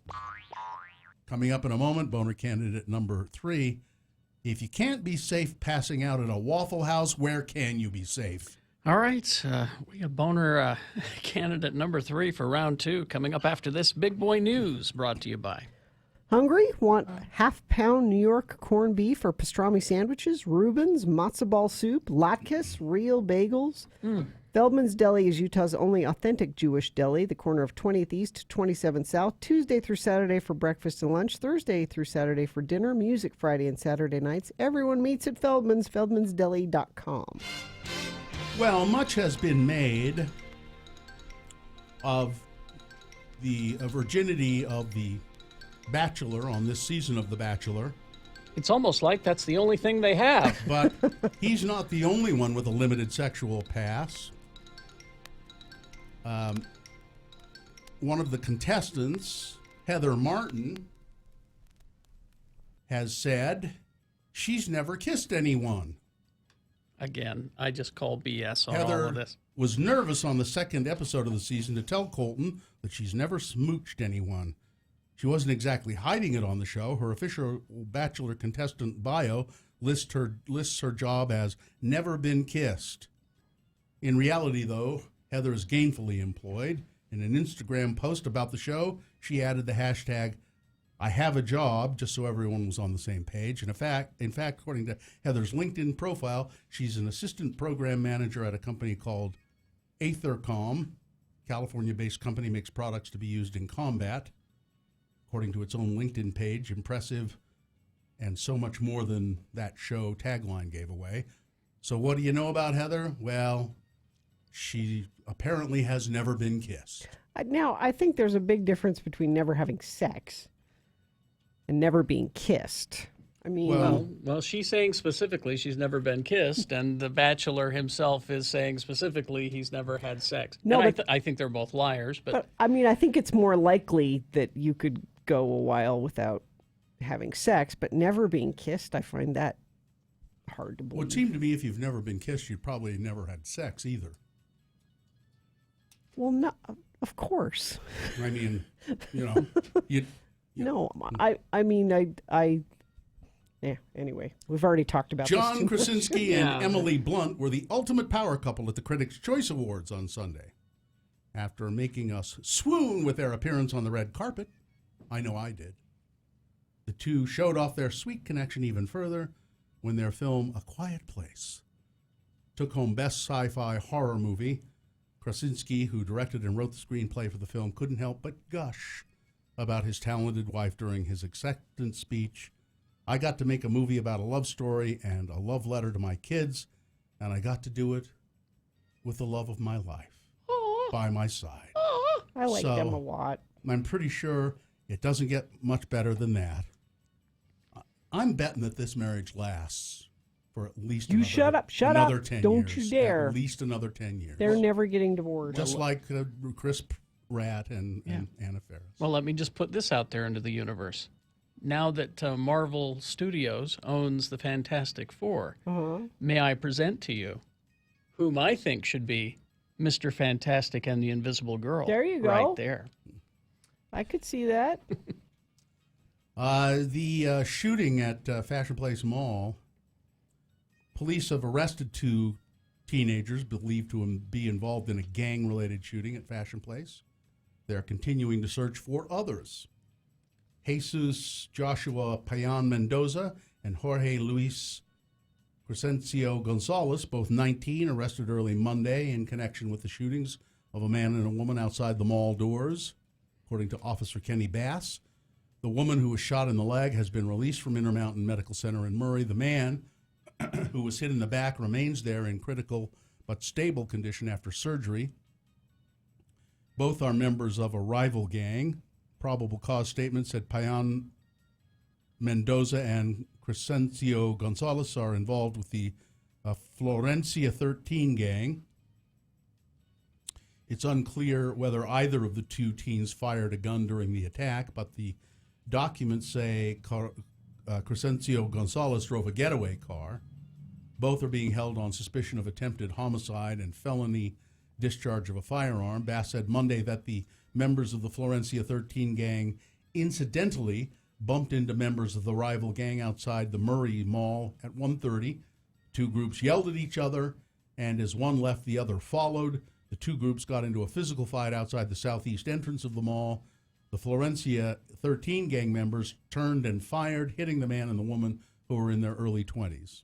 Coming up in a moment, boner candidate number 3. If you can't be safe passing out at a Waffle House, where can you be safe? All right, we got boner candidate number 3 for round 2 coming up after this Big Boy News, brought to you by. Hungry? Want half-pound New York corned beef or pastrami sandwiches, Reuben's, matzo ball soup, latkes, real bagels? Feldman's Deli is Utah's only authentic Jewish deli, the corner of 20th East to 27th South, Tuesday through Saturday for breakfast and lunch, Thursday through Saturday for dinner, music Friday and Saturday nights. Everyone meets at Feldman's, feldmansdeli.com. Well, much has been made of the virginity of the Bachelor on this season of The Bachelor. It's almost like that's the only thing they have. But he's not the only one with a limited sexual pass. One of the contestants, Heather Martin, has said she's never kissed anyone. Again, I just call BS on Heather all of this. was nervous on the second episode of the season to tell Colton that she's never smooched anyone. She wasn't exactly hiding it on the show. Her official Bachelor contestant bio lists her job as never been kissed. In reality, though, Heather is gainfully employed. In an Instagram post about the show, she added the hashtag I have a job, just so everyone was on the same page. And in fact, according to Heather's LinkedIn profile, she's an assistant program manager at a company called Aethercom. California-based company makes products to be used in combat. According to its own LinkedIn page, impressive and so much more than that show tagline gave away. So what do you know about Heather? Well, she apparently has never been kissed. Now, I think there's a big difference between never having sex and never being kissed. I mean, Well, she's saying specifically she's never been kissed, and the Bachelor himself is saying specifically he's never had sex. No, and but- I think they're both liars, but I mean, I think it's more likely that you could go a while without having sex, but never being kissed, I find that hard to Well, believe. it seemed to me if you've never been kissed, you've probably never had sex either. Well, no, of course. I mean, you know, No, I mean, yeah, anyway, we've already talked about John this. Krasinski and Emily Blunt were the ultimate power couple at the Critics' Choice Awards on Sunday. After making us swoon with their appearance on the red carpet, I know I did. The two showed off their sweet connection even further when their film A Quiet Place took home Best Sci-Fi Horror Movie. Krasinski, who directed and wrote the screenplay for the film, couldn't help but gush about his talented wife during his acceptance speech. I got to make a movie about a love story and a love letter to my kids, and I got to do it with the love of my life by my side. I like So, them a lot. I'm pretty sure it doesn't get much better than that. I'm betting that this marriage lasts for at least You shut up, shut up. another 10 Don't years. you dare. At least another 10 years. They're never getting divorced. Just like Chris Pratt and Anna Faris. well, let me just put this out there into the universe. Now that Marvel Studios owns the Fantastic Four, may I present to you whom I think should be Mr. Fantastic and the Invisible Girl. There you go. Right there. I could see that. The shooting at Fashion Place Mall, police have arrested 2 teenagers believed to be involved in a gang-related shooting at Fashion Place. They're continuing to search for others. Jesus Joshua Payan Mendoza and Jorge Luis Crescencio Gonzalez, both 19, arrested early Monday in connection with the shootings of a man and a woman outside the mall doors, according to Officer Kenny Bass. The woman who was shot in the leg has been released from Intermountain Medical Center in Murray. The man who was hit in the back remains there in critical but stable condition after surgery. Both are members of a rival gang. Probable cause statement said Payan Mendoza and Crescencio Gonzalez are involved with the Florencia 13 gang. It's unclear whether either of the two teens fired a gun during the attack, but the documents say Crescencio Gonzalez drove a getaway car. Both are being held on suspicion of attempted homicide and felony discharge of a firearm. Bass said Monday that the members of the Florencia 13 gang incidentally bumped into members of the rival gang outside the Murray Mall at 1:30. Two groups yelled at each other, and as one left, the other followed. The two groups got into a physical fight outside the southeast entrance of the mall. The Florencia 13 gang members turned and fired, hitting the man and the woman who were in their early 20s.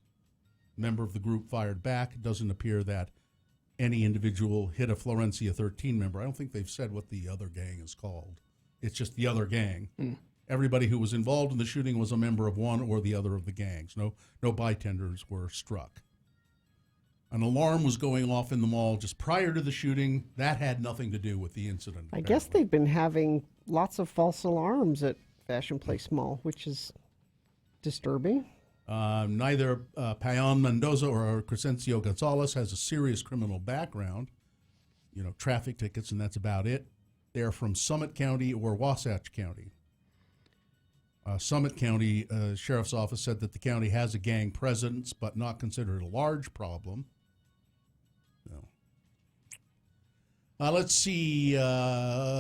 A member of the group fired back. It doesn't appear that any individual hit a Florencia 13 member. I don't think they've said what the other gang is called. It's just the other gang. Everybody who was involved in the shooting was a member of one or the other of the gangs. No bystanders were struck. An alarm was going off in the mall just prior to the shooting. That had nothing to do with the incident. I guess they've been having lots of false alarms at Fashion Place Mall, which is disturbing. Neither Payan Mendoza or Crescencio Gonzalez has a serious criminal background. Traffic tickets, and that's about it. They're from Summit County or Wasatch County. Summit County Sheriff's Office said that the county has a gang presence, but not considered a large problem. Let's see.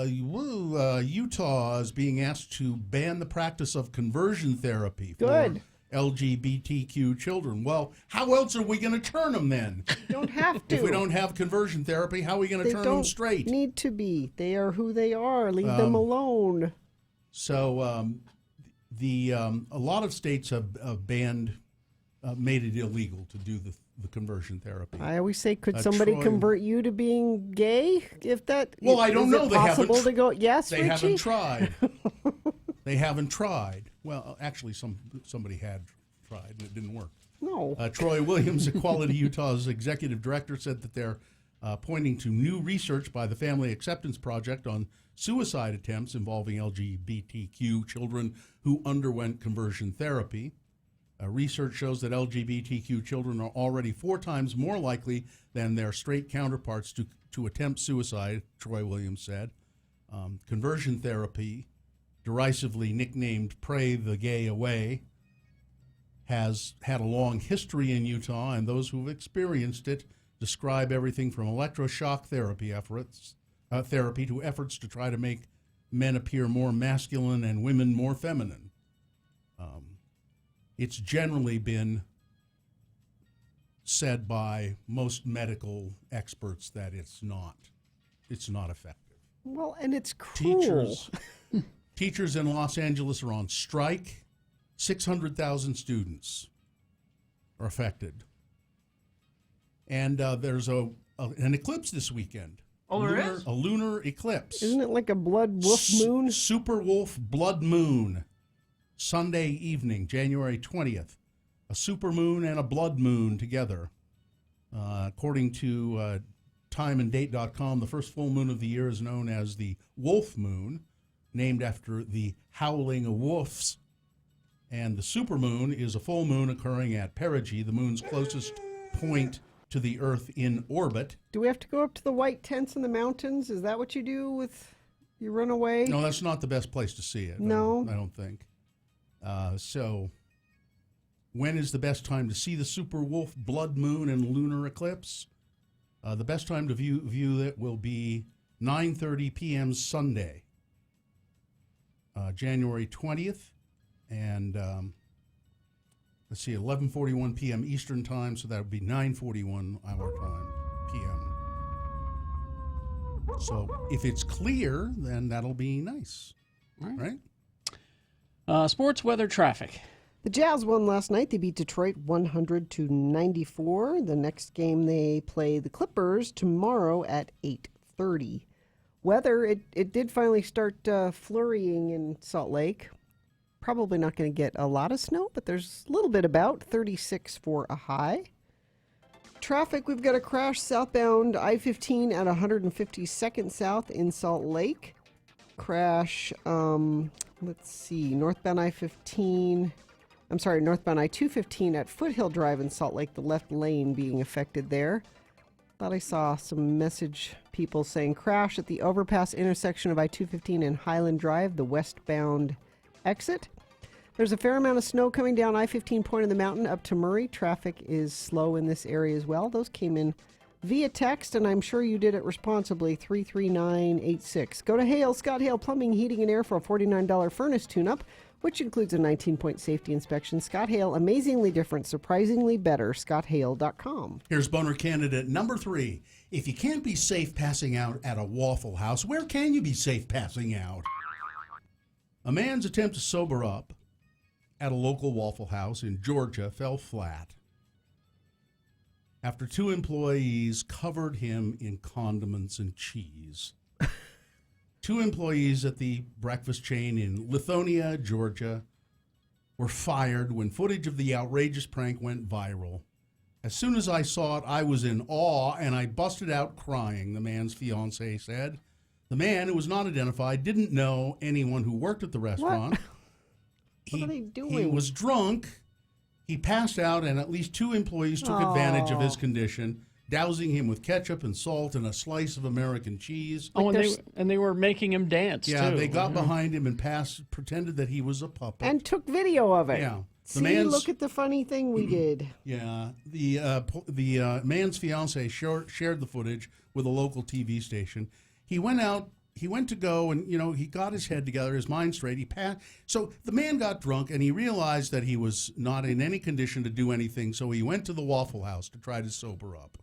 Utah is being asked to ban the practice of conversion therapy for LGBTQ children. Well, how else are we going to turn them then? You don't have to. If we don't have conversion therapy, how are we going to turn them straight? They don't need to be. They are who they are. Leave them alone. So a lot of states have banned, made it illegal to do the conversion therapy. I always say, could somebody convert you to being gay? If that, well, I don't know. Is it possible to go? Yes, they Richie? haven't tried. They haven't tried. Well, actually, somebody had tried and it didn't work. No. Troy Williams, Equality Utah's executive director, said that they're pointing to new research by the Family Acceptance Project on suicide attempts involving LGBTQ children who underwent conversion therapy. Research shows that LGBTQ children are already 4 times more likely than their straight counterparts to attempt suicide, Troy Williams said. Conversion therapy, derisively nicknamed Pray the Gay Away, has had a long history in Utah, and those who've experienced it describe everything from electroshock therapy to efforts to try to make men appear more masculine and women more feminine. It's generally been said by most medical experts that it's not effective. Well, and it's cruel. Teachers in Los Angeles are on strike. 600,000 students are affected. And there's an eclipse this weekend. Oh, there is? A lunar eclipse. Isn't it like a blood wolf moon? Super wolf blood moon. Sunday evening, January 20th. A super moon and a blood moon together. According to timeanddate.com, the first full moon of the year is known as the wolf moon, named after the howling of wolves. And the supermoon is a full moon occurring at perigee, the moon's closest point to the Earth in orbit. Do we have to go up to the white tents in the mountains? Is that what you do with you run away? No, that's not the best place to see it. No. I don't think. So when is the best time to see the super wolf blood moon and lunar eclipse? The best time to view it will be 9:30 p.m. Sunday, January 20th. And let's see, 11:41 p.m. Eastern time, so that would be 9:41 our time p.m. So if it's clear, then that'll be nice, right? Sports, weather, traffic. The Jazz won last night. They beat Detroit 100-94. The next game they play the Clippers tomorrow at 8:30. Weather, it did finally start flurrying in Salt Lake. Probably not going to get a lot of snow, but there's a little bit about 36 for a high. traffic, we've got a crash southbound I-15 at 152nd South in Salt Lake. Crash, let's see, northbound I-215 at Foothill Drive in Salt Lake, the left lane being affected there. Thought I saw some message people saying crash at the overpass intersection of I-215 and Highland Drive, the westbound exit. There's a fair amount of snow coming down I-15 Point of the Mountain up to Murray. Traffic is slow in this area as well. Those came in via text, and I'm sure you did it responsibly, 33986. Go to Hale, Scott Hale Plumbing, Heating and Air for a $49 furnace tune-up, which includes a 19-point safety inspection. Scott Hale, amazingly different, surprisingly better, scotthale.com. Here's boner candidate number 3. If you can't be safe passing out at a Waffle House, where can you be safe passing out? A man's attempt to sober up at a local Waffle House in Georgia fell flat after 2 employees covered him in condiments and cheese. 2 employees at the breakfast chain in Lithonia, Georgia, were fired when footage of the outrageous prank went viral. As soon as I saw it, I was in awe and I busted out crying, the man's fiancée said. The man, who was not identified, didn't know anyone who worked at the restaurant. What are they doing? He was drunk. He passed out, and at least 2 employees took advantage of his condition, dousing him with ketchup and salt and a slice of American cheese. Oh, and they were making him dance, yeah, too. they got behind him and pretended that he was a puppet. And took video of it. Yeah. See, look at the funny thing we did. Yeah, the man's fiancée shared the footage with a local TV station. He went out. He went to go and, he got his head together, his mind straight. He passed. So the man got drunk and he realized that he was not in any condition to do anything. So he went to the Waffle House to try to sober up.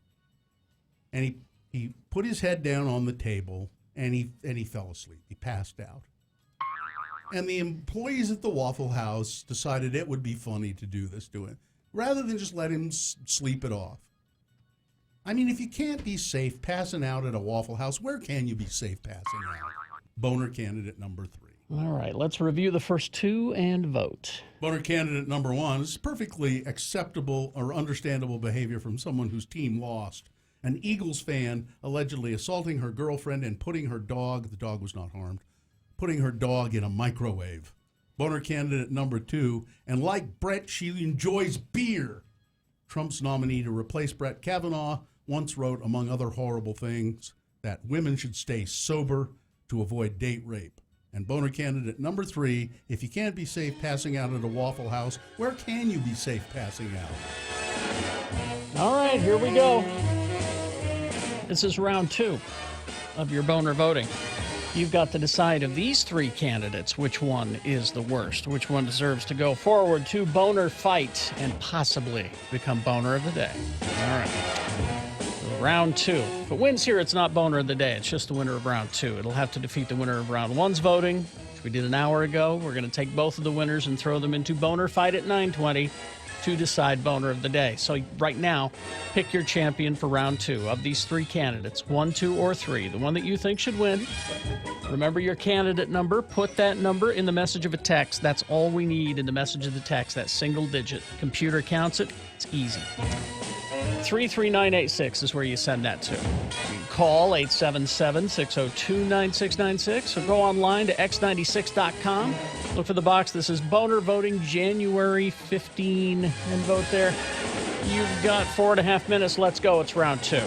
And he put his head down on the table and he fell asleep. He passed out. And the employees at the Waffle House decided it would be funny to do this to him, rather than just let him sleep it off. I mean, if you can't be safe passing out at a Waffle House, where can you be safe passing out? Boner candidate number 3. All right, let's review the first 2 and vote. Boner candidate number 1 is perfectly acceptable or understandable behavior from someone whose team lost. An Eagles fan allegedly assaulting her girlfriend and putting her dog, the dog was not harmed, putting her dog in a microwave. Boner candidate number 2, and like Brett, she enjoys beer. Trump's nominee to replace Brett Kavanaugh once wrote, among other horrible things, that women should stay sober to avoid date rape. And boner candidate number 3, if you can't be safe passing out at a Waffle House, where can you be safe passing out? All right, here we go. This is round 2 of your boner voting. You've got to decide of these 3 candidates which one is the worst, which one deserves to go forward to boner fight and possibly become boner of the day. All right. Round 2. If it wins here, it's not boner of the day. It's just the winner of round 2. It'll have to defeat the winner of round 1's voting, which we did an hour ago. We're going to take both of the winners and throw them into boner fight at 9:20 to decide boner of the day. So right now, pick your champion for round 2 of these 3 candidates, 1, 2, or 3. The one that you think should win. Remember your candidate number. Put that number in the message of a text. That's all we need in the message of the text, that single digit. Computer counts it. It's easy. 33986 is where you send that to. You can call 877-602-9696 or go online to x96.com. Look for the box. This is Boner Voting January 15 and vote there. You've got 4.5 minutes. Let's go. It's round 2.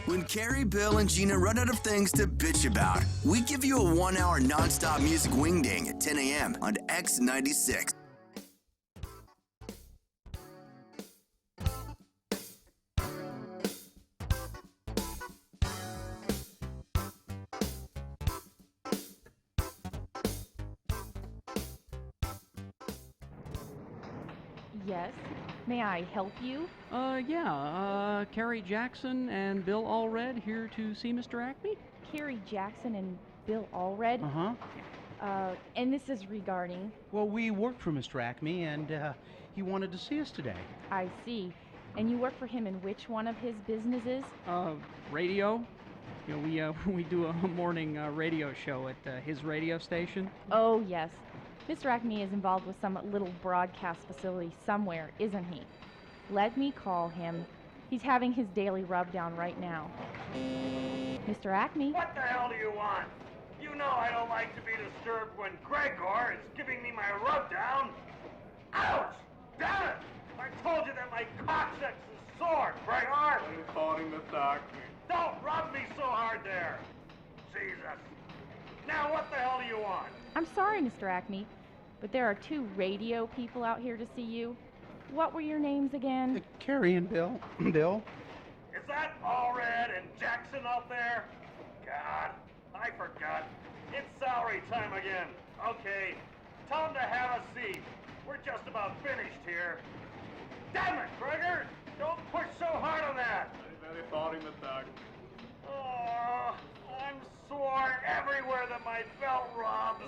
When Carrie, Bill, and Gina run out of things to bitch about, we give you a 1-hour nonstop music wingding at 10 a.m. on X96. Yes. May I help you? Carrie Jackson and Bill Allred here to see Mr. Acme? Carrie Jackson and Bill Allred? And this is regarding? Well, we work for Mr. Acme, and he wanted to see us today. I see. And you work for him in which one of his businesses? Radio. You know, we do a morning radio show at his radio station. Oh, yes. Mr. Acme is involved with some little broadcast facility somewhere, isn't he? Let me call him. He's having his daily rub down right now. Mr. Acme? What the hell do you want? You know I don't like to be disturbed when Gregor is giving me my rub down. Ouch! Damn it! I told you that my coccyx is sore, Gregor! I'm calling the doctor. Don't rub me so hard there! Jesus. Now what the hell do you want? I'm sorry, Mr. Acme, but there are 2 radio people out here to see you. What were your names again? Carrie and Bill. Bill? Is that Allred and Jackson out there? God, I forgot. It's salary time again. Okay, tell them to have a seat. We're just about finished here. Damn it, Gregor! Don't push so hard on that! Oh, I'm sore everywhere that my belt rubs.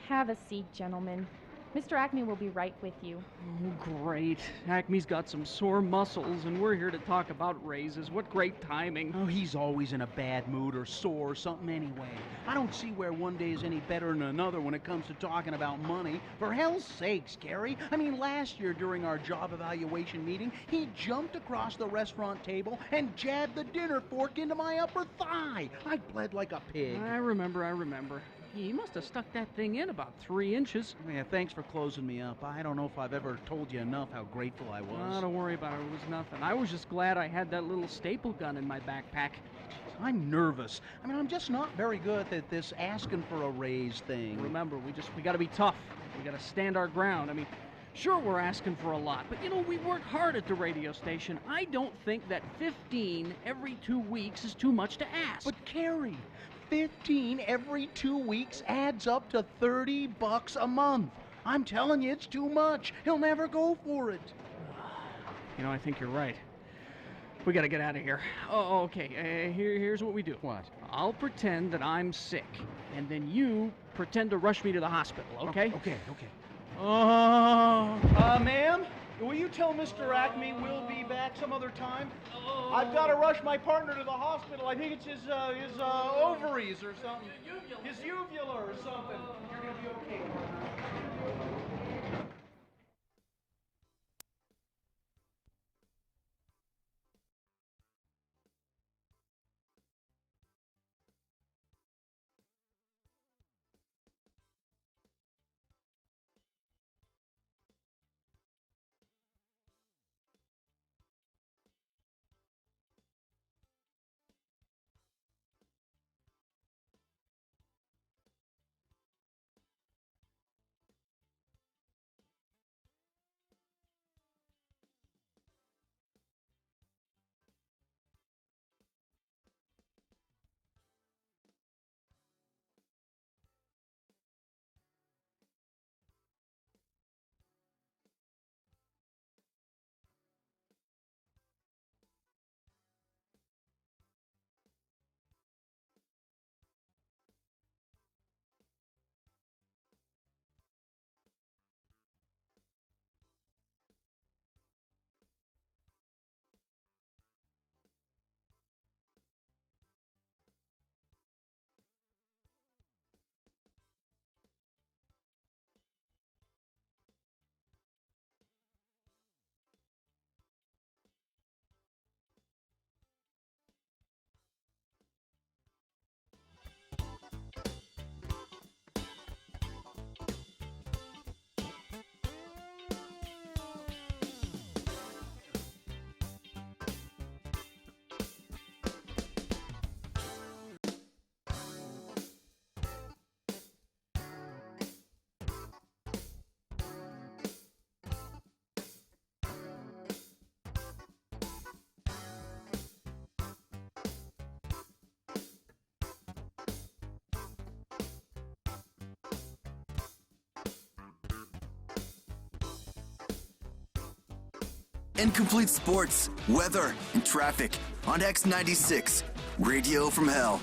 Have a seat, gentlemen. Mr. Acme will be right with you. Oh, great. Acme's got some sore muscles, and we're here to talk about raises. What great timing. Oh, he's always in a bad mood or sore or something anyway. I don't see where one day is any better than another when it comes to talking about money. For hell's sakes, Gary. I mean, last year during our job evaluation meeting, he jumped across the restaurant table and jabbed the dinner fork into my upper thigh. I bled like a pig. I remember. He must have stuck that thing in about 3 inches. Yeah, thanks for closing me up. I don't know if I've ever told you enough how grateful I was. Oh, don't worry about it. It was nothing. I was just glad I had that little staple gun in my backpack. I'm nervous. I mean, I'm just not very good at this asking for a raise thing. Remember, we got to be tough. We got to stand our ground. I mean, sure, we're asking for a lot, but we work hard at the radio station. I don't think that 15 every 2 weeks is too much to ask. But Carrie, 15 every 2 weeks adds up to $30 a month. I'm telling you, it's too much. He'll never go for it. I think you're right. We got to get out of here. Oh, okay. Here's what we do. What? I'll pretend that I'm sick, and then you pretend to rush me to the hospital, okay? Okay. Ma'am? Will you tell Mr. Acme we'll be back some other time? I've got to rush my partner to the hospital. I think it's his ovaries or something. His uvula or something. You're going to be okay, partner. Incomplete sports, weather, and traffic on X96, Radio from Hell.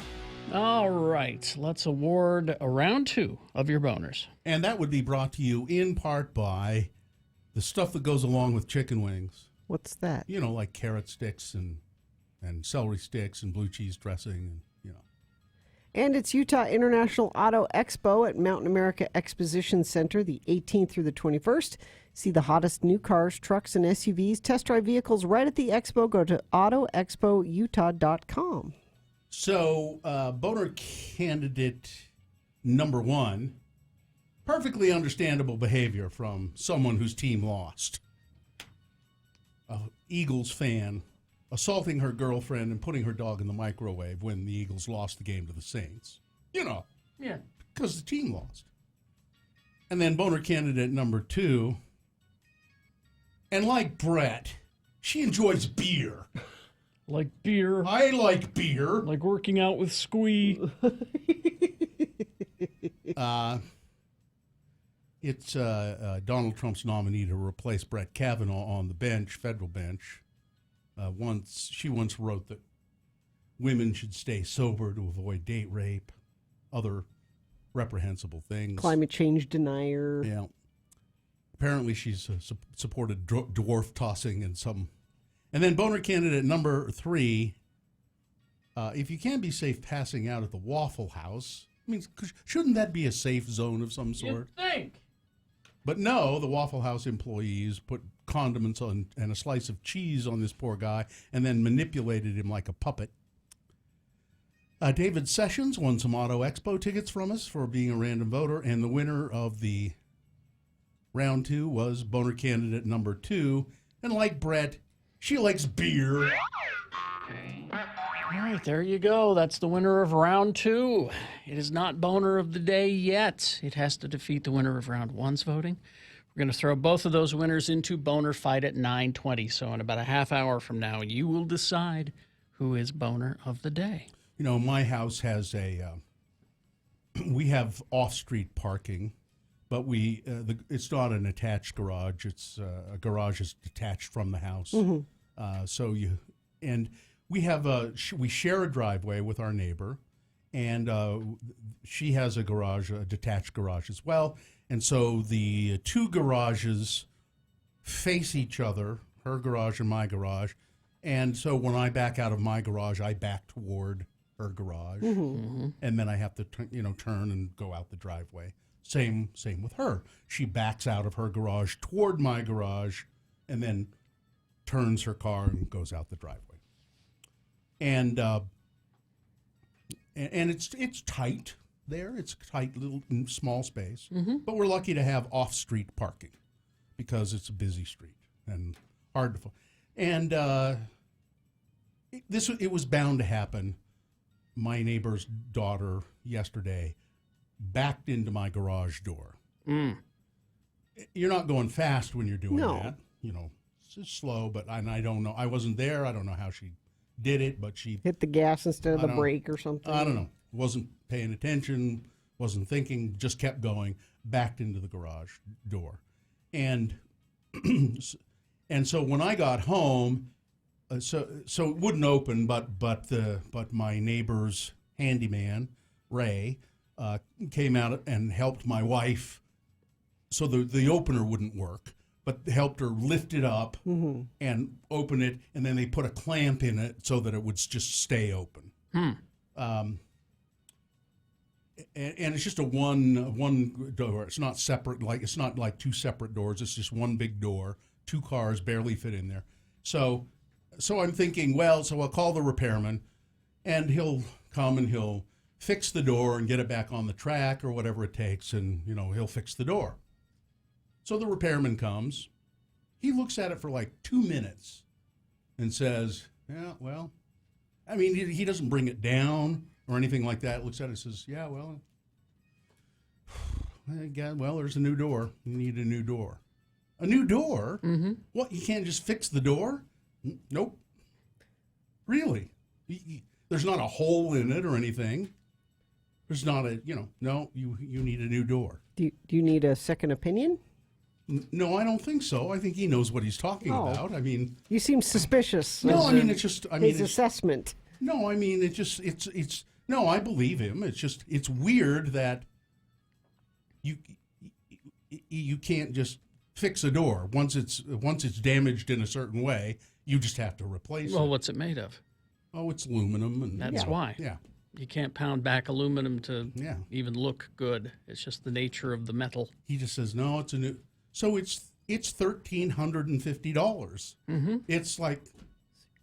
All right, let's award a round 2 of your boners. And that would be brought to you in part by the stuff that goes along with chicken wings. What's that? Like carrot sticks and celery sticks and blue cheese dressing. And it's Utah International Auto Expo at Mountain America Exposition Center, the 18th through the 21st. See the hottest new cars, trucks, and SUVs. Test drive vehicles right at the expo. Go to autoexpoutah.com. So, boner candidate number 1, perfectly understandable behavior from someone whose team lost. Eagles fan assaulting her girlfriend and putting her dog in the microwave when the Eagles lost the game to the Saints. Yeah. Because the team lost. And then boner candidate number 2, and like Brett, she enjoys beer. Like beer. I like beer. Like working out with Squee. It's Donald Trump's nominee to replace Brett Kavanaugh on the bench, federal bench. She once wrote that women should stay sober to avoid date rape, other reprehensible things. Climate change denier. Yeah. Apparently she's supported dwarf tossing and some. And then boner candidate number 3, if you can't be safe passing out at the Waffle House, I mean, shouldn't that be a safe zone of some sort? You'd think. But no, the Waffle House employees put condiments on and a slice of cheese on this poor guy and then manipulated him like a puppet. David Sessions won some Auto Expo tickets from us for being a random voter, and the winner of the round 2 was boner candidate number 2. And like Brett, she likes beer. All right, there you go. That's the winner of round 2. It is not boner of the day yet. It has to defeat the winner of round 1's voting. We're going to throw both of those winners into boner fight at 9:20. So in about a half hour from now, you will decide who is boner of the day. You know, my house has we have off-street parking, but it's not an attached garage. It's a garage is detached from the house. We have we share a driveway with our neighbor, and she has a detached garage as well. And so the 2 garages face each other, her garage and my garage. And so when I back out of my garage, I back toward her garage, and then I have to turn and go out the driveway. Same with her. She backs out of her garage toward my garage, and then turns her car and goes out the driveway. And it's tight there. It's a tight little small space, but we're lucky to have off-street parking because it's a busy street and hard to find. And it was bound to happen. My neighbor's daughter yesterday backed into my garage door. You're not going fast when you're doing that. It's slow, but I don't know. I wasn't there. I don't know how she did it, but she hit the gas instead of the brake or something. I don't know. Wasn't paying attention, wasn't thinking, just kept going, backed into the garage door. And so when I got home, so it wouldn't open, but my neighbor's handyman, Ray, came out and helped my wife so the opener wouldn't work, but helped her lift it up and open it, and then they put a clamp in it so that it would just stay open. And it's just a one door. It's not separate, it's not like 2 separate doors. It's just one big door. 2 cars barely fit in there. So I'm thinking, so I'll call the repairman, and he'll come and he'll fix the door and get it back on the track or whatever it takes, and he'll fix the door. So the repairman comes. He looks at it for like 2 minutes and says, "Yeah, well," I mean, he doesn't bring it down or anything like that. Looks at it and says, "Yeah, well, there's a new door. You need a new door." A new door? What? You can't just fix the door? Nope. Really? There's not a hole in it or anything. There's not no, you need a new door. Do you need a second opinion? No, I don't think so. I think he knows what he's talking about. I mean, you seem suspicious. No, I mean, it's just, his assessment. No, I mean, it's no, I believe him. It's weird that you can't just fix a door once it's damaged in a certain way. You just have to replace it. Well, what's it made of? Oh, it's aluminum, and that's why. Yeah. You can't pound back aluminum to even look good. It's just the nature of the metal. He just says, no, it's a new. So it's $1,350. It's like,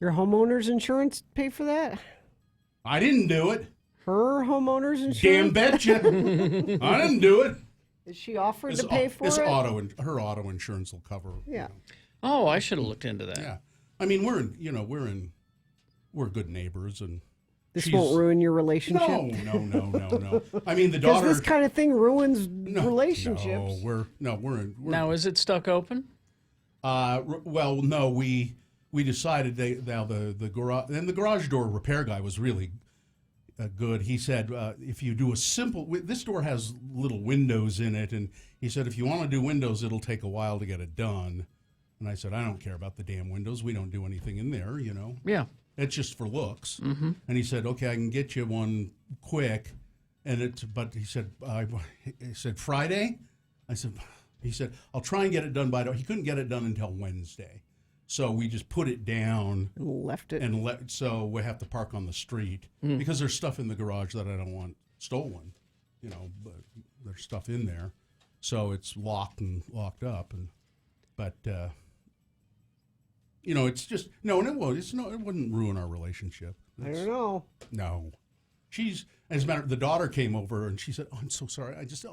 Your homeowner's insurance pay for that? I didn't do it. Her homeowner's insurance? Damn betcha. I didn't do it. Is she offered to pay for it? Her auto insurance will cover. Yeah. Oh, I should have looked into that. Yeah. I mean, we're good neighbors, and This won't ruin your relationship. No. I mean, the Because daughter. this kind of thing ruins relationships. We're Now, is it stuck open? Well, no, we decided the garage, and the garage door repair guy was really good. He said if you do a simple, this door has little windows in it, and he said if you want to do windows, it'll take a while to get it done. And I said, I don't care about the damn windows. We don't do anything in there, Yeah. It's just for looks. Mm-hmm. And he said, okay, I can get you one quick. But he said Friday. He said, I'll try and get it done he couldn't get it done until Wednesday. So we just put it down. Left it. So we have to park on the street because there's stuff in the garage that I don't want stolen, but there's stuff in there. So it's locked up. It's just, it wouldn't ruin our relationship. I don't know. No. As a matter, the daughter came over and she said, "Oh, I'm so sorry. I said,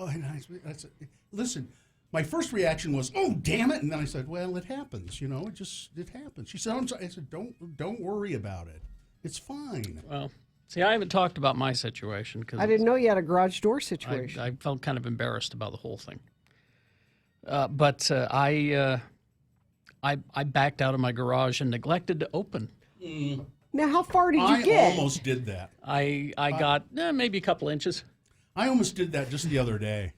listen, my first reaction was, oh, damn it. And then I said, well, it happens, it happens. She said, I'm sorry. I said, don't worry about it. It's fine. Well, see, I haven't talked about my situation because I didn't know you had a garage door situation. I felt kind of embarrassed about the whole thing. But I backed out of my garage and neglected to open. Now, how far did you I get? almost did that. I got maybe a couple inches. I almost did that just the other day.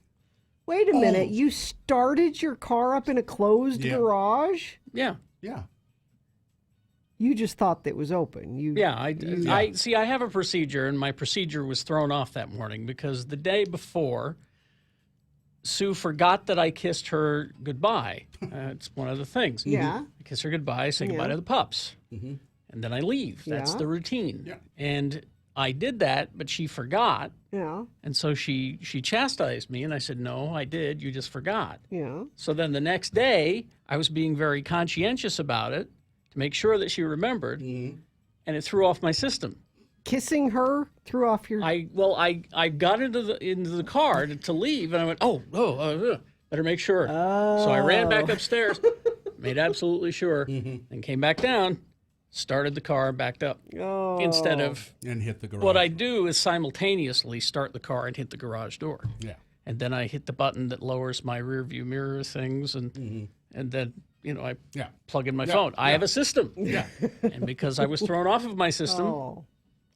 Wait a minute. You started your car up in a closed garage? Yeah. Yeah. You just thought that it was open. I have a procedure, and my procedure was thrown off that morning because the day before, Sue forgot that I kissed her goodbye. It's one of the things. Yeah. I kiss her goodbye, say goodbye to the pups. Mm-hmm. And then I leave. That's Yeah. the routine. Yeah. And I did that, but she forgot. Yeah. And so she chastised me, and I said, no, I did. You just forgot. Yeah. So then the next day, I was being very conscientious about it to make sure that she remembered, and it threw off my system. Kissing her threw off your... I got into the car to leave, and I went, better make sure. So I ran back upstairs, made absolutely sure, and came back down, started the car, backed up. Instead of... And hit the garage. What I do is simultaneously start the car and hit the garage door. Yeah. And then I hit the button that lowers my rear view mirror things, and then, I plug in my phone. I have a system. Yeah. And because I was thrown off of my system,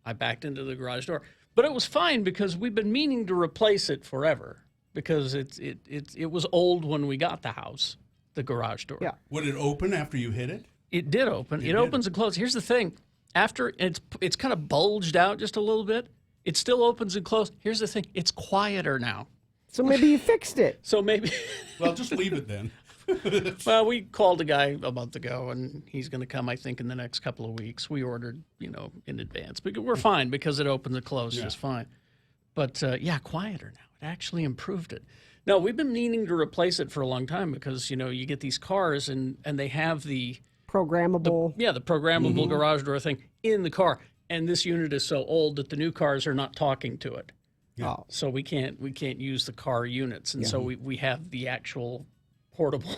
I backed into the garage door. But it was fine because we've been meaning to replace it forever because it was old when we got the house, the garage door. Yeah. Would it open after you hit it? It did open. It opens and closes. Here's the thing. After it's kind of bulged out just a little bit, it still opens and closes. Here's the thing. It's quieter now. So maybe you fixed it. So maybe... Well, just leave it then. Well, we called a guy a month ago, and he's going to come, I think, in the next couple of weeks. We ordered, in advance. But we're fine because it opens and closes just fine. But, quieter now. It actually improved it. No, we've been meaning to replace it for a long time because, you get these cars, and they have the programmable the programmable garage door thing in the car. And this unit is so old that the new cars are not talking to it. Yeah. So we can't use the car units. And so we have the actual portable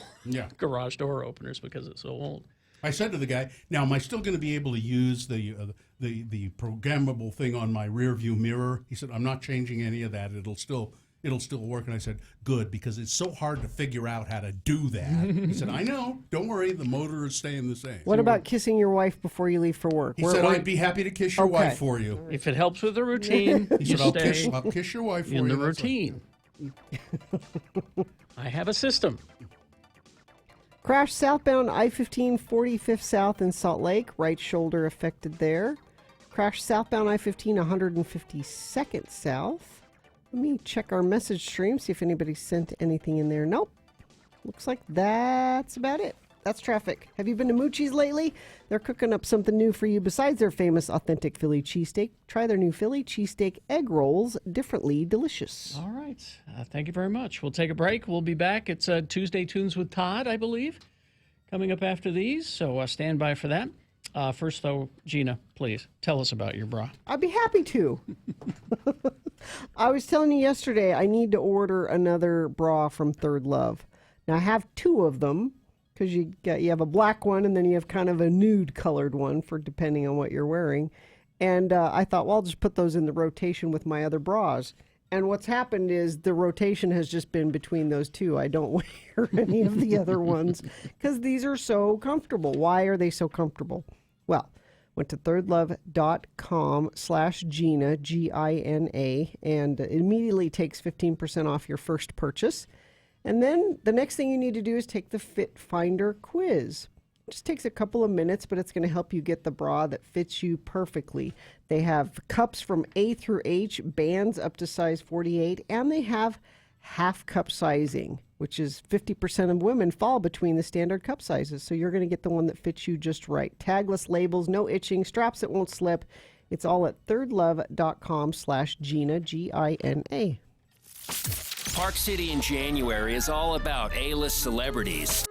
garage door openers because it's so old. I said to the guy, now am I still going to be able to use the programmable thing on my rear view mirror? He said, I'm not changing any of that. It'll still work. And I said, good, because it's so hard to figure out how to do that. He said, I know. Don't worry. The motor is staying the same. What about kissing your wife before you leave for work? He said, I'd be happy to kiss your wife for you. If it helps with the routine, He said, I'll kiss your wife for you. In the That's routine. I have a system. Crash southbound I-15 45th South in Salt Lake. Right shoulder affected there. Crash southbound I-15 152nd South. Let me check our message stream, see if anybody sent anything in there. Nope. Looks like that's about it. That's traffic. Have you been to Moochie's lately? They're cooking up something new for you besides their famous authentic Philly cheesesteak. Try their new Philly cheesesteak egg rolls, differently delicious. All right. Thank you very much. We'll take a break. We'll be back. It's Tuesday Tunes with Todd, I believe, coming up after these. So stand by for that. First, though, Gina, please tell us about your bra. I'd be happy to. I was telling you yesterday I need to order another bra from Third Love. Now, I have two of them because you have a black one and then you have kind of a nude colored one for depending on what you're wearing. And I thought, well, I'll just put those in the rotation with my other bras. And what's happened is the rotation has just been between those two. I don't wear any of the other ones because these are so comfortable. Why are they so comfortable? Well, went to thirdlove.com/Gina, Gina, and it immediately takes 15% off your first purchase. And then the next thing you need to do is take the Fit Finder quiz. It just takes a couple of minutes, but it's going to help you get the bra that fits you perfectly. They have cups from A through H, bands up to size 48, and they have half cup sizing, which is 50% of women fall between the standard cup sizes. So you're going to get the one that fits you just right. Tagless labels, no itching, straps that won't slip. It's all at thirdlove.com/Gina, Gina. Park City in January is all about A-list celebrities.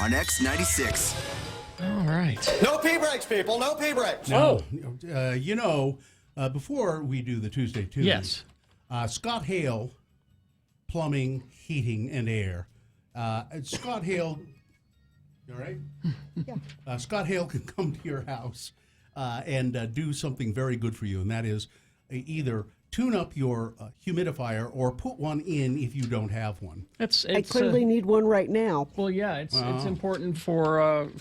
on X96. All right. No pee breaks, people. No pee breaks. Now, before we do the Tuesday Tunes, Yes. Scott Hale, Plumbing, Heating, and Air. Scott Hale, you all right? Yeah. Scott Hale can come to your house and do something very good for you, and that is either tune up your humidifier or put one in if you don't have one. I clearly need one right now. Well, yeah, it's important for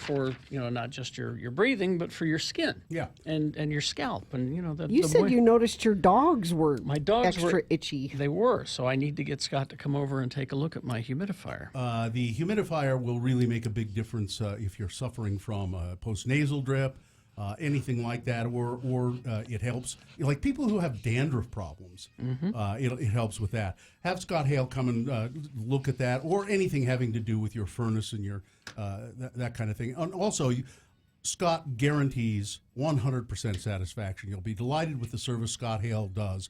not just your breathing, but for your skin. Yeah. And your scalp, and You said you noticed your dogs were dogs extra were itchy. They were, so I need to get Scott to come over and take a look at my humidifier. The humidifier will really make a big difference if you're suffering from a postnasal drip, anything like that, or it helps. Like people who have dandruff problems, it helps with that. Have Scott Hale come and look at that, or anything having to do with your furnace and your that kind of thing. And also, Scott guarantees 100% satisfaction. You'll be delighted with the service Scott Hale does.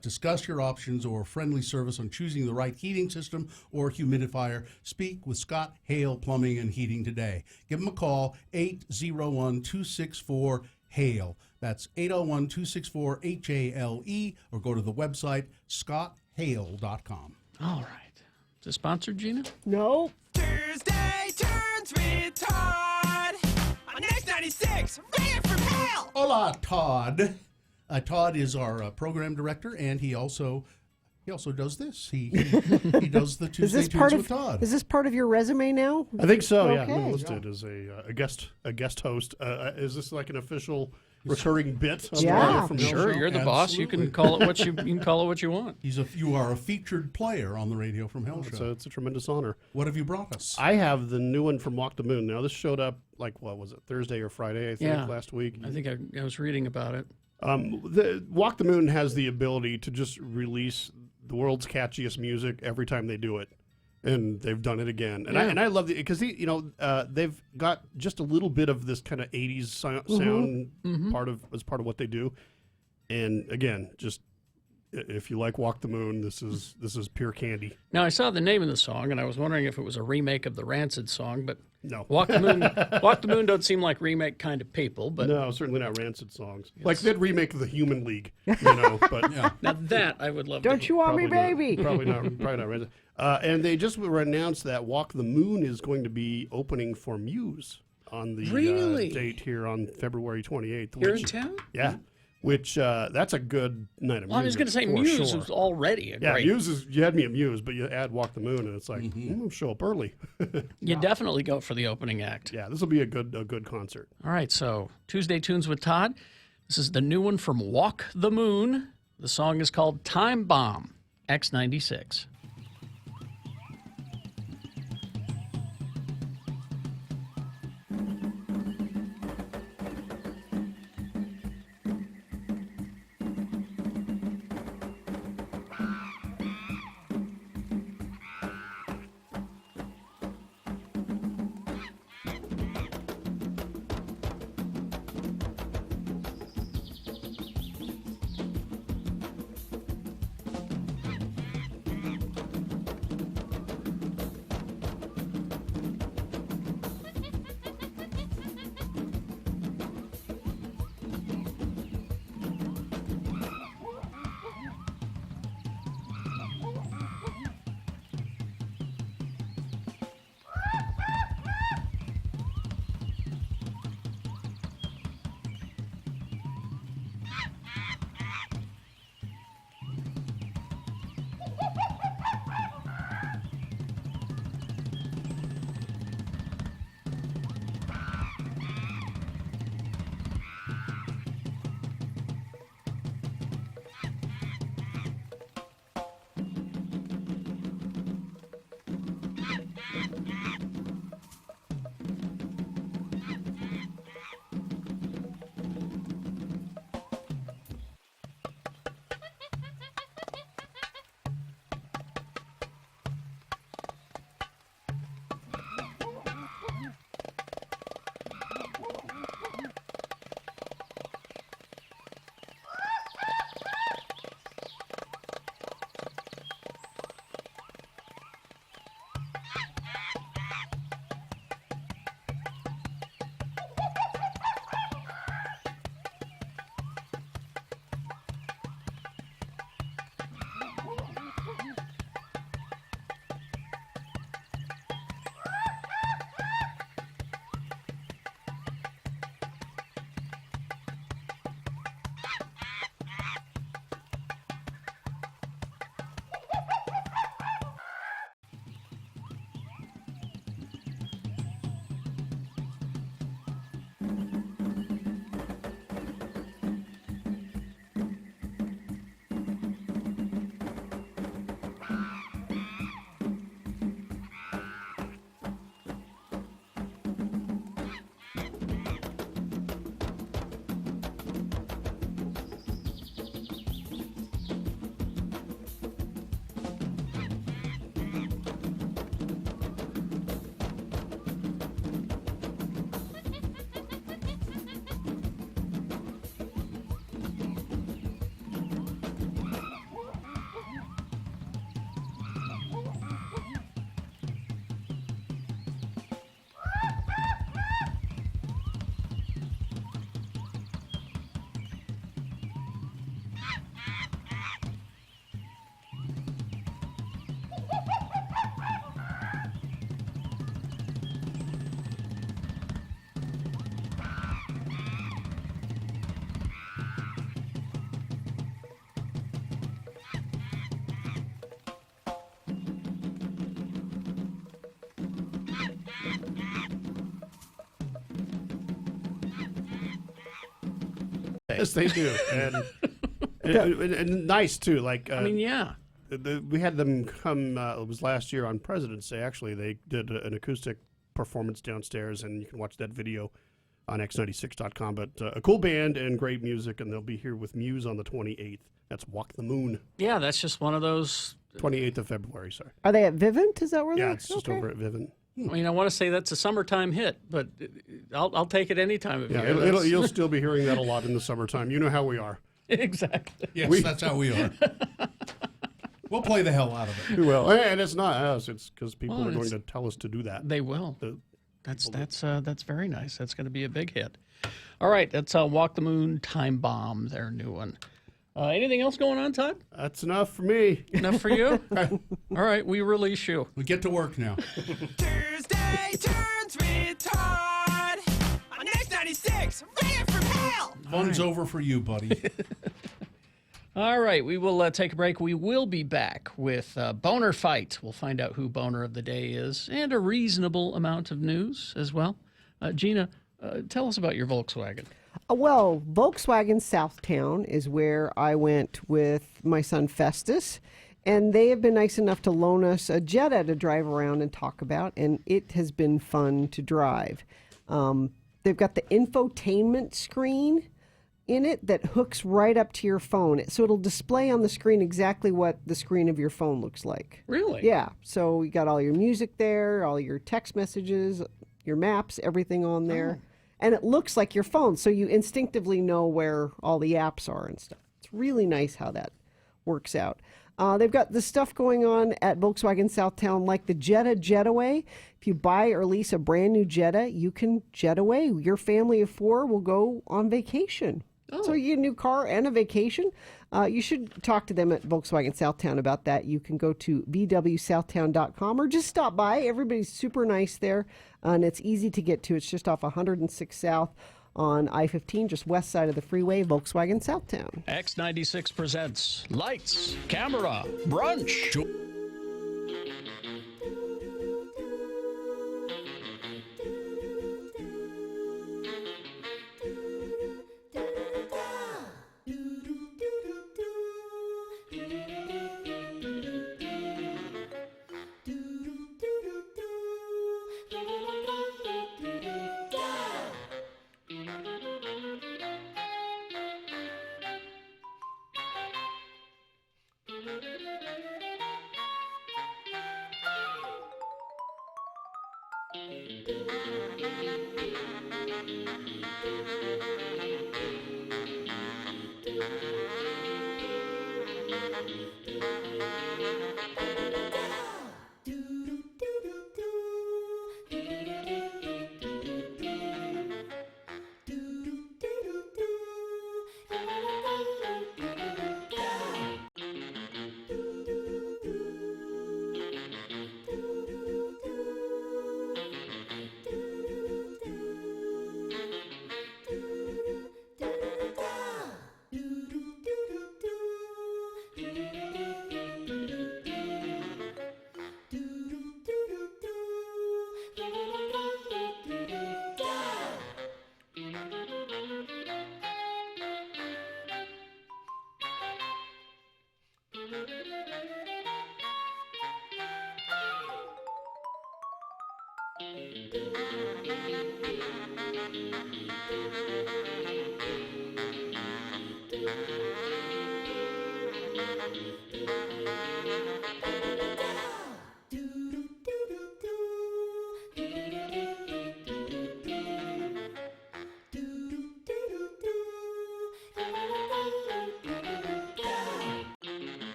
Discuss your options or friendly service on choosing the right heating system or humidifier. Speak with Scott Hale Plumbing and Heating today. Give them a call, 801-264-HALE. That's 801-264-HALE, or go to the website, scotthale.com. All right. Is it sponsored, Gina? No. Tuesday Tunes with Todd on X96. Ran from hell. Hola, Todd. Todd is our program director, and he also does this. He does the Tuesday Tunes with Todd. Is this part of your resume now? I think so. Okay. Yeah, I'm listed as a guest host. Is this like an official recurring bit? On the Radio from Hell Sure. show? You're the boss. You can call it what you want. You are a featured player on the Radio from Hell show. So it's a tremendous honor. What have you brought us? I have the new one from Walk the Moon. Now this showed up what was it, Thursday or Friday? I think last week. I think I was reading about it. The Walk the Moon has the ability to just release the world's catchiest music every time they do it, and they've done it again. And I love it because they've got just a little bit of this kind of 80s sound part of what they do. And again, just if you like Walk the Moon, this is pure candy. Now I saw the name of the song, and I was wondering if it was a remake of the Rancid song, but no. Walk the Moon don't seem like remake kind of people, but no, certainly not Rancid songs. Yes. Like they'd remake the Human League, but now that I would love. Don't you want me, baby? Probably not Rancid. And they just announced that Walk the Moon is going to be opening for Muse on the date here on February 28th. Here in town? Yeah. Which that's a good night of music. Well, I was going to say Muse sure. was already a great. Muse is. You had me at Muse, but you add Walk the Moon, and it's like show up early. You definitely go for the opening act. Yeah, this will be a good concert. All right, so Tuesday Tunes with Todd. This is the new one from Walk the Moon. The song is called Time Bomb, X96. pay. Yes, they do, and nice too. Like I mean, yeah. We had them come. It was last year on President's Day. Actually, they did an acoustic performance downstairs, and you can watch that video on x96.com. But a cool band and great music, and they'll be here with Muse on the 28th. That's Walk the Moon. Yeah, that's just one of those. 28th of February, sorry. Are they at Vivint? Is that where they're? Yeah, it's just over at Vivint. I mean, I want to say that's a summertime hit, but I'll take it any time of Yeah, year. you'll still be hearing that a lot in the summertime. You know how we are. Exactly. Yes, that's how we are. We'll play the hell out of it. We will, and it's not us. It's because people Well, are going it's- to tell us to do that. They will. That's very nice. That's going to be a big hit. All right, that's Walk the Moon, Time Bomb, their new one. Anything else going on, Todd? That's enough for me. Enough for you? All right, we release you. We get to work now. Tuesday turns with Todd on X96, ready for mail. Fun's over for you, buddy. All right, we will take a break. We will be back with Boner Fight. We'll find out who Boner of the Day is and a reasonable amount of news as well. Gina, tell us about your Volkswagen. Well, Volkswagen Southtown is where I went with my son Festus, and they have been nice enough to loan us a Jetta to drive around and talk about, and it has been fun to drive. They've got the infotainment screen in it that hooks right up to your phone, so it'll display on the screen exactly what the screen of your phone looks like. Really? Yeah. So you got all your music there, all your text messages, your maps, everything on there. And it looks like your phone, so you instinctively know where all the apps are and stuff. It's really nice how that works out. They've got the stuff going on at Volkswagen Southtown, like the Jetta Jetaway. If you buy or lease a brand new Jetta, you can jet away. Your family of 4 will go on vacation. So you get a new car and a vacation. You should talk to them at Volkswagen Southtown about that. You can go to vwsouthtown.com or just stop by. Everybody's super nice there, and it's easy to get to. It's just off 106 South on I-15, just west side of the freeway, Volkswagen Southtown. X96 presents Lights, Camera, Brunch.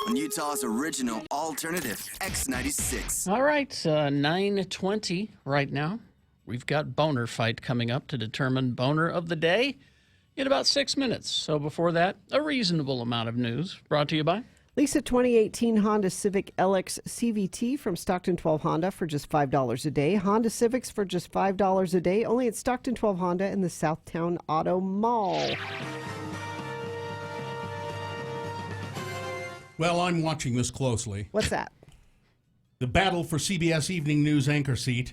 On Utah's original alternative, X96. All right, 9:20 right now. We've got Boner Fight coming up to determine Boner of the Day in about 6 minutes. So before that, a reasonable amount of news brought to you by Lisa 2018 Honda Civic LX CVT from Stockton 12 Honda for just $5 a day. Honda Civics for just $5 a day, only at Stockton 12 Honda in the Southtown Auto Mall. Well, I'm watching this closely. What's that? The battle for CBS Evening News anchor seat.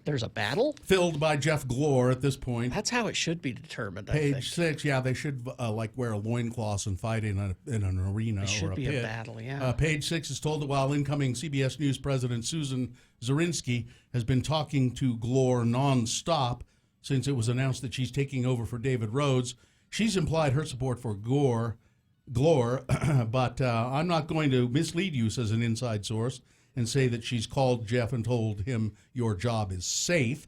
There's a battle? Filled by Jeff Glor at this point. That's how it should be determined, I think. Page 6, yeah, they should wear a loincloth and fight in an arena It or should a be pit. a battle, yeah. Page 6 is told that while incoming CBS News President Susan Zirinsky has been talking to Glor nonstop since it was announced that she's taking over for David Rhodes, she's implied her support for Glor, but I'm not going to mislead you, says an inside source, and say that she's called Jeff and told him your job is safe.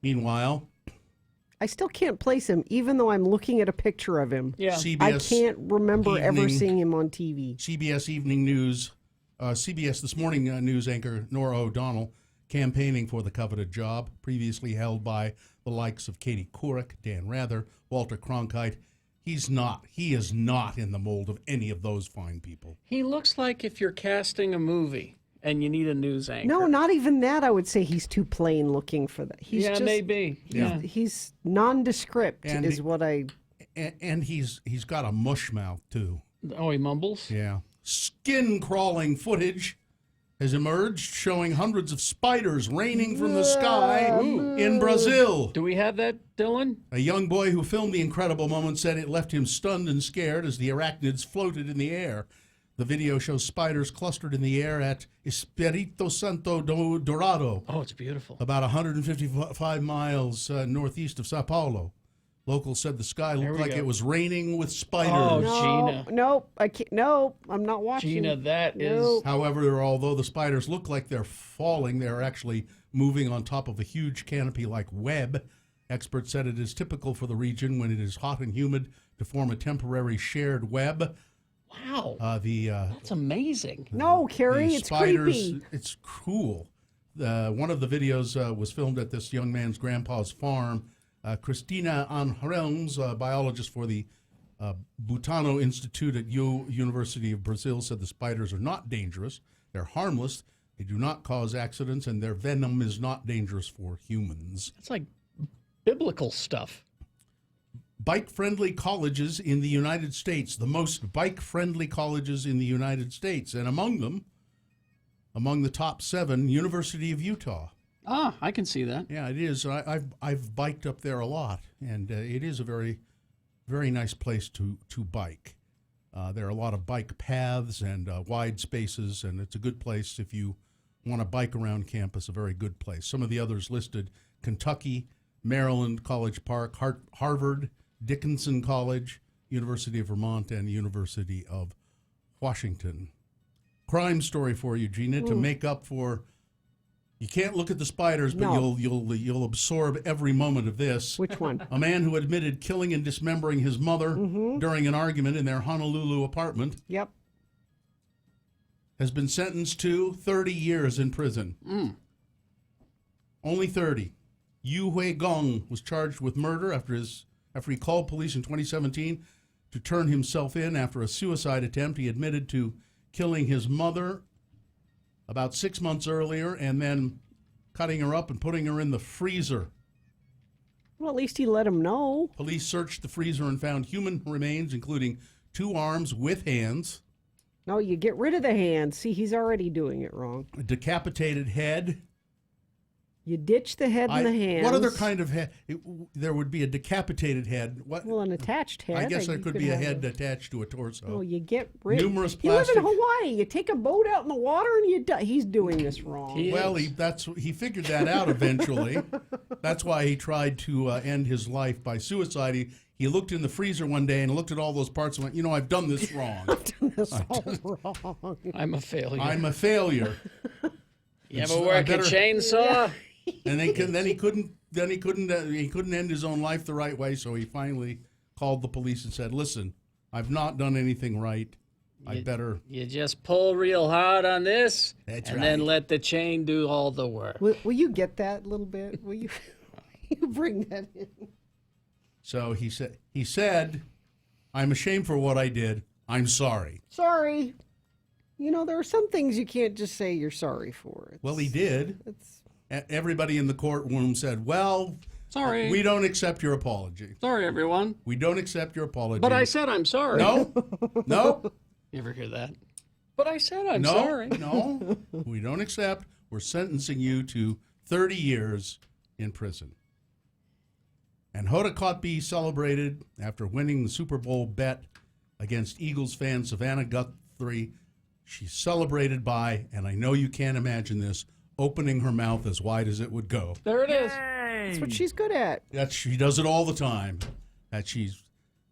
Meanwhile, I still can't place him, even though I'm looking at a picture of him. Yeah. I can't remember ever seeing him on TV. CBS Evening News, CBS This Morning news anchor Nora O'Donnell campaigning for the coveted job, previously held by the likes of Katie Couric, Dan Rather, Walter Cronkite. He is not in the mold of any of those fine people. He looks like if you're casting a movie and you need a news anchor. No, not even that. I would say he's too plain looking for that. He's Yeah, just, maybe. Yeah. He's nondescript And is he- what I... And he's got a mush mouth, too. Oh, he mumbles? Yeah. Skin-crawling footage has emerged showing hundreds of spiders raining from the sky in Brazil. Do we have that, Dylan? A young boy who filmed the incredible moment said it left him stunned and scared as the arachnids floated in the air. The video shows spiders clustered in the air at Espírito Santo do Dourado. Oh, it's beautiful. About 155 miles northeast of Sao Paulo. Locals said the sky There looked we like go. it was raining with spiders. Oh, No, Gina. nope, I can't. No, I'm not watching. Gina, that is... Nope. However, although the spiders look like they're falling, they're actually moving on top of a huge canopy-like web. Experts said it is typical for the region when it is hot and humid to form a temporary shared web. Wow. That's amazing. No, Carrie, the it's spiders, creepy. it's cool. One of the videos was filmed at this young man's grandpa's farm. Cristina Anhelms, a biologist for the Butano Institute at University of Brazil, said the spiders are not dangerous. They're harmless. They do not cause accidents, and their venom is not dangerous for humans. It's like biblical stuff. Bike-friendly colleges in the United States, the most bike-friendly colleges in the United States, and among them, among the top 7, University of Utah. Ah, I can see that. Yeah, it is. I've biked up there a lot, and it is a very, very nice place to bike. There are a lot of bike paths and wide spaces, and it's a good place if you want to bike around campus. A very good place. Some of the others listed: Kentucky, Maryland, College Park, Harvard, Dickinson College, University of Vermont, and University of Washington. Crime story for you, Gina, to make up for. You can't look at the spiders, but No. you'll absorb every moment of this. Which one? A man who admitted killing and dismembering his mother during an argument in their Honolulu apartment Yep. has been sentenced to 30 years in prison. Only 30. Yu Hui Gong was charged with murder after he called police in 2017 to turn himself in after a suicide attempt. He admitted to killing his mother about 6 months earlier and then cutting her up and putting her in the freezer. Well, at least he let him know. Police searched the freezer and found human remains, including 2 arms with hands, No, you get rid of the hand. See, he's already doing it wrong. a decapitated head. You ditch the head and the hands. What other kind of head? There would be a decapitated head. What? Well, an attached head. I guess there you could be a have head attached to a torso. Oh, you get rid. Numerous You live in plastic- Hawaii. You take a boat out in the water and you die. He's doing this wrong. He figured that out eventually. That's why he tried to end his life by suicide. He looked in the freezer one day and looked at all those parts and went, I've done this wrong. That's all wrong. I'm a failure. I'm a failure. You ever I work better- a chainsaw? And he couldn't end his own life the right way, so he finally called the police and said, "Listen, I've not done anything right. I better." You just pull real hard on this, That's and right. then let the chain do all the work. Will you get that a little bit? Will you, you bring that in? So he said, "I'm ashamed for what I did. I'm sorry." Sorry. There are some things you can't just say you're sorry for. Well, he did. Everybody in the courtroom said, "Well, Sorry. we don't accept your apology. Sorry, everyone. We don't accept your apology." But I said I'm sorry. No, no. You ever hear that? But I said I'm no, sorry. No, we don't accept. We're sentencing you to 30 years in prison. And Hoda Kotb celebrated after winning the Super Bowl bet against Eagles fan Savannah Guthrie. She celebrated by, and I know you can't imagine this, opening her mouth as wide as it would go. There it is. That's what she's good at. She does it all the time.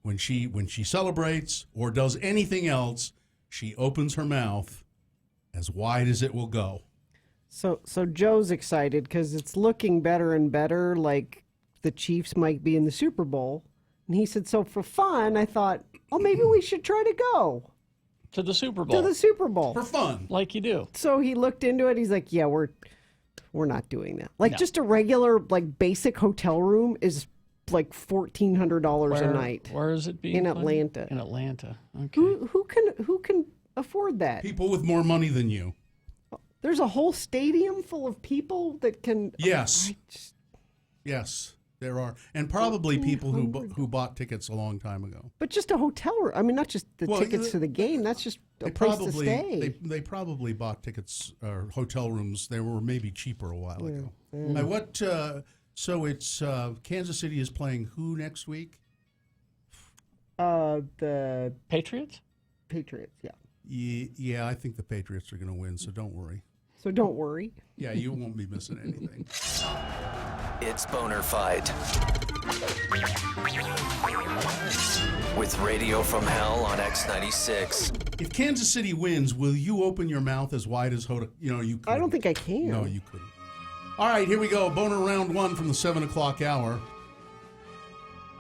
When she celebrates or does anything else, she opens her mouth as wide as it will go. So Joe's excited because it's looking better and better, like the Chiefs might be in the Super Bowl. And he said, so for fun, I thought, oh, maybe we should try to go. To the Super Bowl. To the Super Bowl. For fun. Like you do. So he looked into it. He's like, yeah, we're not doing that. Like No. just a regular, like basic hotel room is like $1,400 a night. Where is it being in played? Atlanta? In Atlanta. Okay. Who can afford that? People with more money than you. There's a whole stadium full of people that can. Yes. Yes, there are. And probably people who bought tickets a long time ago. But just a hotel room. I mean, not just the Well, tickets to the game. That's just a place to stay. They probably bought tickets or hotel rooms. They were maybe cheaper a while ago. Yeah. So it's Kansas City is playing who next week? The Patriots? Patriots, yeah. Yeah, I think the Patriots are going to win, so don't worry. So don't worry. Yeah, you won't be missing anything. It's Boner Fight. With Radio from Hell on X96. If Kansas City wins, will you open your mouth as wide as Hoda? You could. I don't think I can. No, you couldn't. All right, here we go. Boner round one from the 7 o'clock hour.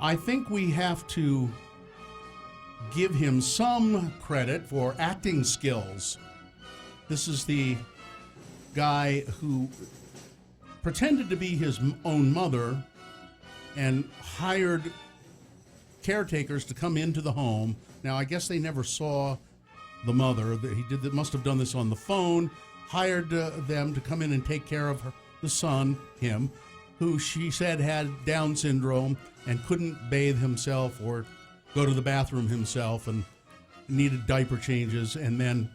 I think we have to give him some credit for acting skills. This is the guy who pretended to be his own mother and hired caretakers to come into the home. Now, I guess they never saw the mother. Must have done this on the phone, hired them to come in and take care of the son, him, who she said had Down syndrome and couldn't bathe himself or go to the bathroom himself and needed diaper changes. And then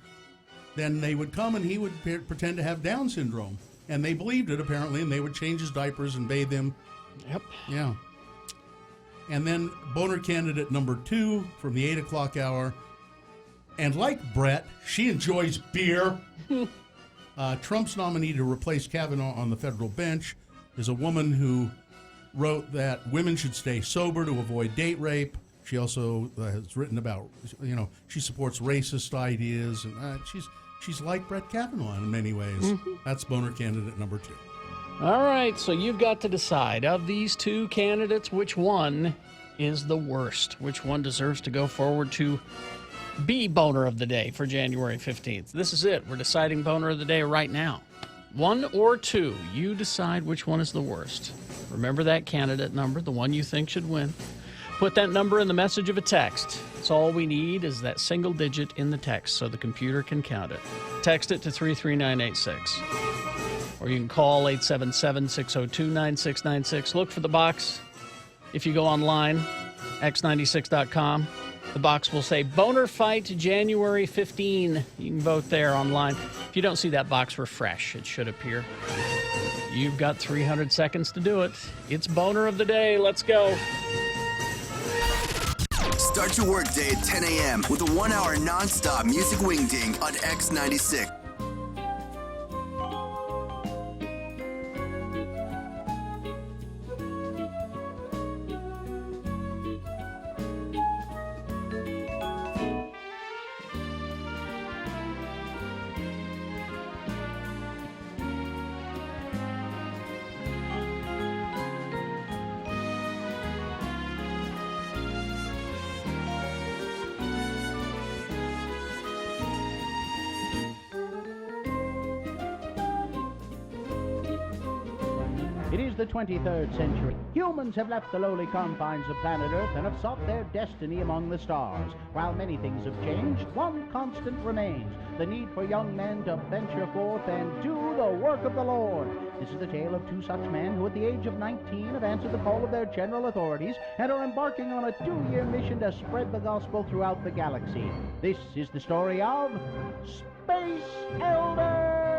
they would come and he would pretend to have Down syndrome. And they believed it, apparently, and they would change his diapers and bathe him. Yep. Yeah. And then Boner candidate number 2 from the 8 o'clock hour. And like Brett, she enjoys beer. Trump's nominee to replace Kavanaugh on the federal bench is a woman who wrote that women should stay sober to avoid date rape. She also has written about, she supports racist ideas, and she's like Brett Kavanaugh in many ways. Mm-hmm. That's Boner candidate number 2. All right, so you've got to decide of these two candidates, which one is the worst? Which one deserves to go forward to be Boner of the Day for January 15th? This is it. We're deciding Boner of the Day right now. 1 or 2. You decide which one is the worst. Remember that candidate number, the one you think should win. Put that number in the message of a text. That's all we need is that single digit in the text so the computer can count it. Text it to 33986. Or you can call 877-602-9696. Look for the box. If you go online, x96.com, the box will say Boner Fight January 15. You can vote there online. If you don't see that box, refresh. It should appear. You've got 300 seconds to do it. It's Boner of the Day. Let's go. Start your workday at 10 a.m. with a 1-hour non-stop music wingding on X96. It is the 23rd century. Humans have left the lowly confines of planet Earth and have sought their destiny among the stars. While many things have changed, one constant remains: the need for young men to venture forth and do the work of the Lord. This is the tale of two such men who at the age of 19 have answered the call of their general authorities and are embarking on a 2-year mission to spread the gospel throughout the galaxy. This is the story of Space Elders!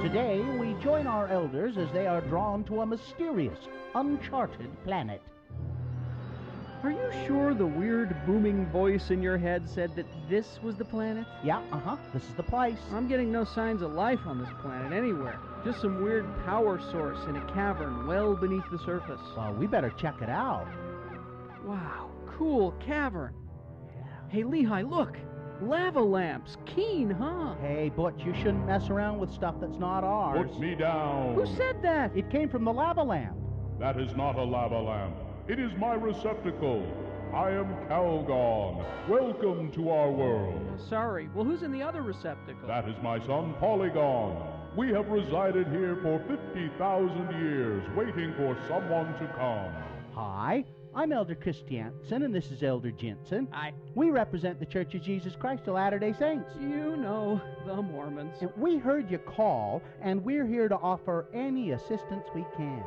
Today, we join our elders as they are drawn to a mysterious, uncharted planet. Are you sure the weird booming voice in your head said that this was the planet? Yeah, this is the place. I'm getting no signs of life on this planet anywhere. Just some weird power source in a cavern well beneath the surface. Well, we better check it out. Wow, cool cavern. Hey, Lehigh, look. Lava lamps. Keen, huh? Hey, Butch, you shouldn't mess around with stuff that's not ours. Put me down. Who said that? It came from the lava lamp. That is not a lava lamp. It is my receptacle. I am Calgon. Welcome to our world. Sorry. Well, who's in the other receptacle? That is my son, Polygon. We have resided here for 50,000 years, waiting for someone to come. Hi, I'm Elder Christiansen, and this is Elder Jensen. Hi. We represent the Church of Jesus Christ of Latter-day Saints. You know, the Mormons. And we heard you call, and we're here to offer any assistance we can.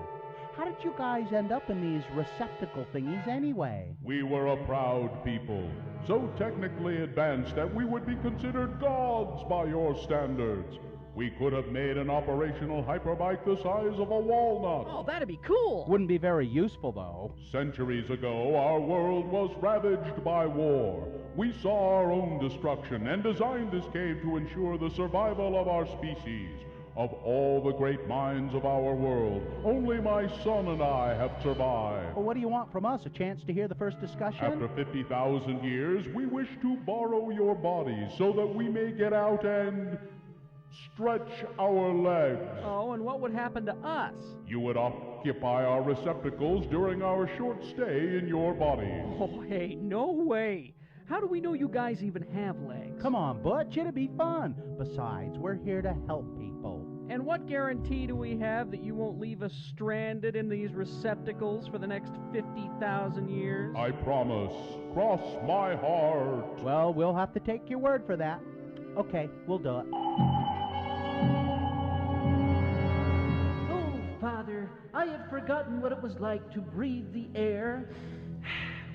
How did you guys end up in these receptacle thingies anyway? We were a proud people, so technically advanced that we would be considered gods by your standards. We could have made an operational hyperbike the size of a walnut. Oh, that'd be cool. Wouldn't be very useful, though. Centuries ago, our world was ravaged by war. We saw our own destruction and designed this cave to ensure the survival of our species. Of all the great minds of our world, only my son and I have survived. Well, what do you want from us? A chance to hear the first discussion? After 50,000 years, we wish to borrow your bodies so that we may get out and stretch our legs. Oh, and what would happen to us? You would occupy our receptacles during our short stay in your bodies. Oh, hey, no way. How do we know you guys even have legs? Come on, Butch, it'd be fun. Besides, we're here to help people. And what guarantee do we have that you won't leave us stranded in these receptacles for the next 50,000 years? I promise. Cross my heart. Well, we'll have to take your word for that. Okay, we'll do it. Oh, Father, I have forgotten what it was like to breathe the air.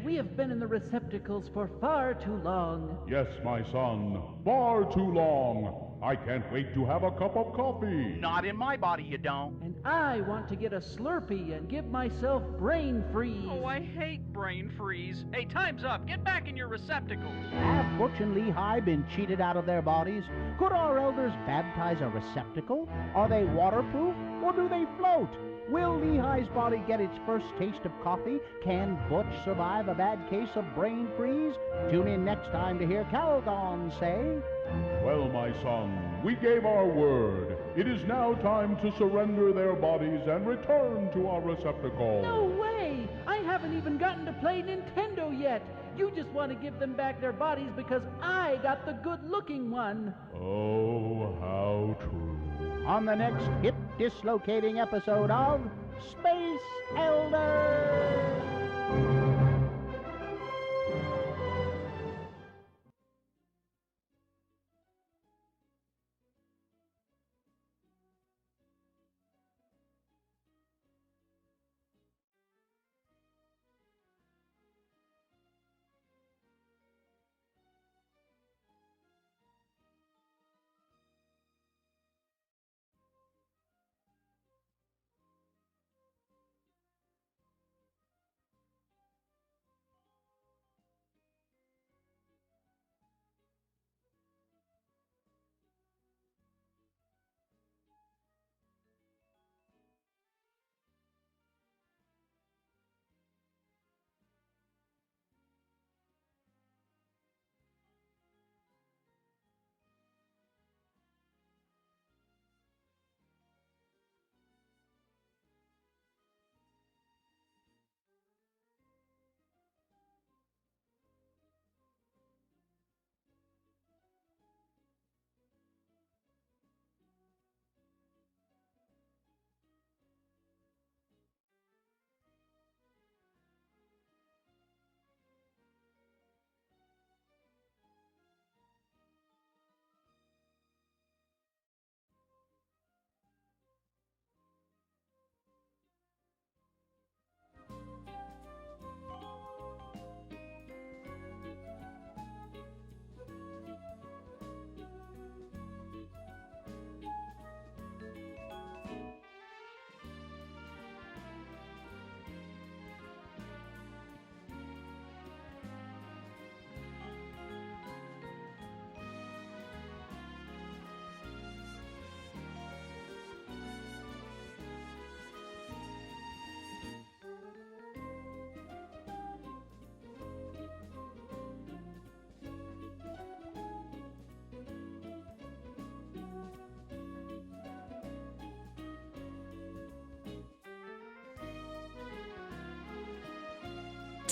We have been in the receptacles for far too long. Yes, my son, far too long. I can't wait to have a cup of coffee. Not in my body, you don't. And I want to get a Slurpee and give myself brain freeze. Oh, I hate brain freeze. Hey, time's up. Get back in your receptacles. Have Butch and Lehigh been cheated out of their bodies? Could our elders baptize a receptacle? Are they waterproof, or do they float? Will Lehigh's body get its first taste of coffee? Can Butch survive a bad case of brain freeze? Tune in next time to hear Calgon say... Well, my son, we gave our word. It is now time to surrender their bodies and return to our receptacle. No way! I haven't even gotten to play Nintendo yet. You just want to give them back their bodies because I got the good-looking one. Oh, how true. On the next hip-dislocating episode of Space Elders!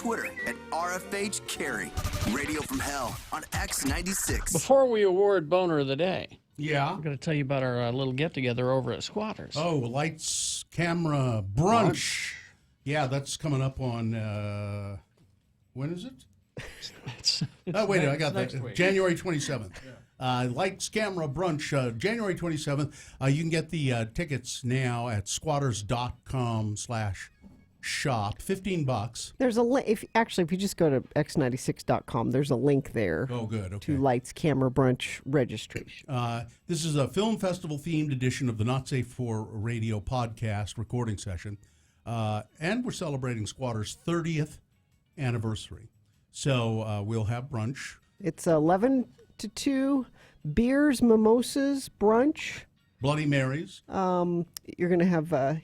Twitter at RFH Carey. Radio from Hell on X96. Before we award Boner of the Day, yeah, I'm going to tell you about our little get-together over at Squatters. Oh, lights, camera, brunch. Yeah, that's coming up on, when is it? Oh, wait, I got that. Week. January 27th. Lights, camera, brunch, January 27th. You can get the tickets now at squatters.com/shop. $15. There's a link. If you just go to x96.com, there's a link there. Oh, good. Okay. To Lights, Camera, Brunch registration. This is a film festival themed edition of the Not Safe for Radio podcast recording session, and we're celebrating Squatters' 30th anniversary. So we'll have brunch. It's 11 to 2, beers, mimosas, brunch. Bloody Marys. You're going to have a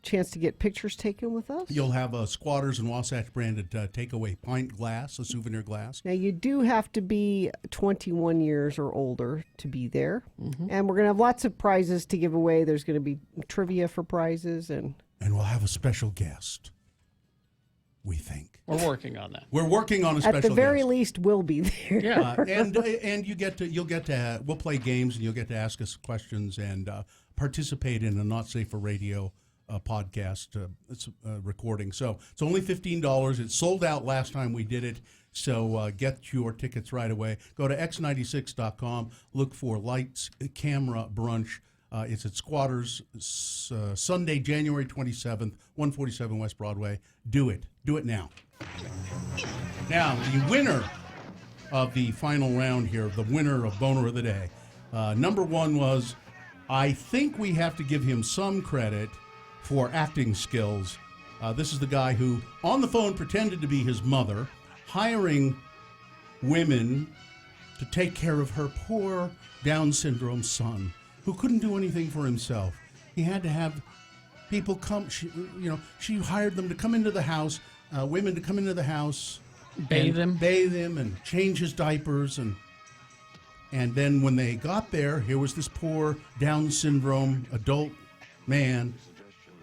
chance to get pictures taken with us. We'll have a Squatters and Wasatch branded takeaway pint glass, a souvenir glass. Now, you do have to be 21 years or older to be there. And we're going to have lots of prizes to give away. There's going to be trivia for prizes. And we'll have a special guest, we think. We're working on that. We're working on a special at the very guest. least, we'll be there. Yeah. And you'll get to we'll play games and you'll get to ask us questions and participate in a Not Safe for Radio podcast recording. So it's only $15. It sold out last time we did it. So get your tickets right away. Go to x96.com. Look for Lights, Camera, Brunch. It's at Squatters, Sunday, January 27th, 147 West Broadway. Do it. Do it now. Now, the winner of the final round here, the winner of Boner of the Day, number one was, I think we have to give him some credit for acting skills. This is the guy who, on the phone, pretended to be his mother, hiring women to take care of her poor Down syndrome son, who couldn't do anything for himself. He had to have people come. She hired them to come into the house, women to come into the house, bathe him, and change his diapers, and then when they got there, here was this poor Down syndrome adult man,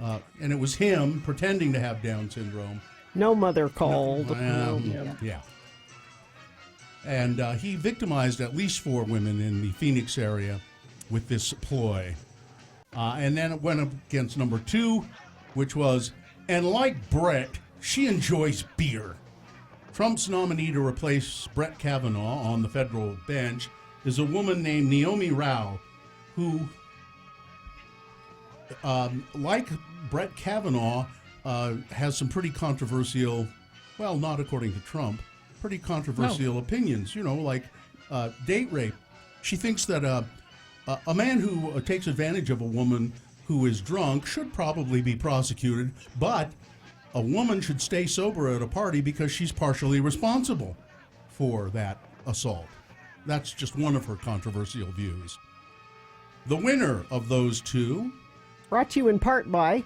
and it was him pretending to have Down syndrome. No mother called. Yeah. And he victimized at least 4 women in the Phoenix area with this ploy. And then it went up against number 2, which was, and like Brett, she enjoys beer. Trump's nominee to replace Brett Kavanaugh on the federal bench is a woman named Naomi Rao, who, like Brett Kavanaugh, has some pretty controversial, well, not according to Trump, pretty controversial opinions, like date rape. She thinks that a man who takes advantage of a woman who is drunk should probably be prosecuted, but a woman should stay sober at a party because she's partially responsible for that assault. That's just one of her controversial views. The winner of those 2... Brought to you in part by...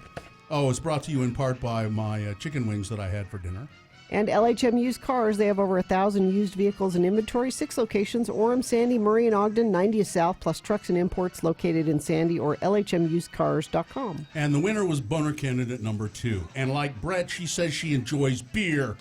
Oh, it's brought to you in part by my chicken wings that I had for dinner. And LHM Used Cars. They have over 1,000 used vehicles in inventory, 6 locations: Orem, Sandy, Murray, and Ogden, 90th South, plus trucks and imports located in Sandy or lhmusedcars.com. And the winner was Boner candidate number 2. And like Brett, she says she enjoys beer.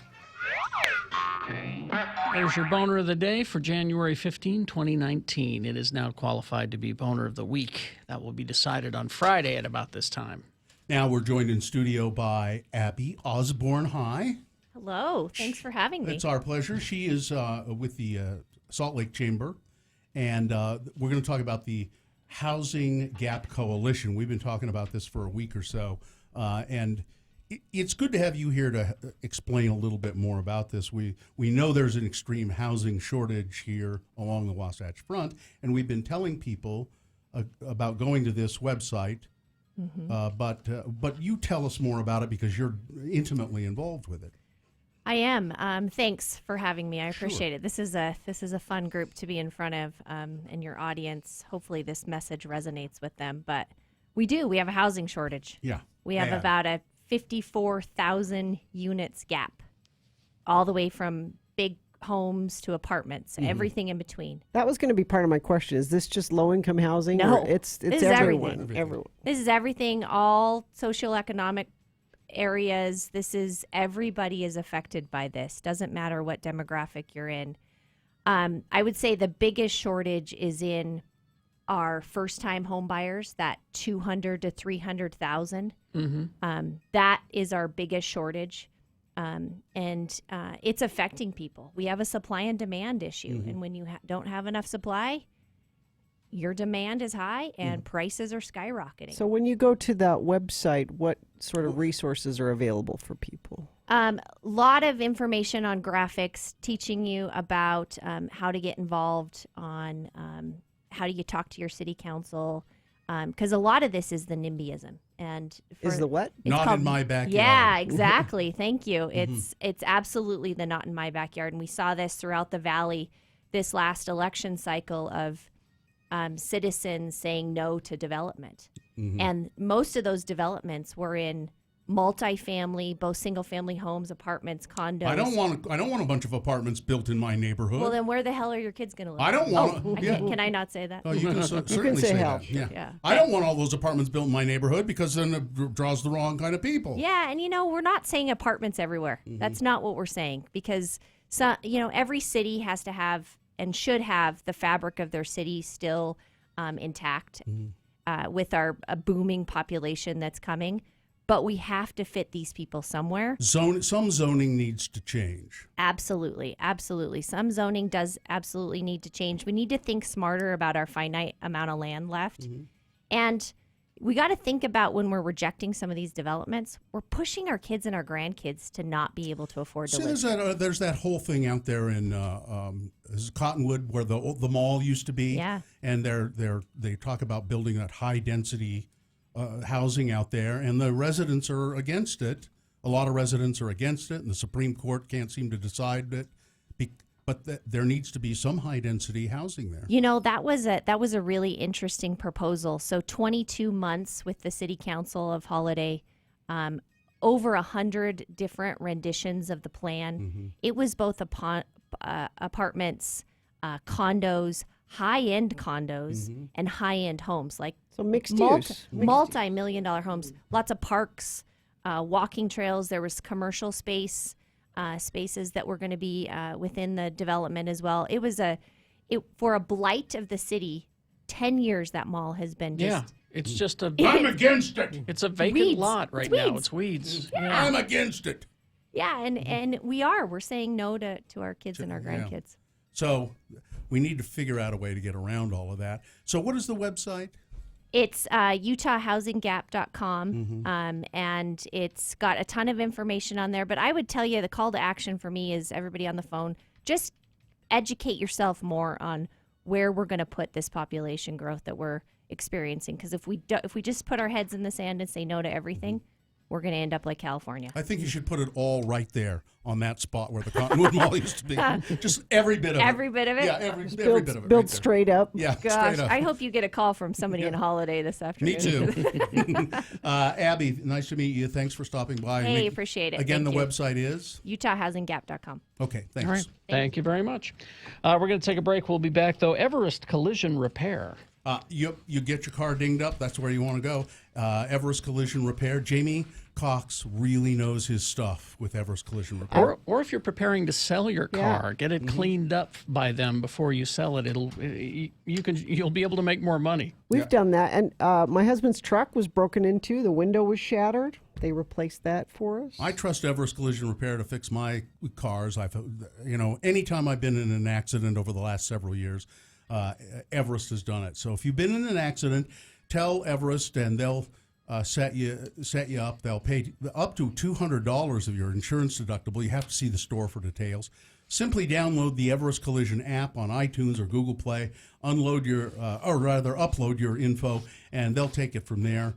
There's your Boner of the Day for January 15, 2019. It is now qualified to be Boner of the Week. That will be decided on Friday at about this time. Now we're joined in studio by Abby Osborne. Hi. Hello. Thanks for having me. It's our pleasure. She is with the Salt Lake Chamber, and we're going to talk about the Housing Gap Coalition. We've been talking about this for a week or so, and it's good to have you here to explain a little bit more about this. We know there's an extreme housing shortage here along the Wasatch Front, and we've been telling people about going to this website. But you tell us more about it because you're intimately involved with it. I am. Thanks for having me. I appreciate it. This is a fun group to be in front of, and your audience. Hopefully, this message resonates with them. But we have a housing shortage. Yeah, we have about a 54,000 units gap, all the way from big homes to apartments, everything in between. That was going to be part of my question. Is this just low-income housing? No, or it's this is everyone. everything. This is everything, all socioeconomic areas. Everybody is affected by this. Doesn't matter what demographic you're in. I would say the biggest shortage is in our first-time home buyers, that 200 to 300,000. That is our biggest shortage. And it's affecting people. We have a supply and demand issue. And when you don't have enough supply, your demand is high and prices are skyrocketing. So when you go to that website, what sort of resources are available for people? Lot of information on graphics, teaching you about how to get involved, on how do you talk to your city council, because a lot of this is the NIMBYism. And is the what? Not in my backyard. Yeah, exactly. Thank you. It's absolutely the not in my backyard, and we saw this throughout the Valley this last election cycle of citizens saying no to development. And most of those developments were in multifamily, both single-family homes, apartments, condos. I don't want a bunch of apartments built in my neighborhood. Well, then where the hell are your kids going to live? I don't want. Can I not say that? Oh, you can certainly say hell. that. Yeah. Yeah. I don't want all those apartments built in my neighborhood because then it draws the wrong kind of people. Yeah, and we're not saying apartments everywhere. That's not what we're saying, because every city has to have and should have the fabric of their city still intact with our booming population that's coming. But we have to fit these people somewhere. Some zoning needs to change. Absolutely. Some zoning does absolutely need to change. We need to think smarter about our finite amount of land left. And we got to think about, when we're rejecting some of these developments, we're pushing our kids and our grandkids to not be able to afford to live. There's that whole thing out there in Cottonwood where the mall used to be. Yeah. And they talk about building that high density housing out there, and the residents are against it. A lot of residents are against it, and the Supreme Court can't seem to decide it. But there needs to be some high density housing there. That was a really interesting proposal. So 22 months with the City Council of Holiday, over 100 different renditions of the plan. It was both apartments, condos, high-end condos, and high-end homes, like mixed use, multi-million-dollar homes, lots of parks, walking trails. There was commercial spaces that were going to be within the development as well. It was for a blight of the city. 10 years that mall has been just. It's just a. I'm against it. It's a vacant weeds. lot right now. It's weeds. Yeah. I'm against it. Yeah, and we're saying no to our kids and our grandkids. So we need to figure out a way to get around all of that. So what is the website? It's UtahHousingGap.com, and it's got a ton of information on there. But I would tell you the call to action for me is, everybody on the phone, just educate yourself more on where we're going to put this population growth that we're experiencing. Because if we just put our heads in the sand and say no to everything, we're going to end up like California. I think you should put it all right there on that spot where the Cottonwood Mall used to be. Just every bit of it. Every bit of it? Yeah, every bit of it. Build right straight up. Yeah, Gosh, straight up. I hope you get a call from somebody in Holiday this afternoon. Me too. Abby, nice to meet you. Thanks for stopping by. Hey, appreciate it. Again, Thank the you. website is? UtahHousingGap.com. Okay, thanks. All right. Thank you very much. We're going to take a break. We'll be back, though. Everest Collision Repair. You get your car dinged up, that's where you want to go. Everest Collision Repair. Jamie Cox really knows his stuff with Everest Collision Repair. Or if you're preparing to sell your car, get it cleaned up by them before you sell it. You'll be able to make more money. We've done that, and my husband's truck was broken into. The window was shattered. They replaced that for us. I trust Everest Collision Repair to fix my cars. Anytime I've been in an accident over the last several years, Everest has done it. So if you've been in an accident, tell Everest, and they'll set you up. They'll pay up to $200 of your insurance deductible. You have to see the store for details. Simply download the Everest Collision app on iTunes or Google Play. Upload your info, and they'll take it from there.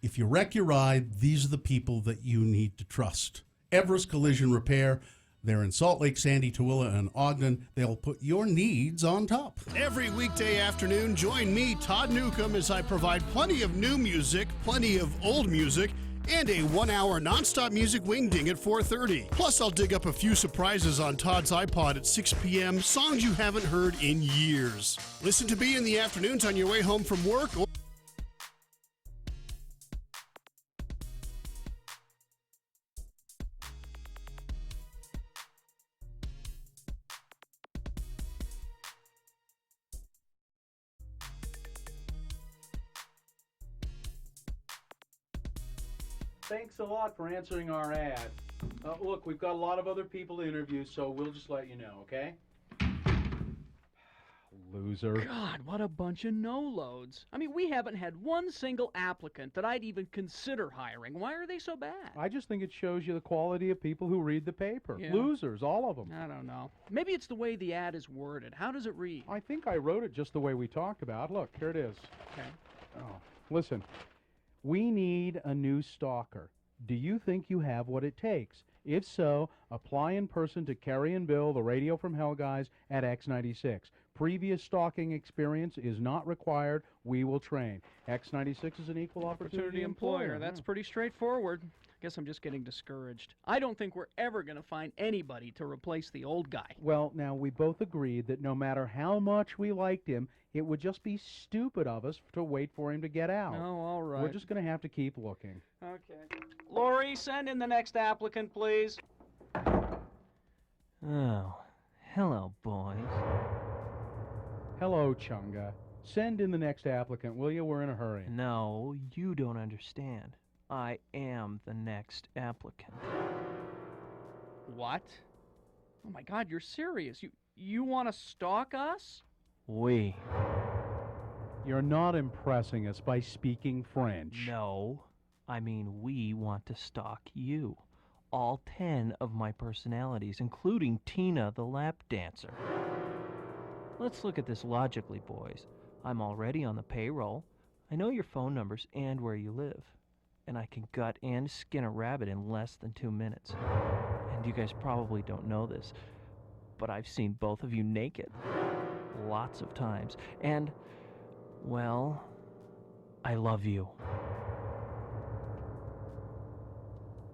If you wreck your ride, these are the people that you need to trust. Everest Collision Repair. They're in Salt Lake, Sandy, Tooele, and Ogden. They'll put your needs on top. Every weekday afternoon, join me, Todd Newcomb, as I provide plenty of new music, plenty of old music, and a 1-hour nonstop music wingding at 4:30. Plus, I'll dig up a few surprises on Todd's iPod at 6 p.m., songs you haven't heard in years. Listen to me in the afternoons on your way home from work. thanks a lot for answering our ad. Look, we've got a lot of other people to interview, so we'll just let you know, okay? Loser. God, what a bunch of no-loads. I mean, we haven't had one single applicant that I'd even consider hiring. Why are they so bad? I just think it shows you the quality of people who read the paper. Yeah. Losers, all of them. I don't know. Maybe it's the way the ad is worded. How does it read? I think I wrote it just the way we talked about. Look, here it is. Okay. Oh, listen. We need a new stalker. Do you think you have what it takes? If so, apply in person to Kerry and Bill, the Radio from Hell guys at X96. Previous stalking experience is not required. We will train. X96 is an equal opportunity employer. That's pretty straightforward. Guess I'm just getting discouraged. I don't think we're ever going to find anybody to replace the old guy. Well, now, we both agreed that no matter how much we liked him, it would just be stupid of us to wait for him to get out. Oh, all right. We're just going to have to keep looking. Okay. Lori, send in the next applicant, please. Oh, hello, boys. Hello, Chunga. Send in the next applicant, will you? We're in a hurry. No, you don't understand. I am the next applicant. What? Oh my God, you're serious. You want to stalk us? We. You're not impressing us by speaking French. No, I mean we want to stalk you. All 10 of my personalities, including Tina the lap dancer. Let's look at this logically, boys. I'm already on the payroll. I know your phone numbers and where you live. And I can gut and skin a rabbit in less than 2 minutes. And you guys probably don't know this, but I've seen both of you naked. Lots of times. And, well, I love you.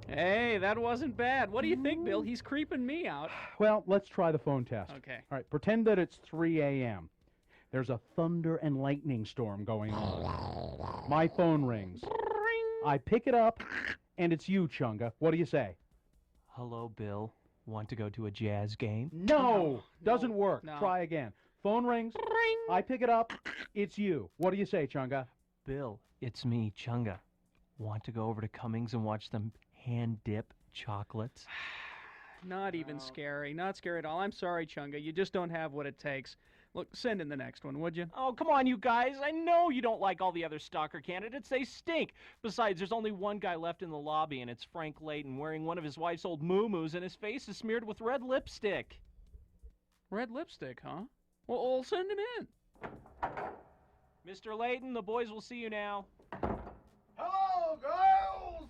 Hey, that wasn't bad. What do you think, Bill? He's creeping me out. Well, let's try the phone test. Okay. All right, pretend that it's 3 a.m. There's a thunder and lightning storm going on. My phone rings. I pick it up, and it's you, Chunga. What do you say? Hello, Bill. Want to go to a jazz game? No! Doesn't work. No. Try again. Phone rings. I pick it up. It's you. What do you say, Chunga? Bill, it's me, Chunga. Want to go over to Cummings and watch them hand-dip chocolates? Not even scary. Not scary at all. I'm sorry, Chunga. You just don't have what it takes. Look, send in the next one, would you? Oh, come on, you guys. I know you don't like all the other stalker candidates. They stink. Besides, there's only one guy left in the lobby, and it's Frank Layton wearing one of his wife's old moo-moos, and his face is smeared with red lipstick. Red lipstick, huh? Well, send him in. Mr. Layton, the boys will see you now. Hello, girls!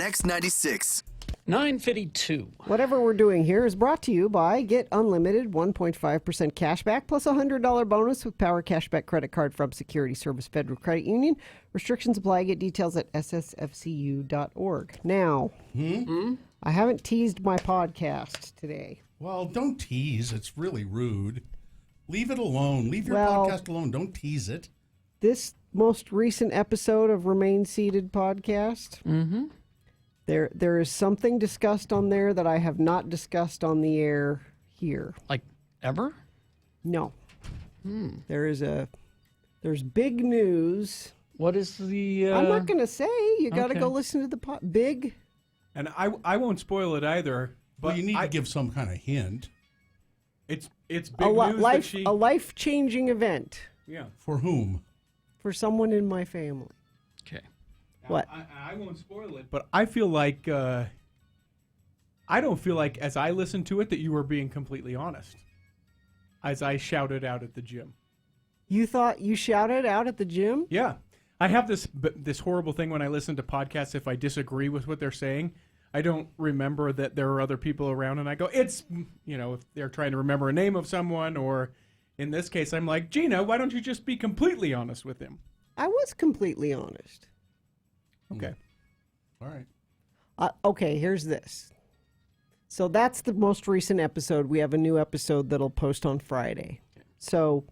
X96. 9:52. Whatever we're doing here is brought to you by Get Unlimited 1.5% cash back plus a $100 bonus with Power Cashback credit card from Security Service Federal Credit Union. Restrictions apply. Get details at ssfcu.org. Now, I haven't teased my podcast today. Well, don't tease. It's really rude. Leave it alone. Leave your Well- podcast alone. Don't tease it. This most recent episode of Remain Seated podcast, there is something discussed on there that I have not discussed on the air here. Like ever? No. There's big news. What is the? I'm not going to say. You got to okay. go listen to the big. And I won't spoil it either. But Well, you need to give some kind of hint. It's big news that she. A life-changing event Yeah. For whom? for someone in my family. Okay. What? I won't spoil it, but I feel like I don't feel like as I listened to it that you were being completely honest. As I shouted out at the gym. You thought you shouted out at the gym? Yeah. I have this horrible thing when I listen to podcasts. If I disagree with what they're saying, I don't remember that there are other people around, and I go, it's, if they're trying to remember a name of someone, or in this case, I'm like, Gina, why don't you just be completely honest with him? I was completely honest. Okay. All right. Okay, here's this. So that's the most recent episode. We have a new episode that'll post on Friday. So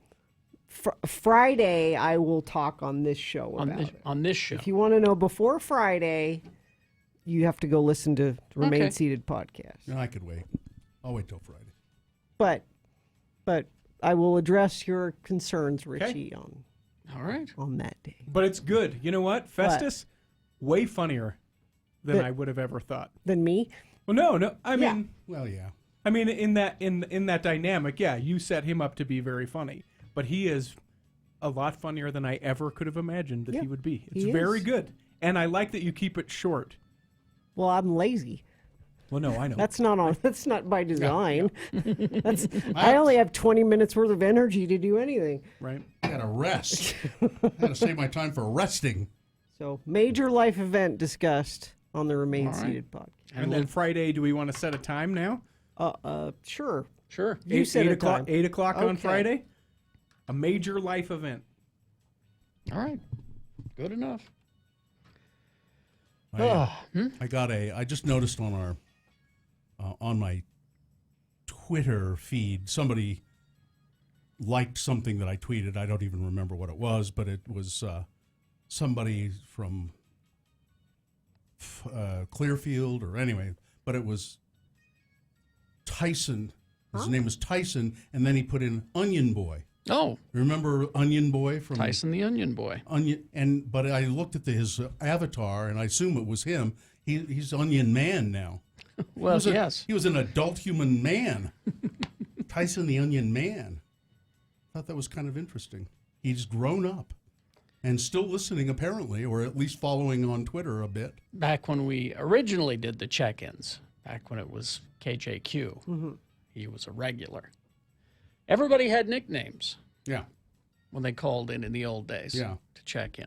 Friday, I will talk on this show about it. On this show. If you want to know before Friday, you have to go listen to Remain Okay. Seated podcast. No, I could wait. I'll wait till Friday. But I will address your concerns, Richie, on All right. on that day. But it's good. You know what? Festus, way funnier than But- I would have ever thought. Than me? Well, no. I Yeah. mean, Well, yeah. I mean, in that dynamic, yeah, you set him up to be very funny, but he is a lot funnier than I ever could have imagined that Yeah, he would be. It's he very is. good, and I like that you keep it short. Well, I'm lazy. Well, no, I know. That's not by design. I only have 20 minutes worth of energy to do anything. Right. I gotta rest. I gotta save my time for resting. So, major life event discussed on the Remain All right. Seated podcast. And then Friday, do we want to set a time now? Sure. Sure. You said 8 a o'clock. time. 8 o'clock on Okay. Friday. A major life event. All right. Good enough. I just noticed on our on my Twitter feed, somebody liked something that I tweeted. I don't even remember what it was, but it was somebody from Clearfield, or anyway, but it was Tyson. His name was Tyson, and then he put in Onion Boy. Oh, remember Onion Boy from Tyson the Onion Boy? But I looked at his avatar, and I assume it was him. He's Onion Man now. Well, yes. He was an adult human man. Tyson the Onion Man. I thought that was kind of interesting. He's grown up and still listening, apparently, or at least following on Twitter a bit. Back when we originally did the check-ins, back when it was KJQ, he was a regular. Everybody had nicknames. Yeah. When they called in the old days. Yeah. To check in.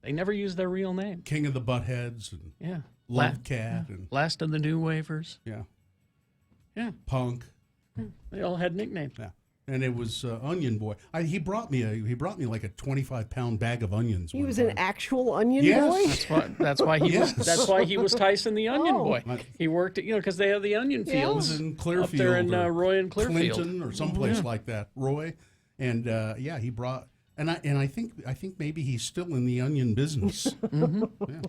They never used their real name. King of the Buttheads and Yeah. Love Cat and Last of the New Wavers. Yeah. Yeah. Punk. They all had nicknames. Yeah. And it was Onion Boy. He brought me like a 25-pound bag of onions. He was an actual onion Yes. boy? That's why he Yes. was. That's why he was Tyson the Onion Oh. Boy. He worked at because they have the onion He fields was in Clearfield, up there in or Roy and Clearfield, Clinton, or someplace Yeah. like that. Roy, and he brought, and I think maybe he's still in the onion business. Yeah.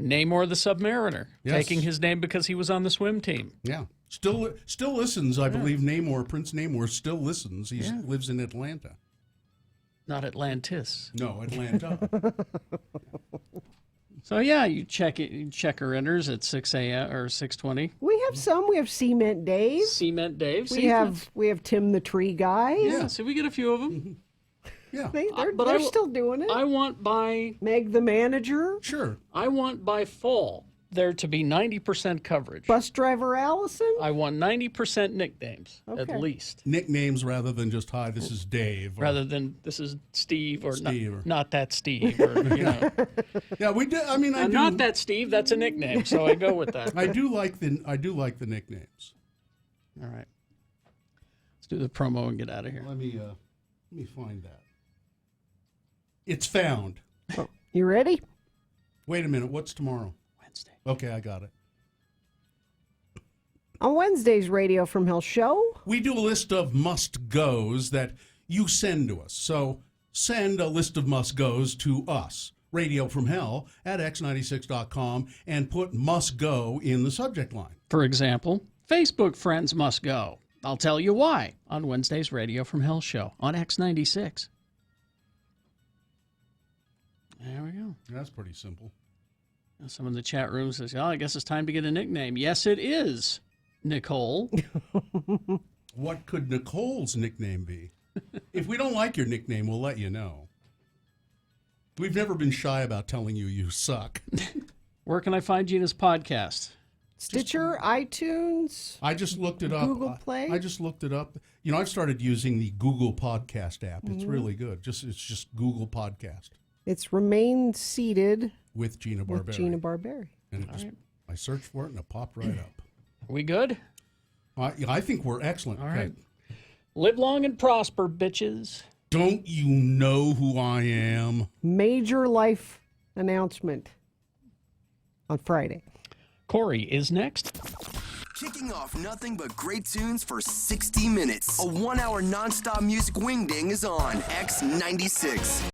Namor the Submariner, Yes. taking his name because he was on the swim team. Yeah, still listens. I believe Prince Namor still listens. He lives in Atlanta. Not Atlantis. No, Atlanta. So yeah, you check our inners at 6 a.m. or 6:20. We have some. We have Cement Dave. Cement Dave. We have Tim the Tree Guy. Yeah, so we get a few of them. Yeah, they're still doing it. I want by Meg the Manager. Sure. I want by fall there to be 90% coverage. Bus driver Allison? I want 90% nicknames, Okay. at least. Nicknames rather than just, hi, this is Dave. or- Rather than, this is Steve, or, Steve, or- not that Steve. Or, you know. Yeah, we did. I mean, I do. Not that Steve, that's a nickname, so I go with that. I do like the nicknames. All right. Let's do the promo and get out of here. Let me find that. It's found. You ready? Wait a minute. What's tomorrow? Wednesday. Okay, I got it. On Wednesday's Radio from Hell show, We do a list of must-goes that you send to us. So send a list of must-goes to us, Radio from Hell at x96.com, and put must go in the subject line. For example, Facebook friends must go. I'll tell you why on Wednesday's Radio from Hell show on X96. There we go. That's pretty simple. Some in the chat room says, "Oh, I guess it's time to get a nickname." Yes, it is, Nicole. What could Nicole's nickname be? If we don't like your nickname, we'll let you know. We've never been shy about telling you you suck. Where can I find Gina's podcast? Stitcher, iTunes. I just looked it up. Google Play? I just looked it up. You know, I've started using the Google Podcast app. It's Mhm. really good. It's just Google Podcast It's Remain Seated with Gina Barberi. with Gina Barberi. And it just, I searched for it and it popped right up. Are we good? I think we're excellent. All right. Live long and prosper, bitches. Don't you know who I am? Major life announcement on Friday. Corey is next. Kicking off nothing but great tunes for 60 minutes. A 1-hour nonstop music wingding is on X96.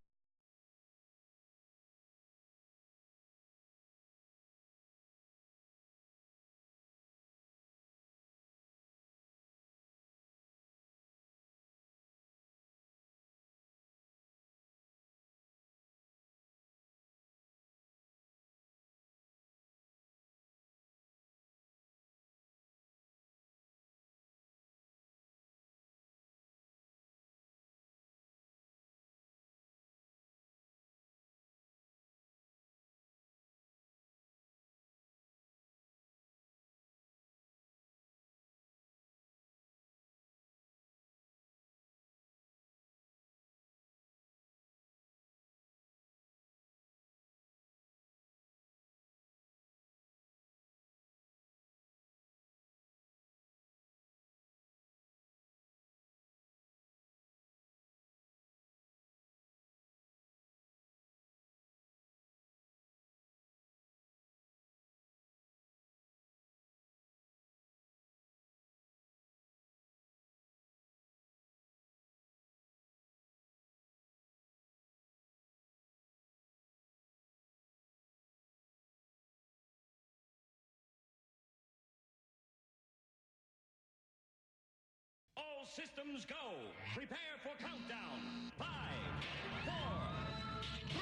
All systems go. Prepare for countdown. 5, 4, 3,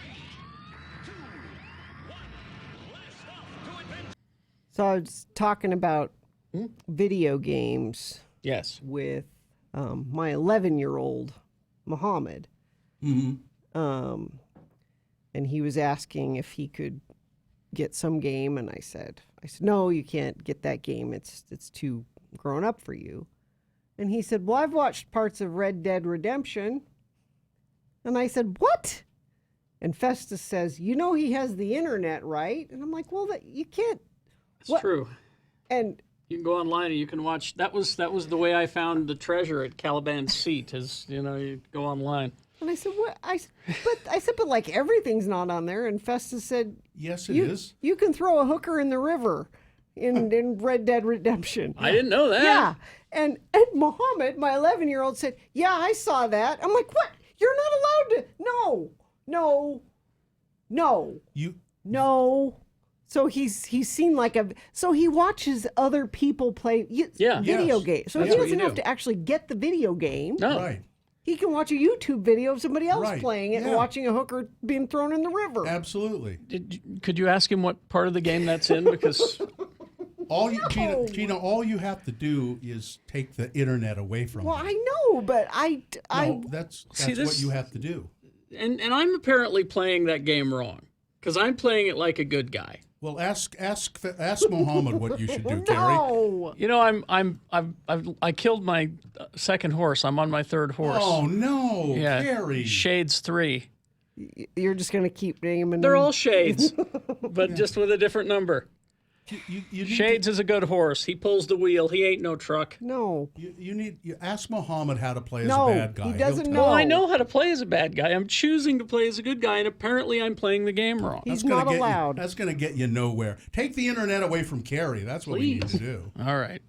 2, 1. Blast off to adventure. So I was talking about video games. Yes. With my 11-year-old Muhammad. Mm-hmm. And he was asking if he could get some game, and I said, no, you can't get that game. It's too grown up for you. And he said, well, I've watched parts of Red Dead Redemption. And I said, what? And Festus says, you know he has the internet, right? And I'm like, well, you can't. It's true. And you can go online and you can watch. That was the way I found the treasure at Caliban's Seat. Is you go online. And I said, what? I said, but like everything's not on there. And Festus said, yes, it is. You can throw a hooker in the river in Red Dead Redemption. I didn't know that. Yeah. And Muhammad, my 11-year-old, said, yeah, I saw that. I'm like, what? You're not allowed to. No. No. So he's seen so he watches other people play video games. So That's he what doesn't you have do. to actually get the video game. No. Right. He can watch a YouTube video of somebody else Right. playing it and Yeah. watching a hooker being thrown in the river. Absolutely. Could you ask him what part of the game that's in? Because Gina, all you have to do is take the internet away from Well, you. I know, but That's See, what this- you have to do. and I'm apparently playing that game wrong because I'm playing it like a good guy. Well, ask Muhammad what you should do, Terry. No. You know, I killed my second horse. I'm on my third horse. Oh no, Yeah, Terry. Shades 3. You're just going to keep naming They're them. all Shades, but just with a different number. You Shades is a good horse. He pulls the wheel. He ain't no truck. No. You ask Muhammad how to play No, as a bad guy. he He'll doesn't tell know. Well, I know how to play as a bad guy. I'm choosing to play as a good guy, and apparently I'm playing the game wrong. He's gonna not get you- allowed. that's going to get you nowhere. Take the internet away from Carrie. That's what we need to do. All right.